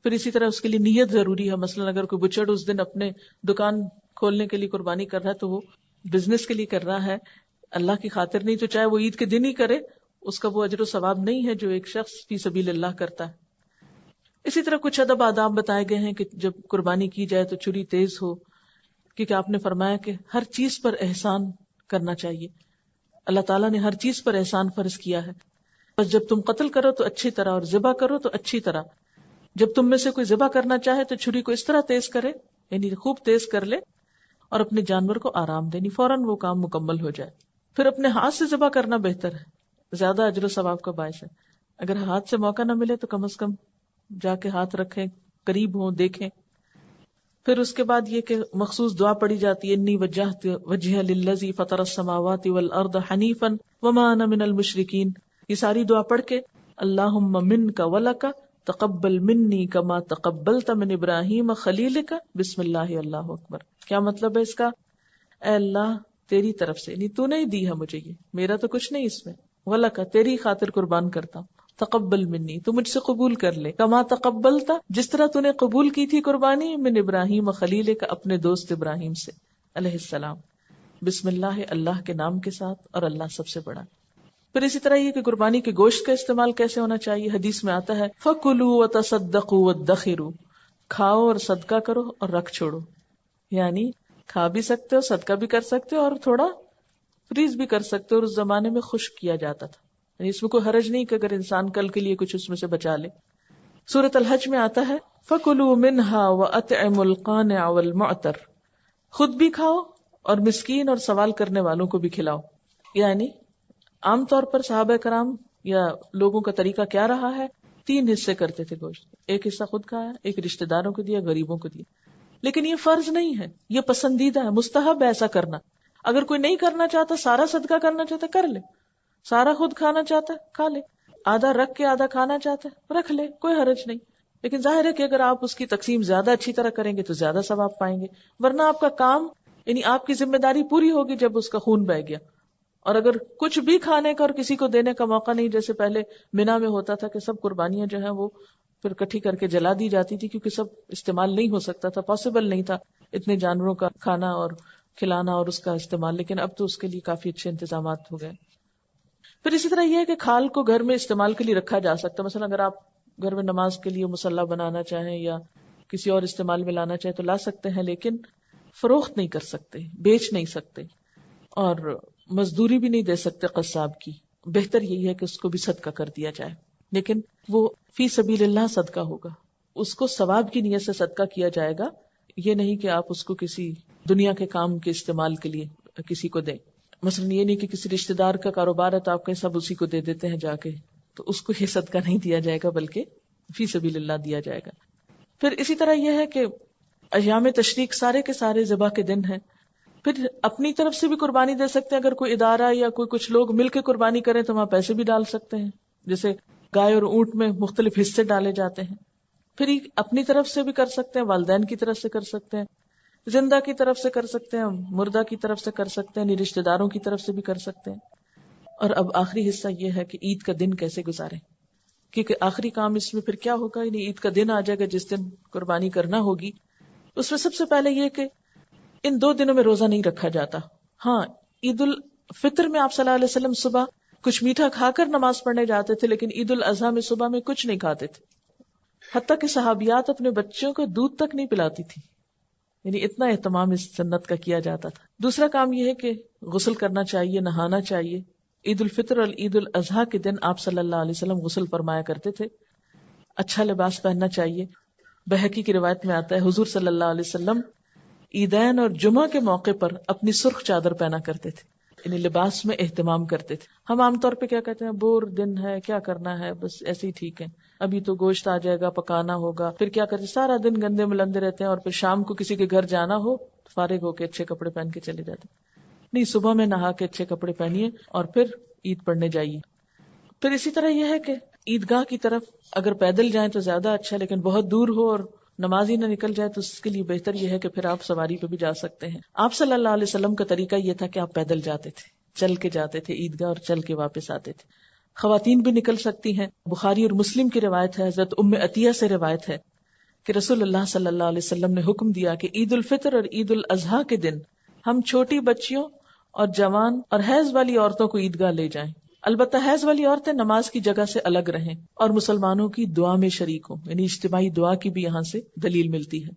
پھر اسی طرح اس کے لیے نیت ضروری ہے، مثلا اگر کوئی بچڑ اس دن اپنے دکان کھولنے کے لیے قربانی کر رہا ہے تو وہ بزنس کے لیے کر رہا ہے، اللہ کی خاطر نہیں، تو چاہے وہ عید کے دن ہی کرے، اس کا وہ اجر و ثواب نہیں ہے جو ایک شخص فی سبیل اللہ کرتا ہے۔ اسی طرح کچھ ادب آداب بتائے گئے ہیں کہ جب قربانی کی جائے تو چھری تیز ہو، کیونکہ آپ نے فرمایا کہ ہر چیز پر احسان کرنا چاہیے، اللہ تعالیٰ نے ہر چیز پر احسان فرض کیا ہے، بس جب تم قتل کرو تو اچھی طرح اور ذبح کرو تو اچھی طرح۔ جب تم میں سے کوئی ذبح کرنا چاہے تو چھری کو اس طرح تیز کرے، یعنی خوب تیز کر لے، اور اپنے جانور کو آرام دینی فوراً وہ کام مکمل ہو جائے۔ پھر اپنے ہاتھ سے ذبح کرنا بہتر ہے، زیادہ اجر و ثواب کا باعث ہے۔ اگر ہاتھ سے موقع نہ ملے تو کم از کم جا کے ہاتھ رکھیں، قریب ہوں، دیکھیں. پھر اس کے بعد یہ کہ مخصوص دعا پڑھی جاتی ہے، انی وجہت وجہ للذی فطر السماوات والارض حنیفا وما انا من المشرکین. یہ ساری دعا پڑھ کے اللہم منک ولک تقبل منی کما تقبلت من ابراہیم خلیلک بسم اللہ اللہ اکبر. کیا مطلب ہے اس کا؟ اے اللہ تیری طرف سے، یعنی تو نے دی ہے مجھے، یہ میرا تو کچھ نہیں اس میں، ولک تیری خاطر قربان کرتا ہوں، تقبل منی تو مجھ سے قبول کر لے، کما تقبلتا جس طرح تو نے قبول کی تھی قربانی، من ابراہیم خلیلک اپنے دوست ابراہیم سے علیہ السلام. بسم اللہ اللہ کے نام کے ساتھ، اور اللہ سب سے بڑا. پھر اسی طرح یہ کہ قربانی کے گوشت کا استعمال کیسے ہونا چاہیے. حدیث میں آتا ہے فَكُلُوا وَتَصَدَّقُوا وَادَّخِرُوا، کھاؤ اور صدقہ کرو اور رکھ چھوڑو. یعنی کھا بھی سکتے ہو، صدقہ بھی کر سکتے ہو، اور تھوڑا فریز بھی کر سکتے ہو. اور اس زمانے میں خشک کیا جاتا تھا، یعنی اس میں کوئی حرج نہیں کہ اگر انسان کل کے لیے کچھ اس میں سے بچا لے. سورۃ الحج میں آتا ہے فَكُلُوا مِنْهَا وَأَطْعِمُوا الْقَانِعَ وَالْمُعْتَرَ، خود بھی کھاؤ اور مسکین اور سوال کرنے والوں کو بھی کھلاؤ. یعنی عام طور پر صحابہ کرام یا لوگوں کا طریقہ کیا رہا ہے، 3 حصے کرتے تھے گوشت. ایک حصہ خود کھایا، ایک رشتہ داروں کو دیا، غریبوں کو دیا. لیکن یہ فرض نہیں ہے، یہ پسندیدہ ہے، مستحب ہے ایسا کرنا. اگر کوئی نہیں کرنا چاہتا، سارا صدقہ کرنا چاہتا کر لے، سارا خود کھانا چاہتا ہے کھا لے، آدھا رکھ کے آدھا کھانا چاہتا ہے رکھ لے، کوئی حرج نہیں. لیکن ظاہر ہے کہ اگر آپ اس کی تقسیم زیادہ اچھی طرح کریں گے تو زیادہ ثواب پائیں گے. ورنہ آپ کا کام، یعنی آپ کی ذمہ داری پوری ہوگی جب اس کا خون بہہ گیا. اور اگر کچھ بھی کھانے کا اور کسی کو دینے کا موقع نہیں، جیسے پہلے مینا میں ہوتا تھا کہ سب قربانیاں جو ہیں وہ پھر اکٹھی کر کے جلا دی جاتی تھی، کیونکہ سب استعمال نہیں ہو سکتا تھا، پاسبل نہیں تھا اتنے جانوروں کا کھانا اور کھلانا اور اس کا استعمال. لیکن اب تو اس کے لیے کافی اچھے انتظامات ہو گئے. پھر اسی طرح یہ ہے کہ کھال کو گھر میں استعمال کے لیے رکھا جا سکتا ہے. مثلا اگر آپ گھر میں نماز کے لیے مصلی بنانا چاہیں یا کسی اور استعمال میں لانا چاہیں تو لا سکتے ہیں، لیکن فروخت نہیں کر سکتے، بیچ نہیں سکتے، اور مزدوری بھی نہیں دے سکتے قصاب کی. بہتر یہی ہے کہ اس کو بھی صدقہ کر دیا جائے، لیکن وہ فی سبیل اللہ صدقہ ہوگا، اس کو ثواب کی نیت سے صدقہ کیا جائے گا. یہ نہیں کہ آپ اس کو کسی دنیا کے کام کے استعمال کے لیے کسی کو دیں. مثلا یہ نہیں کہ کسی رشتہ دار کا کاروبار ہے تو آپ کہیں سب اسی کو دے دیتے ہیں جا کے، تو اس کو یہ صدقہ نہیں دیا جائے گا بلکہ فی سبیل اللہ دیا جائے گا. پھر اسی طرح یہ ہے کہ ایام تشریق سارے کے سارے ذبح کے دن ہیں. پھر اپنی طرف سے بھی قربانی دے سکتے ہیں. اگر کوئی ادارہ یا کوئی کچھ لوگ مل کے قربانی کریں تو وہاں پیسے بھی ڈال سکتے ہیں، جیسے گائے اور اونٹ میں مختلف حصے ڈالے جاتے ہیں. پھر اپنی طرف سے بھی کر سکتے ہیں، والدین کی طرف سے کر سکتے ہیں، زندہ کی طرف سے کر سکتے ہیں، مردہ کی طرف سے کر سکتے ہیں، رشتہ داروں کی طرف سے بھی کر سکتے ہیں. اور اب آخری حصہ یہ ہے کہ عید کا دن کیسے گزاریں، کیونکہ آخری کام اس میں پھر کیا ہوگا، یعنی عید کا دن آ جائے گا جس دن قربانی کرنا ہوگی. اس میں سب سے پہلے یہ کہ ان 2 دنوں میں روزہ نہیں رکھا جاتا. ہاں، عید الفطر میں آپ صلی اللہ علیہ وسلم صبح کچھ میٹھا کھا کر نماز پڑھنے جاتے تھے، لیکن عید الاضحیٰ میں صبح میں کچھ نہیں کھاتے تھے، حتیٰ کہ صحابیات اپنے بچوں کو دودھ تک نہیں پلاتی تھی. یعنی اتنا اہتمام اس سنت کا کیا جاتا تھا. دوسرا کام یہ ہے کہ غسل کرنا چاہیے، نہانا چاہیے. عید الفطر اور عید الاضحیٰ کے دن آپ صلی اللہ علیہ وسلم غسل فرمایا کرتے تھے. اچھا لباس پہننا چاہیے. بہقی کی روایت میں آتا ہے حضور صلی اللہ علیہ وسلم عیدین اور جمعہ کے موقع پر اپنی سرخ چادر پہنا کرتے تھے، یعنی لباس میں اہتمام کرتے تھے. ہم عام طور پہ کیا کہتے ہیں، بور دن ہے، کیا کرنا ہے، بس ایسے ہی ٹھیک ہے، ابھی تو گوشت آ جائے گا، پکانا ہوگا، پھر کیا کرتے سارا دن گندے ملندے رہتے ہیں، اور پھر شام کو کسی کے گھر جانا ہو فارغ ہو کے اچھے کپڑے پہن کے چلے جاتے. نہیں، صبح میں نہا کے اچھے کپڑے پہنیے اور پھر عید پڑھنے جائیے. پھر اسی طرح یہ ہے کہ عیدگاہ کی طرف اگر پیدل جائیں تو زیادہ اچھا، لیکن بہت دور ہو اور نماز ہی نہ نکل جائے تو اس کے لیے بہتر یہ ہے کہ پھر آپ سواری پہ بھی جا سکتے ہیں. آپ صلی اللہ علیہ وسلم کا طریقہ یہ تھا کہ آپ پیدل جاتے تھے، چل کے جاتے تھے عیدگاہ اور چل کے واپس آتے تھے. خواتین بھی نکل سکتی ہیں. بخاری اور مسلم کی روایت ہے، حضرت ام عطیہ سے روایت ہے کہ رسول اللہ صلی اللہ علیہ وسلم نے حکم دیا کہ عید الفطر اور عید الاضحیٰ کے دن ہم چھوٹی بچیوں اور جوان اور حیض والی عورتوں کو عیدگاہ لے جائیں. البتہ حیض والی عورتیں نماز کی جگہ سے الگ رہیں اور مسلمانوں کی دعا میں شریک ہوں، یعنی اجتماعی دعا کی بھی یہاں سے دلیل ملتی ہے.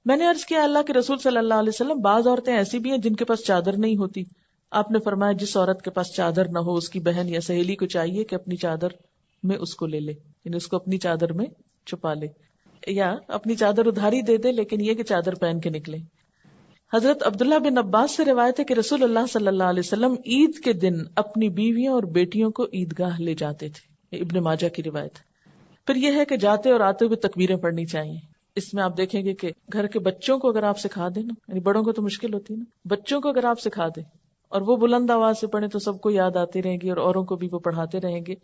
میں نے عرض کیا اللہ کے رسول صلی اللہ علیہ وسلم بعض عورتیں ایسی بھی ہیں جن کے پاس چادر نہیں ہوتی. آپ نے فرمایا جس عورت کے پاس چادر نہ ہو اس کی بہن یا سہیلی کو چاہیے کہ اپنی چادر میں اس کو لے لے، یعنی اس کو اپنی چادر میں چھپا لے، یا اپنی چادر ادھاری دے دے، لیکن یہ کہ چادر پہن کے نکلے. حضرت عبداللہ بن عباس سے روایت ہے کہ رسول اللہ صلی اللہ علیہ وسلم عید کے دن اپنی بیویوں اور بیٹیوں کو عیدگاہ لے جاتے تھے. ابن ماجہ کی روایت. پھر یہ ہے کہ جاتے اور آتے ہوئے تکبیریں پڑھنی چاہیے. اس میں آپ دیکھیں گے کہ گھر کے بچوں کو اگر آپ سکھا دیں نا، یعنی بڑوں کو تو مشکل ہوتی ہے نا، بچوں کو اگر آپ سکھا دیں اور وہ بلند آواز سے پڑھیں تو سب کو یاد آتی رہیں گی اور اوروں کو بھی وہ پڑھاتے رہیں گے.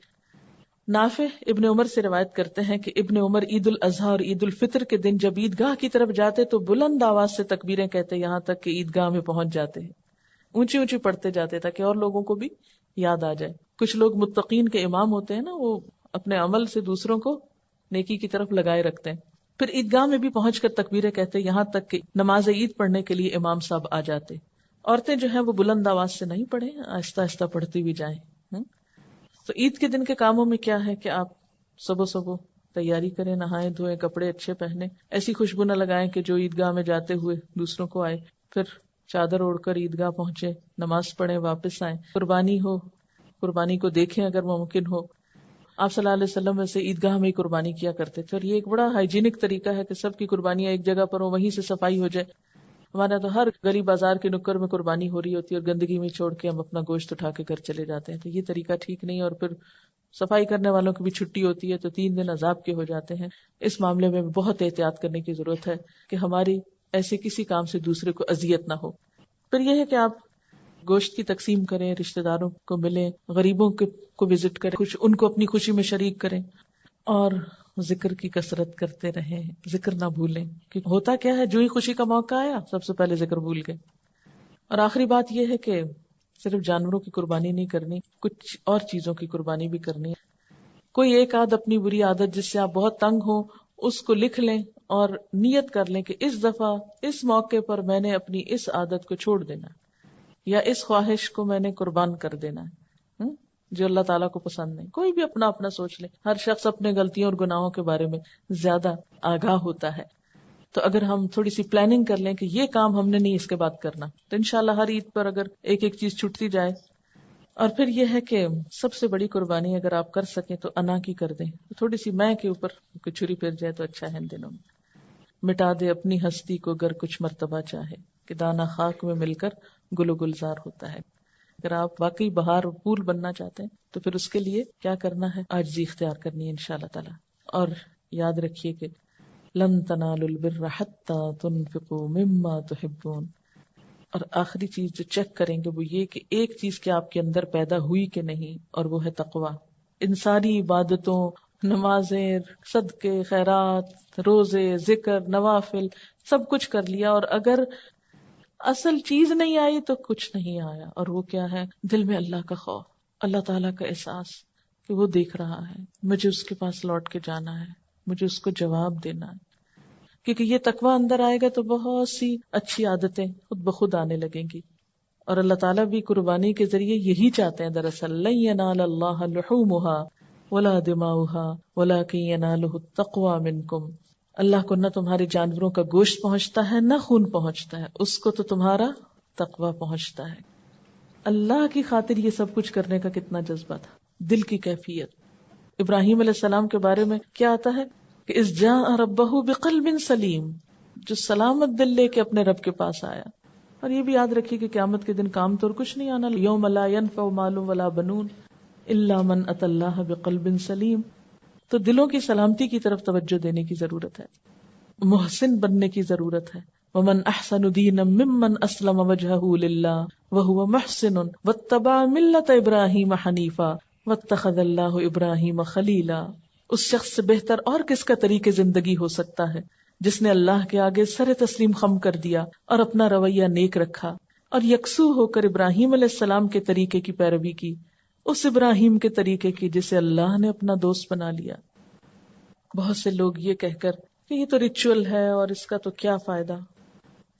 نافع ابن عمر سے روایت کرتے ہیں کہ ابن عمر عید الاضحیٰ اور عید الفطر کے دن جب عیدگاہ کی طرف جاتے تو بلند آواز سے تکبیریں کہتے یہاں تک کہ عیدگاہ میں پہنچ جاتے ہیں. اونچی اونچی پڑھتے جاتے تاکہ اور لوگوں کو بھی یاد آ جائے. کچھ لوگ متقین کے امام ہوتے ہیں نا، وہ اپنے عمل سے دوسروں کو نیکی کی طرف لگائے رکھتے ہیں. پھر عیدگاہ میں بھی پہنچ کر تکبیریں کہتے یہاں تک کہ نماز عید پڑھنے کے لیے امام صاحب آ جاتے. عورتیں جو ہیں وہ بلند آواز سے نہیں پڑھیں، آہستہ آہستہ پڑھتی بھی جائیں. تو عید کے دن کے کاموں میں کیا ہے کہ آپ صبح تیاری کریں، نہائیں دھوئیں، کپڑے اچھے پہنے، ایسی خوشبو نہ لگائیں کہ جو عیدگاہ میں جاتے ہوئے دوسروں کو آئے. پھر چادر اوڑھ کر عیدگاہ پہنچے، نماز پڑھیں، واپس آئیں. قربانی ہو، قربانی کو دیکھیں اگر ممکن ہو. آپ صلی اللہ علیہ وسلم ویسے عیدگاہ میں ہی قربانی کیا کرتے تھے، اور یہ ایک بڑا ہائیجینک طریقہ ہے کہ سب کی قربانیاں ایک جگہ پر ہو، وہیں سے صفائی ہو جائے. ہمارا تو ہر گلی بازار کے نکڑ میں قربانی ہو رہی ہوتی ہے اور گندگی میں چھوڑ کے ہم اپنا گوشت اٹھا کے گھر چلے جاتے ہیں. تو یہ طریقہ ٹھیک نہیں، اور پھر صفائی کرنے والوں کی بھی چھٹی ہوتی ہے تو 3 دن عذاب کے ہو جاتے ہیں. اس معاملے میں بہت احتیاط کرنے کی ضرورت ہے کہ ہماری ایسے کسی کام سے دوسرے کو اذیت نہ ہو. پھر یہ ہے کہ آپ گوشت کی تقسیم کریں، رشتہ داروں کو ملیں، غریبوں کو وزٹ کریں، ان کو اپنی خوشی میں شریک کریں، اور ذکر کی کثرت کرتے رہیں، ذکر نہ بھولیں. کیونکہ ہوتا کیا ہے، جو ہی خوشی کا موقع آیا سب سے پہلے ذکر بھول گئے. اور آخری بات یہ ہے کہ صرف جانوروں کی قربانی نہیں کرنی، کچھ اور چیزوں کی قربانی بھی کرنی ہے. کوئی ایک اپنی بری عادت جس سے آپ بہت تنگ ہو اس کو لکھ لیں اور نیت کر لیں کہ اس دفعہ اس موقع پر میں نے اپنی اس عادت کو چھوڑ دینا یا اس خواہش کو میں نے قربان کر دینا ہے جو اللہ تعالیٰ کو پسند نہیں. کوئی بھی اپنا اپنا سوچ لے. ہر شخص اپنے غلطیوں اور گناہوں کے بارے میں زیادہ آگاہ ہوتا ہے. تو اگر ہم تھوڑی سی پلاننگ کر لیں کہ یہ کام ہم نے نہیں اس کے بعد کرنا، تو انشاءاللہ ہر عید پر اگر ایک ایک چیز چھٹتی جائے. اور پھر یہ ہے کہ سب سے بڑی قربانی اگر آپ کر سکیں تو انا کی کر دیں. تھوڑی سی میں کے اوپر کوئی چھری پھر جائے تو اچھا ہے. ان دنوں میں مٹا دے اپنی ہستی کو گر کچھ مرتبہ چاہے، کہ دانا خاک میں مل کر گل و گلزار ہوتا ہے. اگر آپ واقعی بہار و پھول بننا چاہتے ہیں تو پھر اس کے لیے کیا کرنا ہے، عاجزی اختیار کرنی ہے انشاءاللہ تعالی. اور یاد رکھیے کہ لن تنالوا البر حتى تنفقوا مما تحبون. اور آخری چیز جو چیک کریں گے وہ یہ کہ ایک چیز کہ آپ کے اندر پیدا ہوئی کہ نہیں، اور وہ ہے تقویٰ. ان ساری عبادتوں، نمازیں، صدقے، خیرات، روزے، ذکر، نوافل سب کچھ کر لیا، اور اگر اصل چیز نہیں آئی تو کچھ نہیں آیا. اور وہ کیا ہے؟ دل میں اللہ کا خوف، اللہ تعالیٰ کا احساس کہ وہ دیکھ رہا ہے، مجھے اس کے پاس لوٹ کے جانا ہے، مجھے اس کو جواب دینا ہے. کیونکہ یہ تقویٰ اندر آئے گا تو بہت سی اچھی عادتیں خود بخود آنے لگیں گی. اور اللہ تعالیٰ بھی قربانی کے ذریعے یہی چاہتے ہیں دراصل. لن ینال اللہ لحومها ولا دماؤها ولکن ینالہ التقوی منکم. اللہ کو نہ تمہارے جانوروں کا گوشت پہنچتا ہے نہ خون پہنچتا ہے، اس کو تو تمہارا تقویٰ پہنچتا ہے. اللہ کی خاطر یہ سب کچھ کرنے کا کتنا جذبہ تھا، دل کی کیفیت. ابراہیم علیہ السلام کے بارے میں کیا آتا ہے کہ اذ جاء ربہ بقلب سلیم، جو سلامت دل لے کے اپنے رب کے پاس آیا. اور یہ بھی یاد رکھیے کہ قیامت کے دن کام تو کچھ نہیں آنا. یوم لا ینفع مال ولا بنون الا من اتى اللہ بقلب سلیم. تو دلوں کی سلامتی کی طرف توجہ دینے کی ضرورت ہے، محسن بننے کی ضرورت ہے. ومن احسن دینا ممن اسلم وجهه للہ وهو محسن واتبع ملت ابراہیم حنیفا واتخذ اللہ ابراہیم خلیلا. اس شخص سے بہتر اور کس کا طریقے زندگی ہو سکتا ہے جس نے اللہ کے آگے سر تسلیم خم کر دیا اور اپنا رویہ نیک رکھا اور یکسو ہو کر ابراہیم علیہ السلام کے طریقے کی پیروی کی، اس ابراہیم کے طریقے کی جسے اللہ نے اپنا دوست بنا لیا. بہت سے لوگ یہ کہہ کر کہ یہ تو ریچول ہے اور اس کا تو کیا فائدہ.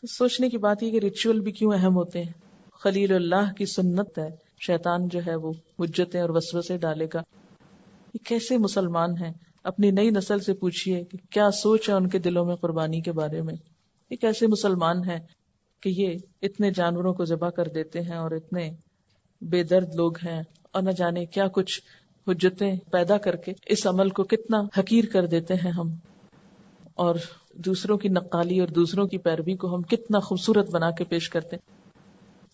تو سوچنے کی بات یہ کہ ریچول بھی کیوں اہم ہوتے ہیں. خلیل اللہ کی سنت ہے، شیطان جو ہے وہ حجتیں اور وسوسے ڈالے گا. یہ کیسے مسلمان ہیں؟ اپنی نئی نسل سے پوچھئے کہ کیا سوچ ہے ان کے دلوں میں قربانی کے بارے میں. یہ کیسے مسلمان ہیں کہ یہ اتنے جانوروں کو ذبح کر دیتے ہیں اور اتنے بے درد لوگ ہیں، اور نہ جانے کیا کچھ حجتیں پیدا کر کے اس عمل کو کتنا حقیر کر دیتے ہیں ہم، اور دوسروں کی نقالی اور دوسروں کی پیروی کو ہم کتنا خوبصورت بنا کے پیش کرتے ہیں.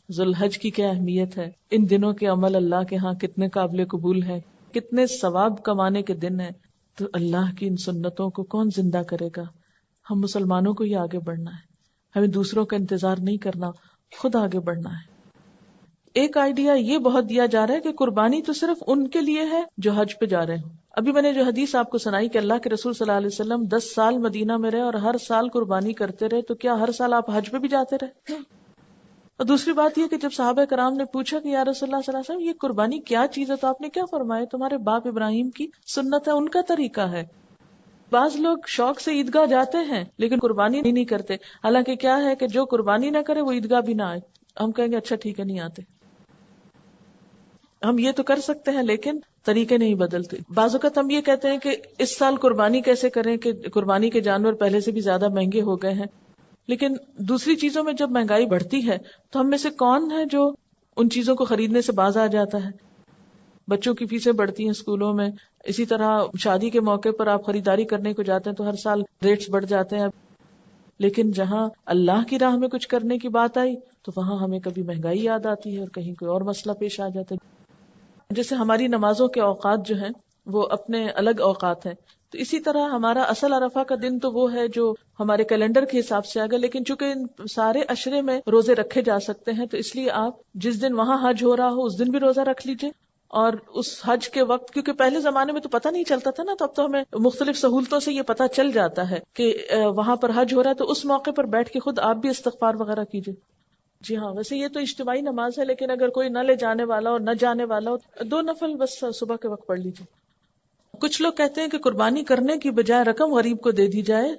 ذوالحج کی کیا اہمیت ہے، ان دنوں کے عمل اللہ کے ہاں کتنے قابل قبول ہیں، کتنے ثواب کمانے کے دن ہیں. تو اللہ کی ان سنتوں کو کون زندہ کرے گا؟ ہم مسلمانوں کو ہی آگے بڑھنا ہے، ہمیں دوسروں کا انتظار نہیں کرنا، خود آگے بڑھنا ہے۔ ایک آئیڈیا یہ بہت دیا جا رہا ہے کہ قربانی تو صرف ان کے لیے ہے جو حج پہ جا رہے ہوں۔ ابھی میں نے جو حدیث آپ کو سنائی کہ اللہ کے رسول صلی اللہ علیہ وسلم 10 سال مدینہ میں رہے اور ہر سال قربانی کرتے رہے، تو کیا ہر سال آپ حج پہ بھی جاتے رہے؟ اور دوسری بات یہ کہ جب صحابہ کرام نے پوچھا کہ یا رسول اللہ صلی اللہ علیہ وسلم یہ قربانی کیا چیز ہے، تو آپ نے کیا فرمایا؟ تمہارے باپ ابراہیم کی سنت ہے، ان کا طریقہ ہے۔ بعض لوگ شوق سے عیدگاہ جاتے ہیں لیکن قربانی نہیں کرتے، حالانکہ کیا ہے کہ جو قربانی نہ کرے وہ عیدگاہ بھی نہ آئے۔ ہم کہیں گے اچھا ٹھیک ہے نہیں آتے، ہم یہ تو کر سکتے ہیں لیکن طریقے نہیں بدلتے۔ بعض اوقات ہم یہ کہتے ہیں کہ اس سال قربانی کیسے کریں کہ قربانی کے جانور پہلے سے بھی زیادہ مہنگے ہو گئے ہیں، لیکن دوسری چیزوں میں جب مہنگائی بڑھتی ہے تو ہم میں سے کون ہے جو ان چیزوں کو خریدنے سے باز آ جاتا ہے؟ بچوں کی فیسیں بڑھتی ہیں اسکولوں میں، اسی طرح شادی کے موقع پر آپ خریداری کرنے کو جاتے ہیں تو ہر سال ریٹس بڑھ جاتے ہیں، لیکن جہاں اللہ کی راہ میں کچھ کرنے کی بات آئی تو وہاں ہمیں کبھی مہنگائی یاد آتی ہے اور کہیں کوئی اور مسئلہ پیش آ جاتا ہے۔ جیسے ہماری نمازوں کے اوقات جو ہیں وہ اپنے الگ اوقات ہیں، تو اسی طرح ہمارا اصل عرفہ کا دن تو وہ ہے جو ہمارے کیلنڈر کے حساب سے آگا، لیکن چونکہ ان سارے عشرے میں روزے رکھے جا سکتے ہیں تو اس لیے آپ جس دن وہاں حج ہو رہا ہو اس دن بھی روزہ رکھ لیجئے، اور اس حج کے وقت، کیونکہ پہلے زمانے میں تو پتہ نہیں چلتا تھا نا، تو اب تو ہمیں مختلف سہولتوں سے یہ پتہ چل جاتا ہے کہ وہاں پر حج ہو رہا ہے، تو اس موقع پر بیٹھ کے خود آپ بھی استغفار وغیرہ کیجئے۔ جی ہاں، ویسے یہ تو اجتماعی نماز ہے، لیکن اگر کوئی نہ لے جانے والا اور نہ جانے والا ہو، 2 نفل بس صبح کے وقت پڑھ لیجیے۔ کچھ لوگ کہتے ہیں کہ قربانی کرنے کی بجائے رقم غریب کو دے دی جائے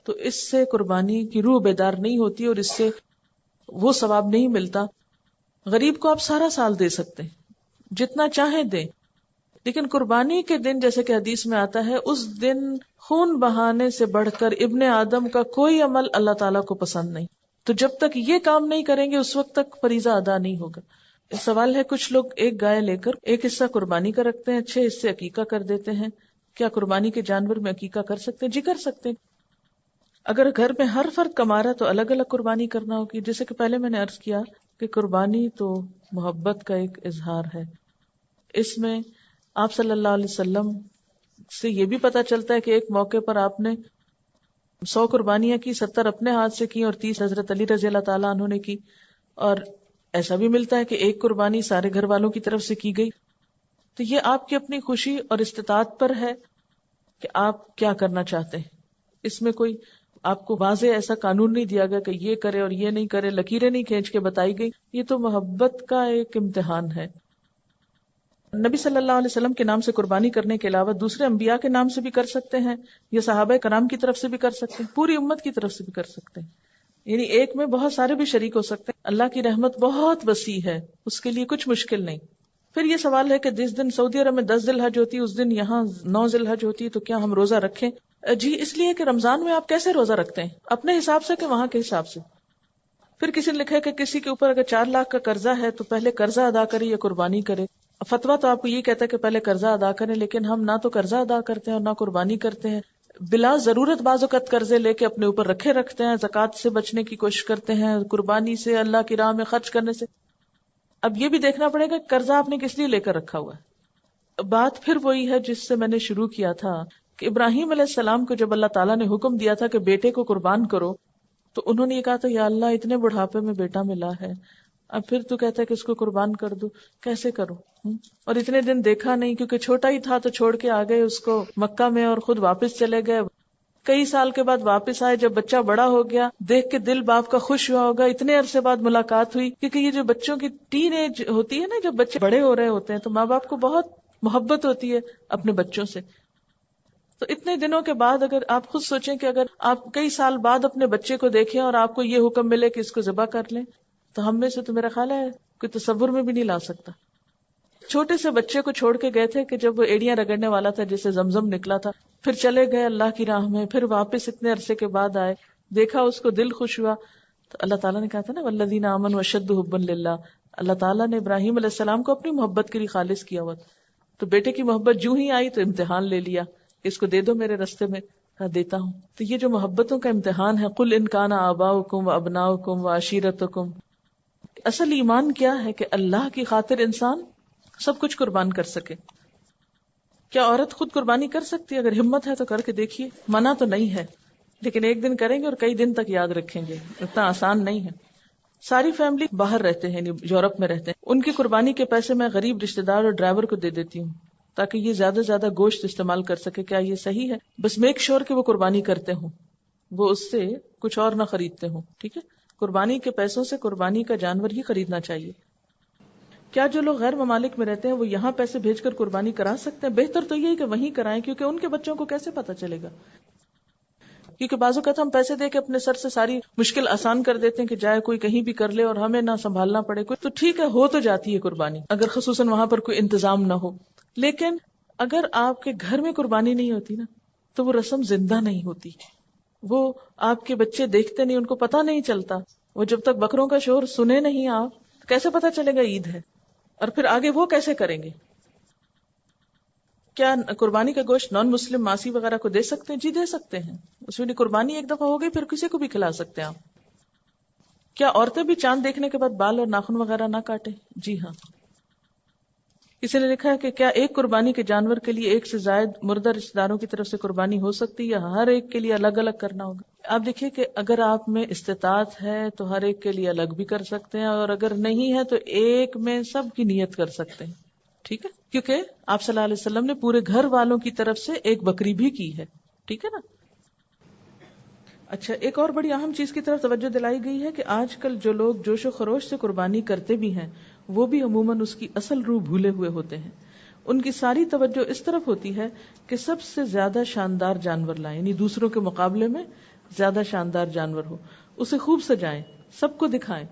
تو اس سے قربانی کی روح بیدار نہیں ہوتی اور اس سے وہ ثواب نہیں ملتا۔ غریب کو آپ سارا سال دے سکتے ہیں، جتنا چاہیں دیں، لیکن قربانی کے دن جیسے کہ حدیث میں آتا ہے اس دن خون بہانے سے بڑھ کر ابن آدم کا کوئی عمل اللہ تعالیٰ کو پسند نہیں، تو جب تک یہ کام نہیں کریں گے اس وقت تک فریضہ ادا نہیں ہوگا۔ سوال ہے کچھ لوگ ایک گائے لے کر ایک حصہ قربانی کا رکھتے ہیں، 6 حصے عقیقہ کر دیتے ہیں، کیا قربانی کے جانور میں عقیقہ کر سکتے ہیں؟ جی کر سکتے ہیں۔ اگر گھر میں ہر فرد کما رہا تو الگ الگ قربانی کرنا ہوگی، جیسے کہ پہلے میں نے عرض کیا کہ قربانی تو محبت کا ایک اظہار ہے۔ اس میں آپ صلی اللہ علیہ وسلم سے یہ بھی پتہ چلتا ہے کہ ایک موقع پر آپ نے 100 قربانیاں کی، 70 اپنے ہاتھ سے کی اور 30 حضرت علی رضی اللہ تعالیٰ عنہ نے کی، اور ایسا بھی ملتا ہے کہ ایک قربانی سارے گھر والوں کی طرف سے کی گئی۔ تو یہ آپ کی اپنی خوشی اور استطاعت پر ہے کہ آپ کیا کرنا چاہتے ہیں، اس میں کوئی آپ کو واضح ایسا قانون نہیں دیا گیا کہ یہ کرے اور یہ نہیں کرے، لکیریں نہیں کھینچ کے بتائی گئی، یہ تو محبت کا ایک امتحان ہے۔ نبی صلی اللہ علیہ وسلم کے نام سے قربانی کرنے کے علاوہ دوسرے انبیاء کے نام سے بھی کر سکتے ہیں، یا صحابہ کرام کی طرف سے بھی کر سکتے ہیں، پوری امت کی طرف سے بھی کر سکتے ہیں، یعنی ایک میں بہت سارے بھی شریک ہو سکتے ہیں۔ اللہ کی رحمت بہت وسیع ہے، اس کے لیے کچھ مشکل نہیں۔ پھر یہ سوال ہے کہ جس دن سعودی عرب میں 10 ذی الحج ہوتی ہے اس دن یہاں 9 ذی الحج ہوتی ہے، تو کیا ہم روزہ رکھیں؟ جی اس لیے کہ رمضان میں آپ کیسے روزہ رکھتے ہیں؟ اپنے حساب سے کہ وہاں کے حساب سے؟ پھر کسی نے لکھا ہے کہ کسی کے اوپر اگر 4 لاکھ کا قرضہ ہے تو پہلے قرضہ ادا کرے یا قربانی کرے۔ فتویٰ تو آپ کو یہ کہتا ہے کہ پہلے قرضہ ادا کریں، لیکن ہم نہ تو قرضہ ادا کرتے ہیں اور نہ قربانی کرتے ہیں، بلا ضرورت بعض اوقات قرضے لے کے اپنے اوپر رکھتے ہیں، زکوٰۃ سے بچنے کی کوشش کرتے ہیں، قربانی سے، اللہ کی راہ میں خرچ کرنے سے۔ اب یہ بھی دیکھنا پڑے گا قرضہ آپ نے کس لیے لے کر رکھا ہوا ہے۔ بات پھر وہی ہے جس سے میں نے شروع کیا تھا کہ ابراہیم علیہ السلام کو جب اللہ تعالیٰ نے حکم دیا تھا کہ بیٹے کو قربان کرو تو انہوں نے یہ کہا تھا یا اللہ اتنے بڑھاپے میں بیٹا ملا ہے، اب پھر تو کہتا ہے کہ اس کو قربان کر دو، کیسے کرو؟ اور اتنے دن دیکھا نہیں کیونکہ چھوٹا ہی تھا تو چھوڑ کے آ گئے اس کو مکہ میں اور خود واپس چلے گئے۔ کئی سال کے بعد واپس آئے، جب بچہ بڑا ہو گیا دیکھ کے دل باپ کا خوش ہوا ہوگا، اتنے عرصے بعد ملاقات ہوئی، کیونکہ یہ جو بچوں کی ٹین ایج ہوتی ہے نا، جب بچے بڑے ہو رہے ہوتے ہیں تو ماں باپ کو بہت محبت ہوتی ہے اپنے بچوں سے۔ تو اتنے دنوں کے بعد اگر آپ خود سوچیں کہ اگر آپ کئی سال بعد اپنے بچے کو دیکھیں اور آپ کو یہ حکم ملے کہ اس کو ذبح کر لیں، تو ہم میں سے تو میرا خیال ہے کوئی تصور میں بھی نہیں لا سکتا۔ چھوٹے سے بچے کو چھوڑ کے گئے تھے کہ جب وہ ایڑیاں رگڑنے والا تھا، جسے زمزم نکلا تھا، پھر چلے گئے اللہ کی راہ میں، پھر واپس اتنے عرصے کے بعد آئے، دیکھا اس کو دل خوش ہوا، تو اللہ تعالیٰ نے کہا تھا نا والذین آمنوا اشد حبا للہ، اللہ تعالیٰ نے ابراہیم علیہ السلام کو اپنی محبت کے لیے خالص کیا ہوا، تو بیٹے کی محبت جو ہی آئی تو امتحان لے لیا، اس کو دے دو میرے رستے میں، دیتا ہوں۔ تو یہ جو محبتوں کا امتحان ہے، قل ان کان آباؤکم وابناؤکم وعشیرتکم، اصل ایمان کیا ہے کہ اللہ کی خاطر انسان سب کچھ قربان کر سکے۔ کیا عورت خود قربانی کر سکتی ہے؟ اگر ہمت ہے تو کر کے دیکھیے، منع تو نہیں ہے، لیکن ایک دن کریں گے اور کئی دن تک یاد رکھیں گے، اتنا آسان نہیں ہے. ساری فیملی باہر رہتے ہیں، یعنی یورپ میں رہتے ہیں، ان کی قربانی کے پیسے میں غریب رشتہ دار اور ڈرائیور کو دے دیتی ہوں تاکہ یہ زیادہ سے زیادہ گوشت استعمال کر سکے. کیا یہ صحیح ہے؟ بس میک شور کہ وہ قربانی کرتے ہوں، وہ اس سے کچھ اور نہ خریدتے ہوں. ٹھیک ہے، قربانی کے پیسوں سے قربانی کا جانور ہی خریدنا چاہیے. کیا جو لوگ غیر ممالک میں رہتے ہیں وہ یہاں پیسے بھیج کر قربانی کرا سکتے ہیں؟ بہتر تو یہی کہ وہیں کرائیں، کیونکہ ان کے بچوں کو کیسے پتہ چلے گا؟ کیونکہ بعض اوقات ہم پیسے دے کے اپنے سر سے ساری مشکل آسان کر دیتے ہیں کہ جائے کوئی کہیں بھی کر لے اور ہمیں نہ سنبھالنا پڑے. کوئی تو ٹھیک ہے، ہو تو جاتی ہے قربانی اگر خصوصاً وہاں پر کوئی انتظام نہ ہو، لیکن اگر آپ کے گھر میں قربانی نہیں ہوتی نا تو وہ رسم زندہ نہیں ہوتی. وہ آپ کے بچے دیکھتے نہیں، ان کو پتہ نہیں چلتا. وہ جب تک بکروں کا شور سنے نہیں آپ، کیسے پتہ چلے گا عید ہے؟ اور پھر آگے وہ کیسے کریں گے؟ کیا قربانی کا گوشت نان مسلم ماسی وغیرہ کو دے سکتے ہیں؟ جی دے سکتے ہیں، اس میں قربانی ایک دفعہ ہو گئی، پھر کسی کو بھی کھلا سکتے ہیں آپ. کیا عورتیں بھی چاند دیکھنے کے بعد بال اور ناخن وغیرہ نہ کاٹیں؟ جی ہاں. کسی نے لکھا ہے کہ کیا ایک قربانی کے جانور کے لیے ایک سے زائد مردہ رشتہ داروں کی طرف سے قربانی ہو سکتی ہے یا ہر ایک کے لیے الگ الگ کرنا ہوگا؟ آپ دیکھیے کہ اگر آپ میں استطاعت ہے تو ہر ایک کے لیے الگ بھی کر سکتے ہیں، اور اگر نہیں ہے تو ایک میں سب کی نیت کر سکتے ہیں. ٹھیک ہے، کیونکہ آپ صلی اللہ علیہ وسلم نے پورے گھر والوں کی طرف سے ایک بکری بھی کی ہے. ٹھیک ہے نا. اچھا، ایک اور بڑی اہم چیز کی طرف توجہ دلائی گئی ہے کہ آج کل جو لوگ جوش و خروش سے قربانی کرتے بھی ہیں وہ بھی عموماً اس کی اصل روح بھولے ہوئے ہوتے ہیں. ان کی ساری توجہ اس طرف ہوتی ہے کہ سب سے زیادہ شاندار جانور لائیں، یعنی دوسروں کے مقابلے میں زیادہ شاندار جانور ہو، اسے خوب سجائیں، سب کو دکھائیں.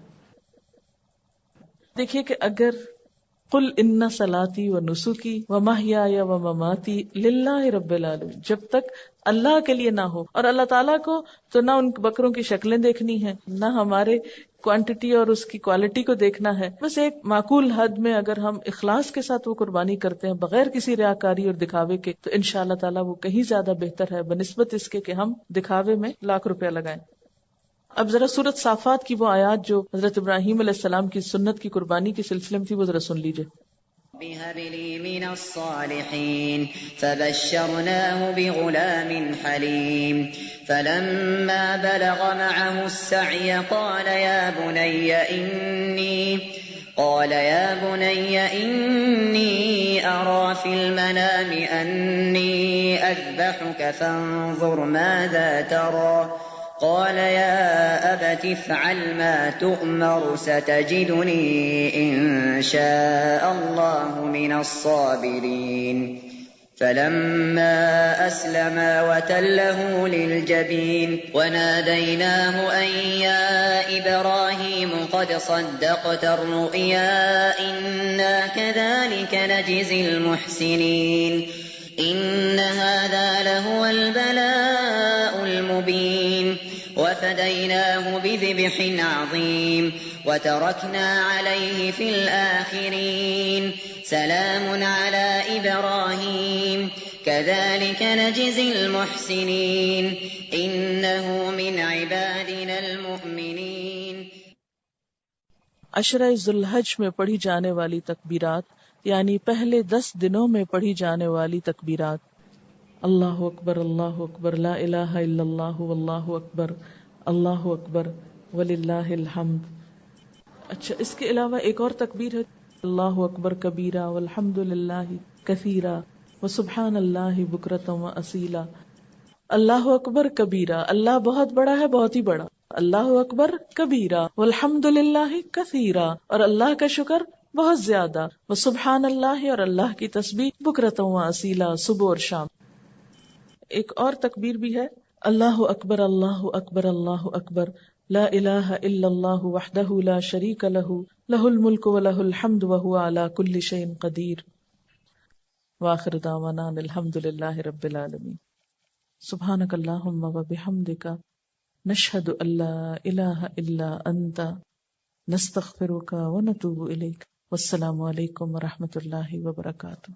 دیکھیے کہ اگر قل ان صلاتی و نسکی و محیای و مماتی للہ رب العالمین، جب تک اللہ کے لیے نہ ہو اور اللہ تعالیٰ کو، تو نہ ان بکروں کی شکلیں دیکھنی ہے، نہ ہمارے کوانٹٹی اور اس کی کوالٹی کو دیکھنا ہے. بس ایک معقول حد میں اگر ہم اخلاص کے ساتھ وہ قربانی کرتے ہیں بغیر کسی ریاکاری اور دکھاوے کے، تو انشاءاللہ تعالیٰ وہ کہیں زیادہ بہتر ہے بنسبت اس کے کہ ہم دکھاوے میں لاکھ روپیہ لگائیں. اب ذرا سورۃ صافات کی وہ آیات جو حضرت ابراہیم علیہ السلام کی سنت کی قربانی کے سلسلے میں تھی، وہ ذرا سن لیجئے. بِهَبْ لِي مِنَ الصَّالِحِينَ فَبَشَّرْنَاهُ بِغُلَامٍ حَلِيمٍ فَلَمَّا بَلَغَ مَعَهُ السَّعْيَ قَالَ يَا بُنَيَّ إِنِّي أَرَىٰ فِي الْمَنَامِ أَنِّي أَذْبَحُكَ فَانظُرْ مَاذَا تَرَىٰ قال يا أبت افعل ما تؤمر ستجدني إن شاء الله من الصابرين فلما أسلما وتله للجبين وناديناه أن يا إبراهيم قد صدقت الرؤيا إنا كذلك نجزي المحسنين إن هذا لهو البلاء المبين وفديناه بذبح عظيم وتركنا عليه في الآخرين سلام على إبراهيم كذلك نجزي المحسنين إنه من عبادنا المؤمنين. عشرہ ذی الحج میں پڑھی جانے والی تکبیرات، یعنی پہلے 10 دنوں میں پڑھی جانے والی تکبیرات: اللہ اکبر اللہ اکبر، لا الہ الا اللہ واللہ اکبر، اللہ اکبر وللہ الحمد. اچھا، اس کے علاوہ ایک اور تکبیر ہے: اللہ اکبر کبیرہ والحمد للہ کثیرہ وسبحان اللہ بکرۃ واصیلا. اللہ اکبر کبیرہ، اللہ بہت بڑا ہے، بہت ہی بڑا. اللہ اکبر کبیرہ والحمد للہ کثیرہ، اور اللہ کا شکر بہت زیادہ. وسبحان اللہ، اور اللہ کی تسبیح بکرۃ واصیلا، صبح اور شام. ایک اور تکبیر بھی ہے: اللہ اکبر اللہ اکبر اللہ اکبر، لا الہ الا اللہ وحدہ لا شریک لہ، لہ الملک ولہ الحمد وہو علی کل شیء قدیر. وآخر دعوانا ان الحمد للہ رب العالمین. سبحانک اللہم وبحمدک، نشہد ان لا الہ الا انت، نستغفرک ونتوب الیک. والسلام علیکم ورحمۃ اللہ وبرکاتہ.